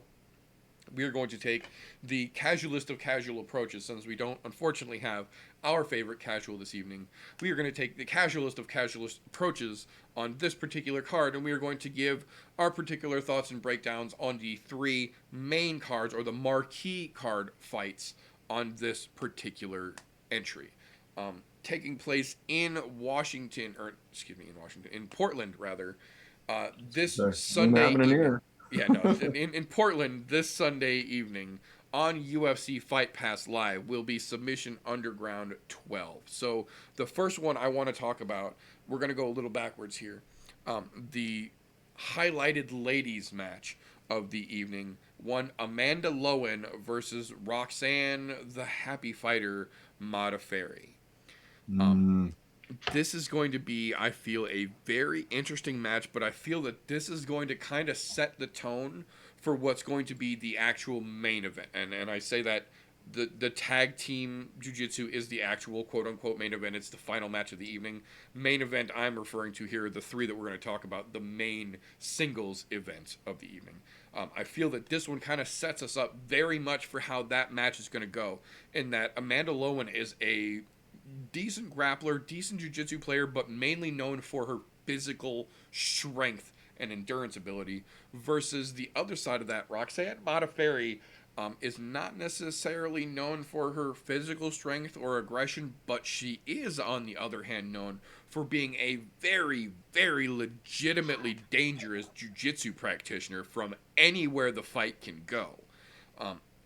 we are going to take the casualist of casual approaches, since we don't unfortunately have our favorite casual this evening. We are going to take the casualist of casualist approaches on this particular card, and we are going to give our particular thoughts and breakdowns on the 3 main cards, or the marquee card fights on this particular entry. Taking place in in Portland, rather, this Sunday evening. Yeah, no, in Portland this Sunday evening on UFC Fight Pass Live will be Submission Underground 12. So the first one I want to talk about, we're going to go a little backwards here. The highlighted ladies match of the evening, one Amanda Lowen versus Roxanne the Happy Fighter Modafferi. This is going to be, I feel, a very interesting match, but I feel that this is going to kind of set the tone for what's going to be the actual main event. And I say that the tag team jiu-jitsu is the actual quote-unquote main event. It's the final match of the evening. Main event I'm referring to here are the three that we're going to talk about, the main singles event of the evening. I feel that this one kind of sets us up very much for how that match is going to go, in that Amanda Lowen is a decent grappler, decent jiu-jitsu player, but mainly known for her physical strength and endurance ability, versus the other side of that, Roxanne Modafferi is not necessarily known for her physical strength or aggression, but she is, on the other hand, known for being a very, very legitimately dangerous jiu-jitsu practitioner from anywhere the fight can go.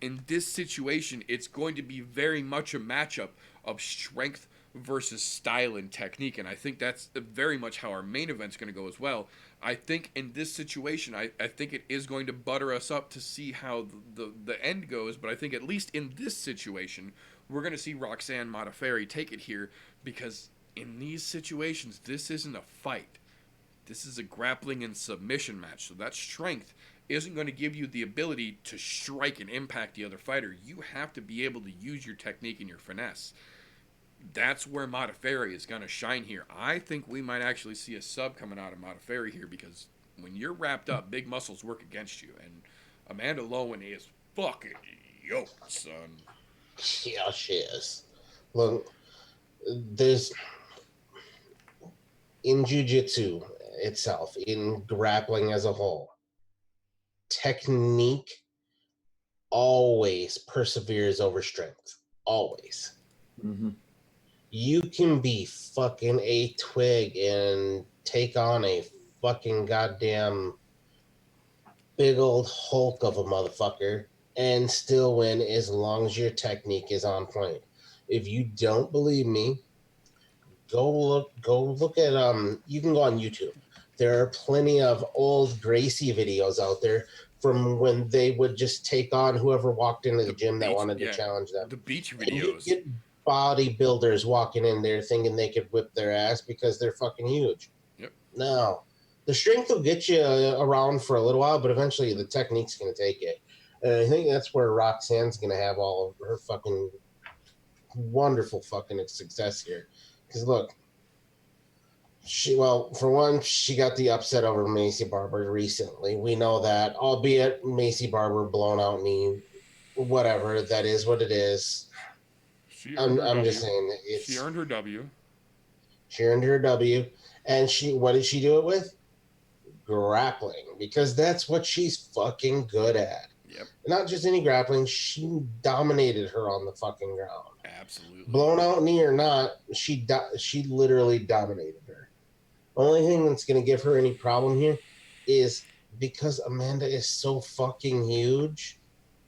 In this situation, it's going to be very much a matchup of strength versus style and technique, and I think that's very much how our main event's going to go as well. I think in this situation, I think it is going to butter us up to see how the end goes, but I think at least in this situation, we're going to see Roxanne Modafferi take it here, because in these situations, this isn't a fight. This is a grappling and submission match, so that strength isn't going to give you the ability to strike and impact the other fighter. You have to be able to use your technique and your finesse. That's where Modafferi is going to shine here. I think we might actually see a sub coming out of Modafferi here, because when you're wrapped up, big muscles work against you, and Amanda Lowen is fucking yoked, son. Yeah, she is. Look, there's in jiu-jitsu itself, in grappling as a whole, technique always perseveres over strength. Always. Mm-hmm. You can be fucking a twig and take on a fucking goddamn big old Hulk of a motherfucker and still win as long as your technique is on point. If you don't believe me, go look at you can go on YouTube. There are plenty of old Gracie videos out there from when they would just take on whoever walked into the gym that wanted to challenge them. The beach And you videos. get bodybuilders walking in there thinking they could whip their ass because they're fucking huge. Yep. No. The strength will get you around for a little while, but eventually the technique's going to take it. And I think that's where Roxanne's going to have all of her fucking wonderful fucking success here. Because look, for one, she got the upset over Macy Barber recently. We know that, albeit Macy Barber blown out knee, whatever. That is what it is. I'm just saying she earned her W. She earned her W, and what did she do it with? Grappling, because that's what she's fucking good at. Yep. Not just any grappling, she dominated her on the fucking ground. Absolutely. Blown out knee or not, she literally dominated her. The only thing that's going to give her any problem here is because Amanda is so fucking huge,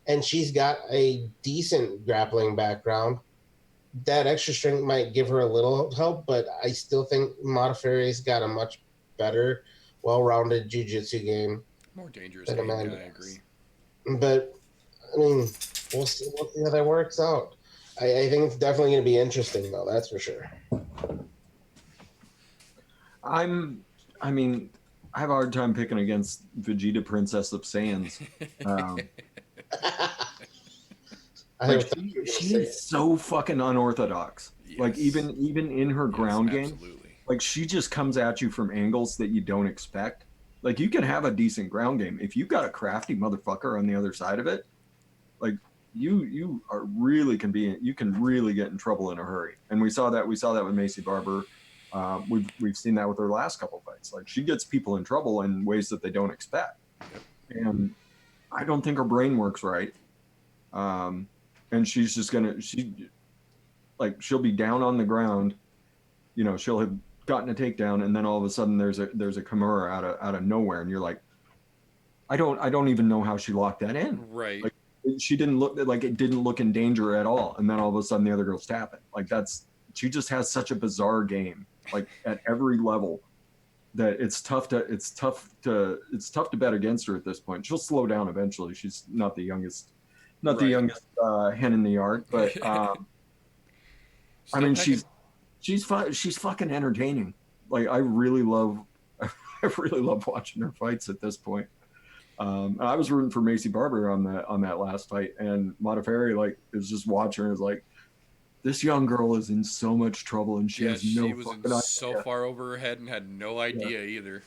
and she's got a decent grappling background. That extra strength might give her a little help, but I still think Modafferi's got a much better, well-rounded jiu-jitsu game. More dangerous game, I agree. But, I mean, we'll see how that works out. I think it's definitely going to be interesting, though, that's for sure. I have a hard time picking against Vegeta Princess of Sands. She is so fucking unorthodox. Yes. Like even in her ground game, like she just comes at you from angles that you don't expect. Like you can have a decent ground game if you got a crafty motherfucker on the other side of it. Like you can really get in trouble in a hurry. And we saw that with Macy Barber. We've seen that with her last couple fights. Like she gets people in trouble in ways that they don't expect. And I don't think her brain works right. And she's just she'll be down on the ground, she'll have gotten a takedown, and then all of a sudden there's a Kimura out of nowhere, and you're like, I don't even know how she locked that in. Right. Like she didn't look like it didn't look in danger at all, and then all of a sudden the other girl's tapping. Like she just has such a bizarre game, like at every level, that it's tough to bet against her at this point. She'll slow down eventually. She's not the youngest Right. hen in the yard, but I Still mean pecking. she's fucking entertaining. Like I really love I really love watching her fights at this point. I was rooting for Macy Barber on that last fight, and Modafferi like is just watching her, is like, this young girl is in so much trouble, and she Yeah, has she no was in fucking so idea. far over her head and had no Yeah. idea either.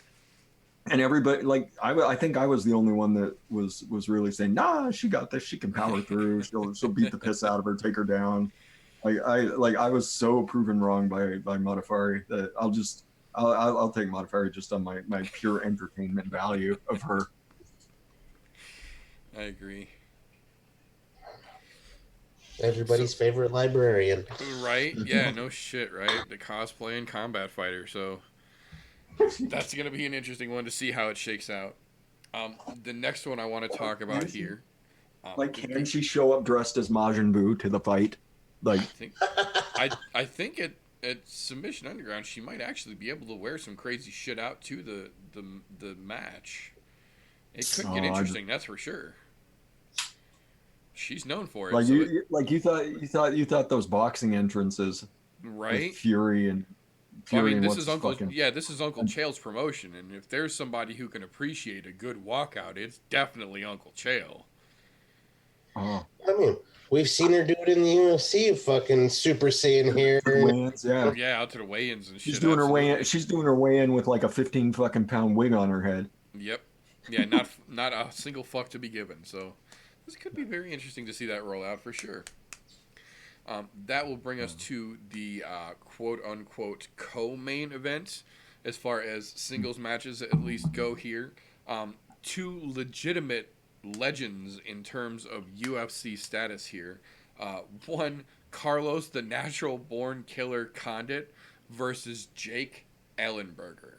And everybody, like, I think I was the only one that was really saying, nah, she got this, she can power through, she'll beat the piss out of her, take her down. I was so proven wrong by Modafferi that I'll take Modafferi just on my pure entertainment value of her. I agree. So, Everybody's favorite librarian. right? Yeah, no shit, right? The cosplay and combat fighter. So that's gonna be an interesting one to see how it shakes out. The next one I want to talk about here. Can The she show up dressed as Majin Buu to the fight? I Like, think I think at Submission Underground she might actually be able to wear some crazy shit out to the match. It could get oh, interesting, that's for sure. She's known for it, like so it you thought those boxing entrances with right. Well, I Fury mean, and this what's is his Uncle. fucking. Yeah, this is Uncle Chael's promotion, and if there's somebody who can appreciate a good walkout, it's definitely Uncle Chael. Oh, I mean, we've seen her do it in the UFC, fucking Super Saiyan hair. for the weigh-ins, yeah. Yeah, out to the weigh-ins and She's shit. doing her weigh-in. Absolutely. She's doing her weigh-in with like a 15 fucking pound wig on her head. Yep. Yeah, not a single fuck to be given. So this could be very interesting to see that roll out for sure. That will bring us to the quote unquote co-main event, as far as singles matches at least go here. Two legitimate legends in terms of UFC status here. One, Carlos the Natural Born Killer Condit versus Jake Ellenberger.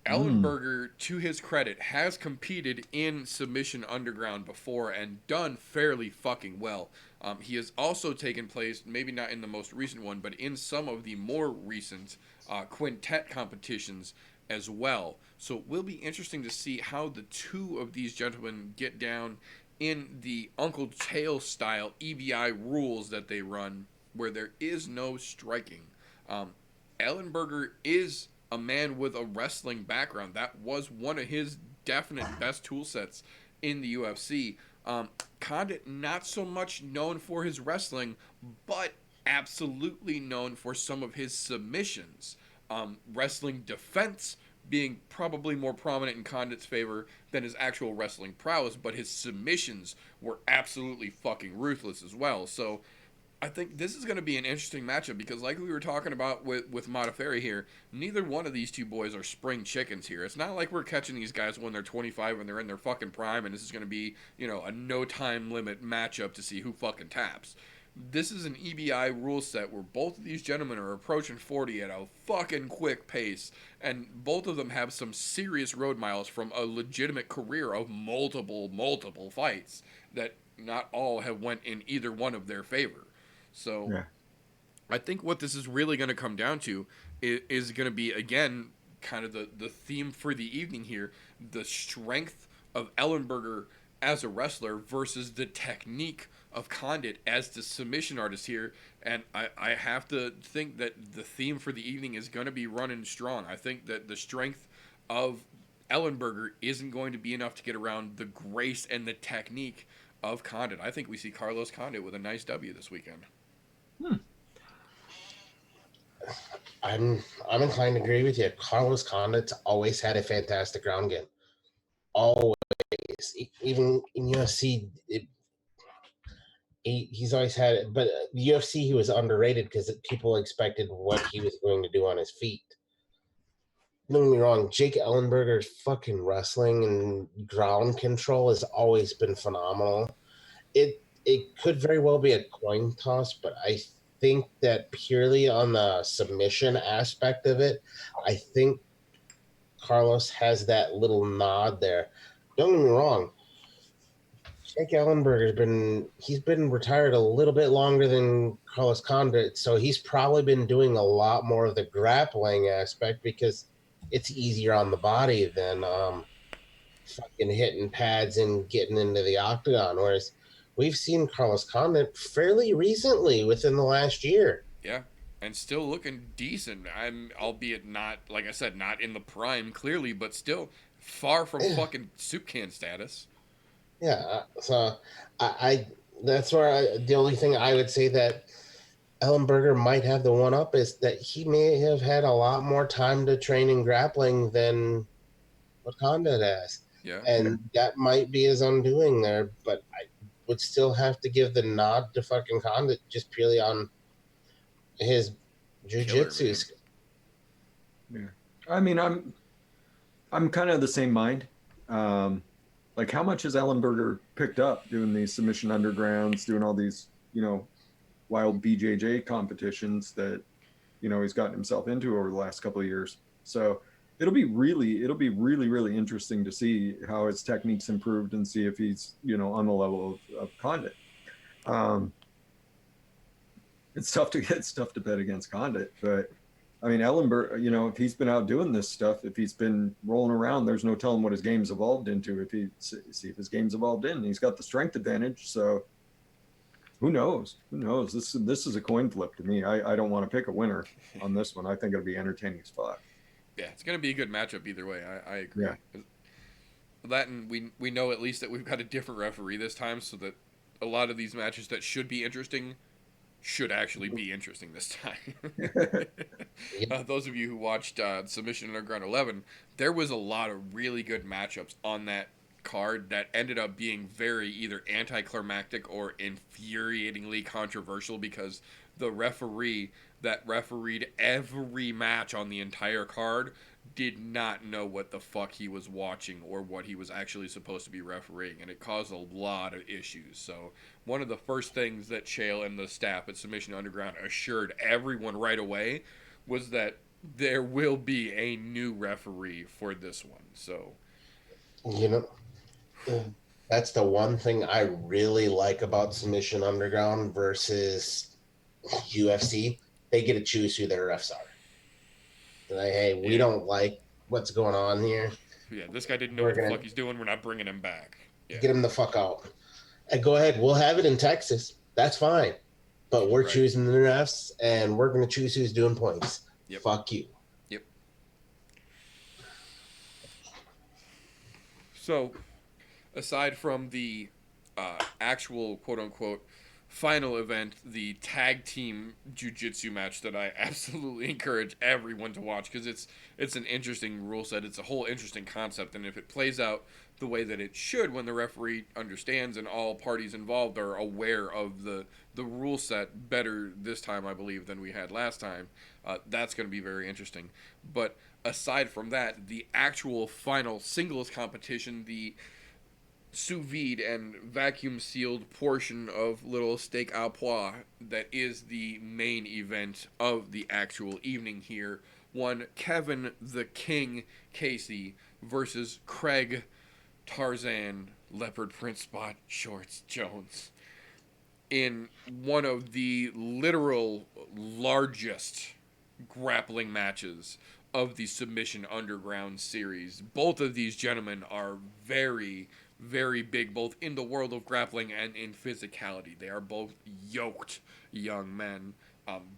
Mm. Ellenberger, to his credit, has competed in Submission Underground before and done fairly fucking well. He has also taken place, maybe not in the most recent one, but in some of the more recent quintet competitions as well. So it will be interesting to see how the two of these gentlemen get down in the Uncle Chael style EBI rules that they run, where there is no striking. Um, Ellenberger is a man with a wrestling background. That was one of his definite best tool sets in the UFC. Condit, not so much known for his wrestling, but absolutely known for some of his submissions. Wrestling defense being probably more prominent in Condit's favor than his actual wrestling prowess, but his submissions were absolutely fucking ruthless as well. So I think this is going to be an interesting matchup because, like we were talking about with Modafferi here, neither one of these two boys are spring chickens here. It's not like we're catching these guys when they're 25 and they're in their fucking prime, and this is going to be, a no time limit matchup to see who fucking taps. This is an EBI rule set where both of these gentlemen are approaching 40 at a fucking quick pace, and both of them have some serious road miles from a legitimate career of multiple fights that not all have went in either one of their favor. So Yeah. I think what this is really going to come down to is going to be, again, kind of the theme for the evening here, the strength of Ellenberger as a wrestler versus the technique of Condit as the submission artist here. And I have to think that the theme for the evening is going to be running strong. I think that the strength of Ellenberger isn't going to be enough to get around the grace and the technique of Condit. I think we see Carlos Condit with a nice W this weekend. Hmm. I'm inclined to agree with you. Carlos Condit's always had a fantastic ground game. Always. Even in UFC, he's always had it. But the UFC, he was underrated because people expected what he was going to do on his feet. Don't get me wrong, Jake Ellenberger's fucking wrestling and ground control has always been phenomenal. It could very well be a coin toss, but I think that purely on the submission aspect of it, I think Carlos has that little nod there. Don't get me wrong, Jake he's been retired a little bit longer than Carlos Condit, so he's probably been doing a lot more of the grappling aspect because it's easier on the body than fucking hitting pads and getting into the octagon. Whereas we've seen Carlos Condit fairly recently within the last year. Yeah, and still looking decent. I'm, albeit not, like I said, not in the prime clearly, but still far from Yeah, fucking soup can status. yeah. So I that's where the only thing I would say that Ellenberger might have the one up is that he may have had a lot more time to train in grappling than what Condit has. Yeah, And that might be his undoing there, but I would still have to give the nod to fucking Condit just purely on his killer jujitsu man. skill. Yeah. I mean, I'm kind of the same mind. Like, how much has Ellenberger picked up doing these submission undergrounds, doing all these, wild BJJ competitions that, he's gotten himself into over the last couple of years. So it'll be really, really interesting to see how his techniques improved and see if he's, on the level of Condit. Um, it's tough to bet against Condit, but I mean, Ellenberg, if he's been out doing this stuff, if he's been rolling around, there's no telling what his game's evolved into. If he see if his game's evolved in, he's got the strength advantage. So who knows? Who knows? This is a coin flip to me. I don't want to pick a winner on this one. I think it'll be entertaining as fuck. Yeah, it's gonna be a good matchup either way. I agree. Yeah. That, and we know at least that we've got a different referee this time, so that a lot of these matches that should be interesting should actually be interesting this time. Those of you who watched Submission Underground 11, there was a lot of really good matchups on that card that ended up being very either anticlimactic or infuriatingly controversial because the referee that refereed every match on the entire card did not know what the fuck he was watching or what he was actually supposed to be refereeing, and it caused a lot of issues. So one of the first things that Chael and the staff at Submission Underground assured everyone right away was that there will be a new referee for this one. So, You know, that's the one thing I really like about Submission Underground versus UFC. They get to choose who their refs are. They're like, hey, we yeah, don't like what's going on here. yeah, this guy didn't know We're what the gonna fuck he's doing. We're not bringing him back. Yeah, get him the fuck out. And go ahead, we'll have it in Texas. That's fine. But we're right. choosing the refs and we're gonna choose who's doing points. Yep. Fuck you. Yep. So, aside from the actual quote unquote final event, the tag team jiu-jitsu match that I absolutely encourage everyone to watch because it's an interesting rule set. It's a whole interesting concept, and if it plays out the way that it should when the referee understands and all parties involved are aware of the rule set better this time, I believe, than we had last time, that's going to be very interesting. But aside from that, the actual final singles competition, the sous vide and vacuum sealed portion of little steak au pois that is the main event of the actual evening here. One Kevin the King Casey versus Craig Tarzan Leopard Print Spot Shorts Jones in one of the literal largest grappling matches of the Submission Underground series. Both of these gentlemen are very, very big, both in the world of grappling and in physicality. They are both yoked young men,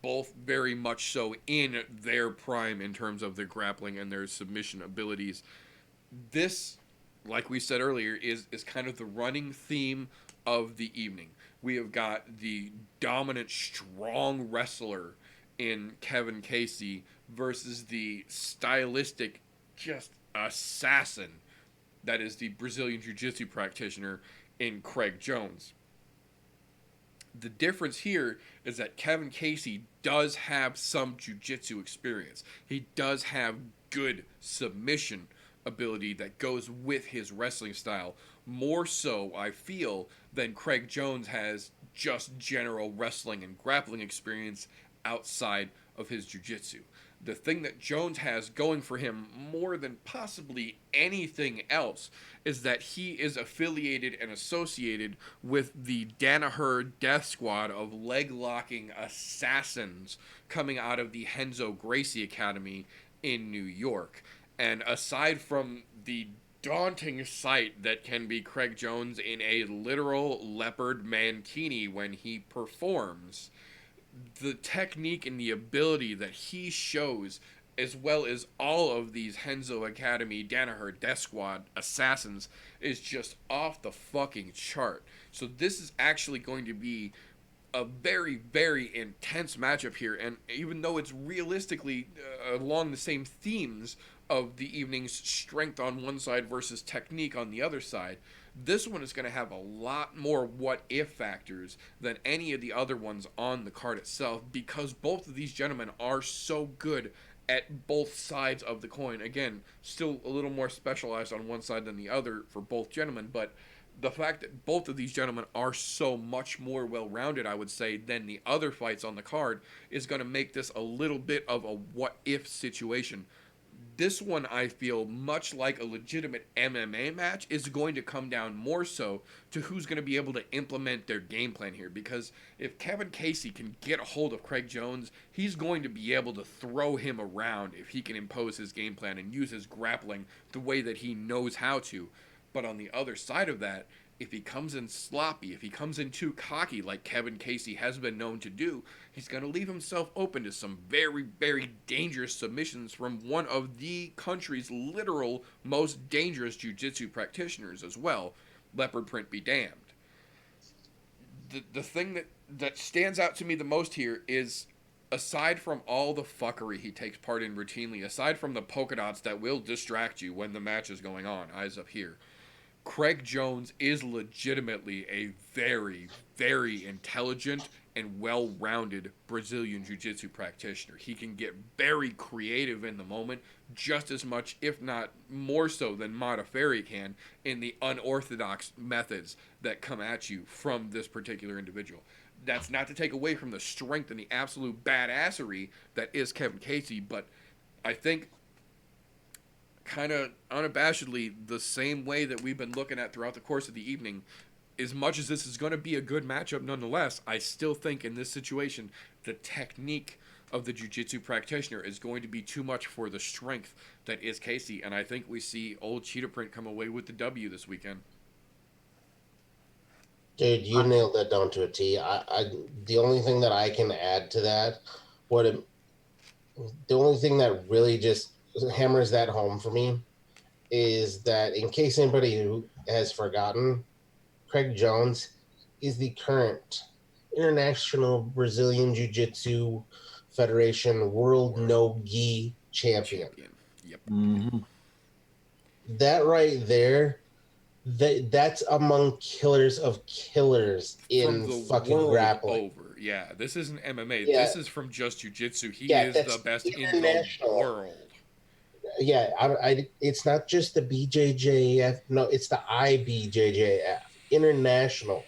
both very much so in their prime in terms of their grappling and their submission abilities. This, like we said earlier, is kind of the running theme of the evening. We have got the dominant, strong wrestler in Kevin Casey versus the stylistic, just assassin that is the Brazilian Jiu-Jitsu practitioner in Craig Jones. The difference here is that Kevin Casey does have some Jiu-Jitsu experience. He does have good submission ability that goes with his wrestling style. More so, I feel, than Craig Jones has just general wrestling and grappling experience outside of his jiu-jitsu. The thing that Jones has going for him more than possibly anything else is that he is affiliated and associated with the Danaher Death Squad of leg locking assassins coming out of the Henzo Gracie Academy in New York. And aside from the daunting sight that can be Craig Jones in a literal leopard mankini when he performs, the technique and the ability that he shows, as well as all of these Henzo Academy Danaher Death Squad assassins, is just off the fucking chart. So this is actually going to be a very, very intense matchup here. And even though it's realistically along the same themes of the evening's strength on one side versus technique on the other side, this one is going to have a lot more what if factors than any of the other ones on the card itself, because both of these gentlemen are so good at both sides of the coin. Again, still a little more specialized on one side than the other for both gentlemen, but the fact that both of these gentlemen are so much more well-rounded, I would say, than the other fights on the card is going to make this a little bit of a what-if situation. This one, I feel, much like a legitimate MMA match, is going to come down more so to who's going to be able to implement their game plan here. Because if Kevin Casey can get a hold of Craig Jones, he's going to be able to throw him around if he can impose his game plan and use his grappling the way that he knows how to. But on the other side of that, if he comes in sloppy, if he comes in too cocky like Kevin Casey has been known to do, he's going to leave himself open to some very, very dangerous submissions from one of the country's literal most dangerous jiu-jitsu practitioners as well. Leopard print be damned. The thing that stands out to me the most here is, aside from all the fuckery he takes part in routinely, aside from the polka dots that will distract you when the match is going on, eyes up here, Craig Jones is legitimately a very, very intelligent and well-rounded Brazilian Jiu-Jitsu practitioner. He can get very creative in the moment, just as much, if not more so, than Modafferi can in the unorthodox methods that come at you from this particular individual. That's not to take away from the strength and the absolute badassery that is Kevin Casey, but I think kind of unabashedly the same way that we've been looking at throughout the course of the evening, as much as this is going to be a good matchup nonetheless, I still think in this situation the technique of the jiu-jitsu practitioner is going to be too much for the strength that is Casey, and I think we see old Cheetah Print come away with the W this weekend. Dude, you nailed that down to a T. The only thing that I can add to that, the only thing that really just hammers that home for me is that, in case anybody who has forgotten, Craig Jones is the current International Brazilian Jiu-Jitsu Federation World No-Gi Champion. Yep. Mm-hmm. That right there, that's among killers of killers in from the fucking world grappling. over. Yeah, this isn't MMA. Yeah. This is from just jiu-jitsu. He Yeah, is that's the best in the international. world. Yeah, it's not just the BJJF. No, it's the IBJJF. International.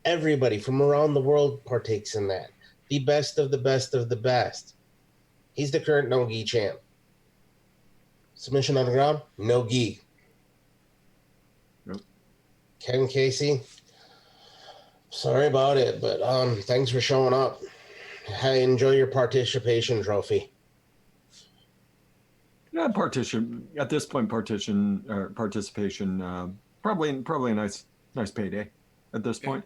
Everybody from around the world partakes in that. The best of the best of the best. He's the current no-gi champ. Submission on the ground, no-gi. Yep. Kevin Casey, sorry about it, but thanks for showing up. Hey, enjoy your participation trophy. Yeah, at this point. Participation. Probably a nice payday at this point.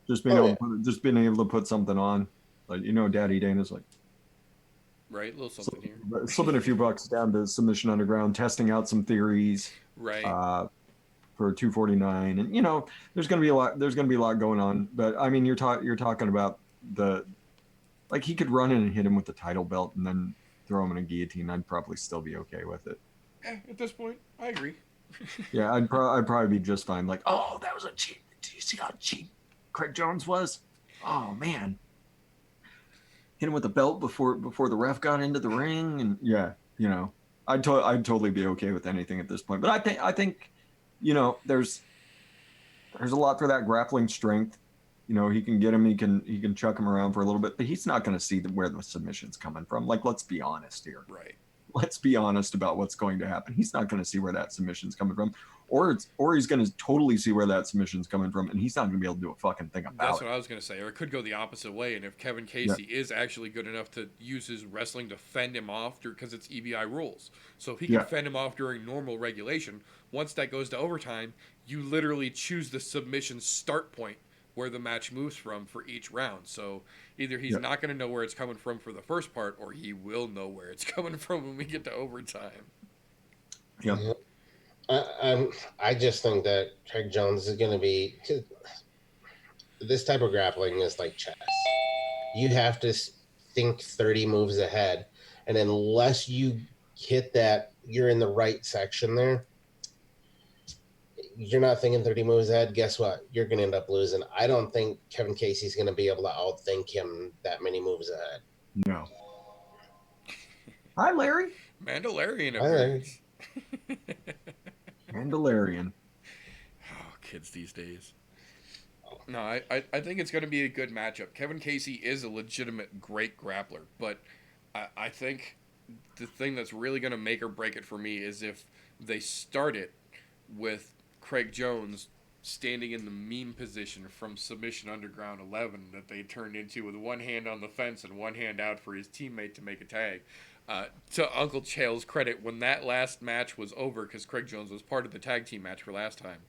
Just being able to put something on, like, Daddy Dana's like, right, a little something here, slipping a few bucks down to Submission Underground, testing out some theories, right? For 249, and there's gonna be a lot going on. But I mean, you're talking about he could run in and hit him with the title belt and then throw him in a guillotine. I'd probably still be okay with it. At this point, I agree. Yeah, I'd probably be just fine. Like, oh, that was a cheat. Do you see how cheap Craig Jones was? Oh man, hit him with the belt before the ref got into the ring, and yeah, I'd totally be okay with anything at this point. But I think there's a lot for that grappling strength. he can get him, he can chuck him around for a little bit, but he's not going to see where the submission's coming from. Like, let's be honest here. Right. Let's be honest about what's going to happen. He's not going to see where that submission's coming from, or he's going to totally see where that submission's coming from, and he's not going to be able to do a fucking thing about That's it. what I was going to say. Or it could go the opposite way. And if Kevin Casey is actually good enough to use his wrestling to fend him off, because it's EBI rules. So if he can fend him off during normal regulation, once that goes to overtime, you literally choose the submission start point where the match moves from for each round. So either he's not going to know where it's coming from for the first part, or he will know where it's coming from when we get to overtime. Yeah. I just think that Craig Jones is going to be. This type of grappling is like chess. You have to think 30 moves ahead, and unless you hit that, you're in the right section there. You're not thinking 30 moves ahead. Guess what? You're going to end up losing. I don't think Kevin Casey's going to be able to outthink him that many moves ahead. No. Hi, Larry. Mandalorian appearance. Mandalorian. Oh, kids these days. No, I think it's going to be a good matchup. Kevin Casey is a legitimate great grappler, but I think the thing that's really going to make or break it for me is if they start it with Craig Jones standing in the meme position from Submission Underground 11 that they turned into with one hand on the fence and one hand out for his teammate to make a tag. To Uncle Chael's credit, when that last match was over, because Craig Jones was part of the tag team match for last time,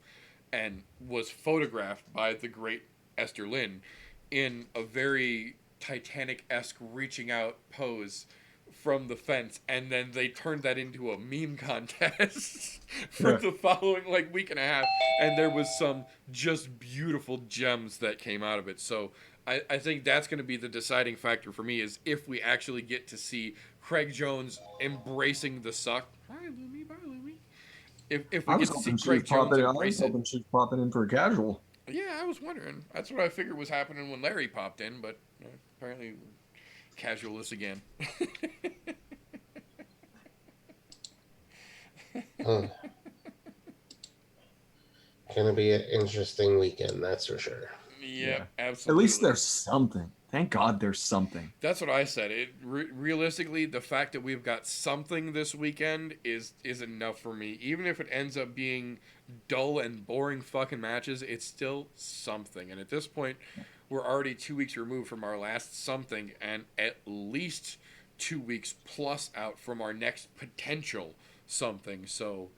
and was photographed by the great Esther Lynn in a very Titanic-esque reaching out pose from the fence, and then they turned that into a meme contest for the following week and a half, and there was some just beautiful gems that came out of it. So I think that's going to be the deciding factor for me, is if we actually get to see Craig Jones embracing the suck. Hi, Lumi, bye, Lumi. If we get to see Craig Jones embrace it. I was hoping she's popping in for a casual. Yeah, I was wondering. That's what I figured was happening when Larry popped in, but apparently casualist again. Gonna be an interesting weekend, that's for sure. Yeah, absolutely. At least there's something. Thank God there's something. That's what I said. Realistically, the fact that we've got something this weekend is enough for me. Even if it ends up being dull and boring fucking matches, it's still something. And at this point, we're already 2 weeks removed from our last something, and at least 2 weeks plus out from our next potential something. So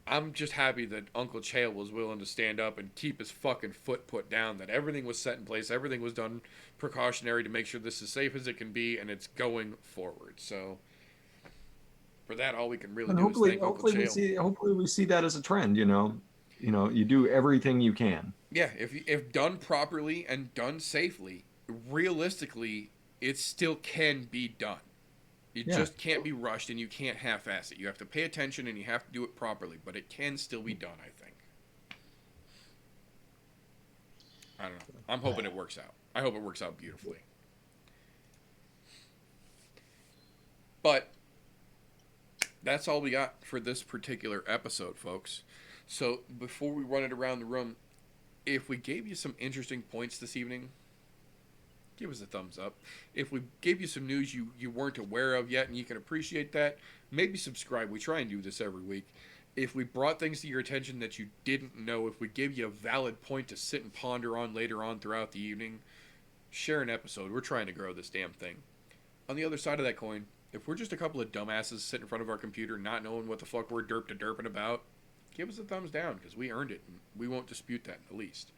I'm just happy that Uncle Chael was willing to stand up and keep his fucking foot put down, that everything was set in place, everything was done precautionary to make sure this is safe as it can be, and it's going forward. So for that, all we can really do is thank Uncle Chael. Hopefully we see that as a trend, you do everything you can. Yeah, if done properly and done safely, realistically, it still can be done. It just can't be rushed, and you can't half-ass it. You have to pay attention, and you have to do it properly, but it can still be done, I think. I don't know. I'm hoping it works out. I hope it works out beautifully. But that's all we got for this particular episode, folks. So before we run it around the room, if we gave you some interesting points this evening, give us a thumbs up. If we gave you some news you weren't aware of yet and you can appreciate that, maybe subscribe. We try and do this every week. If we brought things to your attention that you didn't know, if we gave you a valid point to sit and ponder on later on throughout the evening, share an episode. We're trying to grow this damn thing. On the other side of that coin, if we're just a couple of dumbasses sitting in front of our computer not knowing what the fuck we're derping about, give us a thumbs down, because we earned it, and we won't dispute that in the least.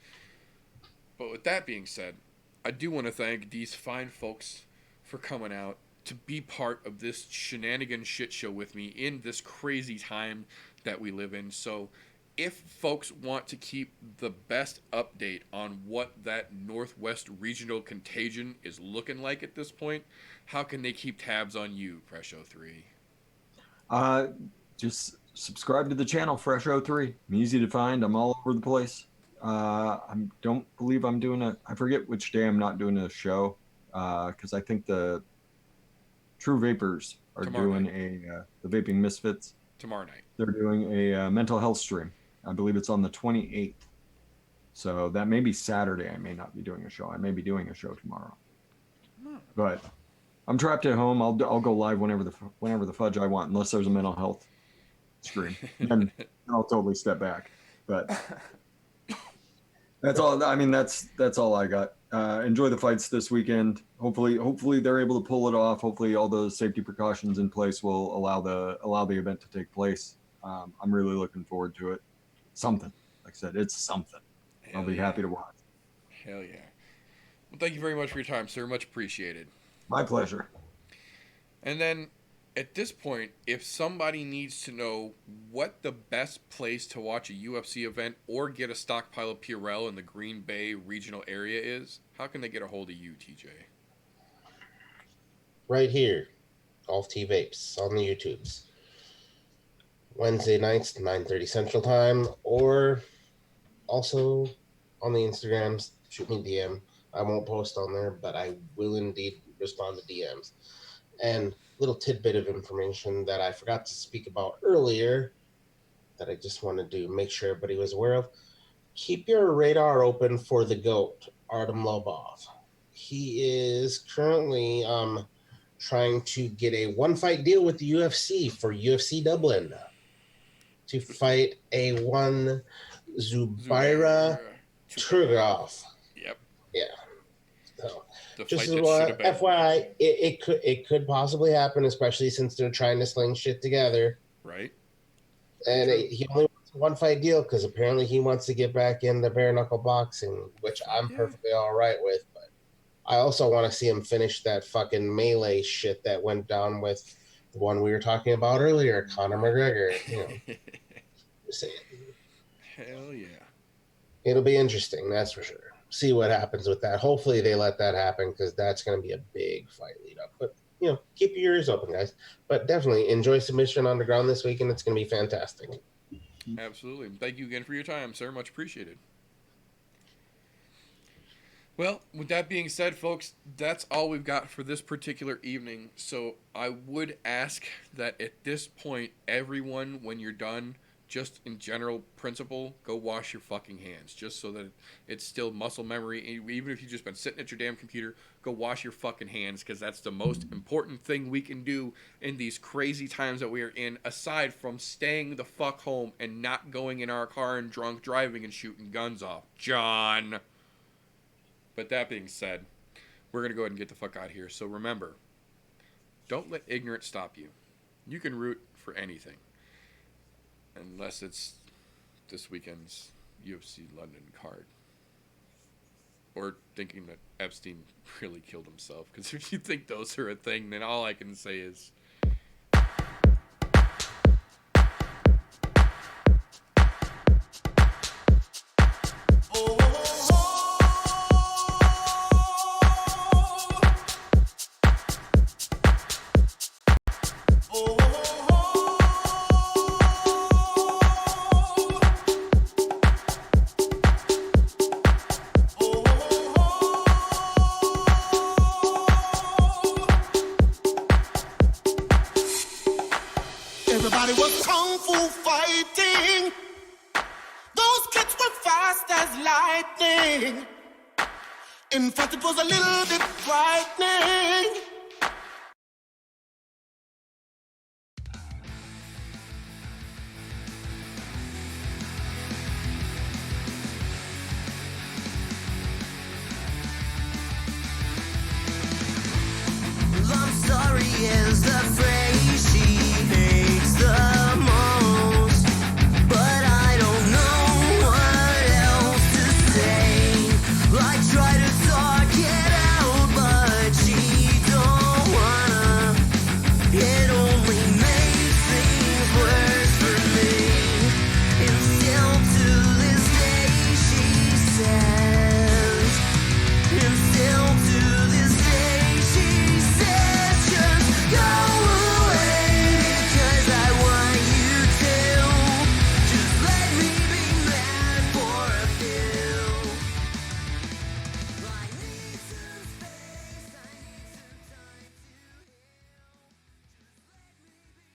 But with that being said, I do want to thank these fine folks for coming out to be part of this shenanigan shit show with me in this crazy time that we live in. So if folks want to keep the best update on what that Northwest Regional Contagion is looking like at this point, how can they keep tabs on you, Fresh03? Just subscribe to the channel, Fresh03. I'm easy to find. I'm all over the place. I don't believe I'm doing I forget which day I'm not doing a show, because I think the True Vapors are doing the Vaping Misfits. Tomorrow night. They're doing a mental health stream. I believe it's on the 28th. So that may be Saturday. I may not be doing a show. I may be doing a show tomorrow. But I'm trapped at home. I'll go live whenever the fudge I want, unless there's a mental health stream. Then I'll totally step back. But that's all. I mean, that's all I got. Enjoy the fights this weekend. Hopefully they're able to pull it off. Hopefully all the safety precautions in place will allow the event to take place. I'm really looking forward to it. Something, like I said, it's something. I'll be happy to watch. Hell yeah. Well, thank you very much for your time, sir. Much appreciated. My pleasure. And then, at this point, if somebody needs to know what the best place to watch a UFC event or get a stockpile of Purell in the Green Bay regional area is, how can they get a hold of you, TJ? Right here, Golf T Vapes on the YouTubes. Wednesday nights, 9:30 Central Time, or also on the Instagrams. Shoot me a DM. I won't post on there, but I will indeed respond to DMs. And little tidbit of information that I forgot to speak about earlier that I just wanted to make sure everybody was aware of. Keep your radar open for the GOAT, Artem Lobov. He is currently trying to get a one-fight deal with the UFC for UFC Dublin to fight a one Zubaira Turgov. Yep. Yeah. So, The just fight as that should have been. FYI, it could possibly happen, especially since they're trying to sling shit together. Right. And he only wants a one-fight deal because apparently he wants to get back into bare-knuckle boxing, which I'm perfectly all right with. But I also want to see him finish that fucking melee shit that went down with the one we were talking about earlier, Conor McGregor. You know, just saying. Hell yeah. It'll be interesting, that's for sure. See what happens with that. Hopefully they let that happen because that's going to be a big fight lead up. But, you know, keep your ears open, guys. But definitely enjoy Submission Underground this weekend. It's going to be fantastic. Absolutely. Thank you again for your time, sir. Much appreciated. Well, with that being said, folks, that's all we've got for this particular evening. So I would ask that at this point, everyone, when you're done, just in general principle, go wash your fucking hands, just so that it's still muscle memory. Even if you've just been sitting at your damn computer, go wash your fucking hands, because that's the most important thing we can do in these crazy times that we are in, aside from staying the fuck home and not going in our car and drunk driving and shooting guns off. John. But that being said, we're going to go ahead and get the fuck out of here. So remember, don't let ignorance stop you. You can root for anything. Unless it's this weekend's UFC London card. Or thinking that Epstein really killed himself. Because if you think those are a thing, then all I can say is... Everybody was kung fu fighting. Those kids were fast as lightning. In fact, it was a little bit frightening.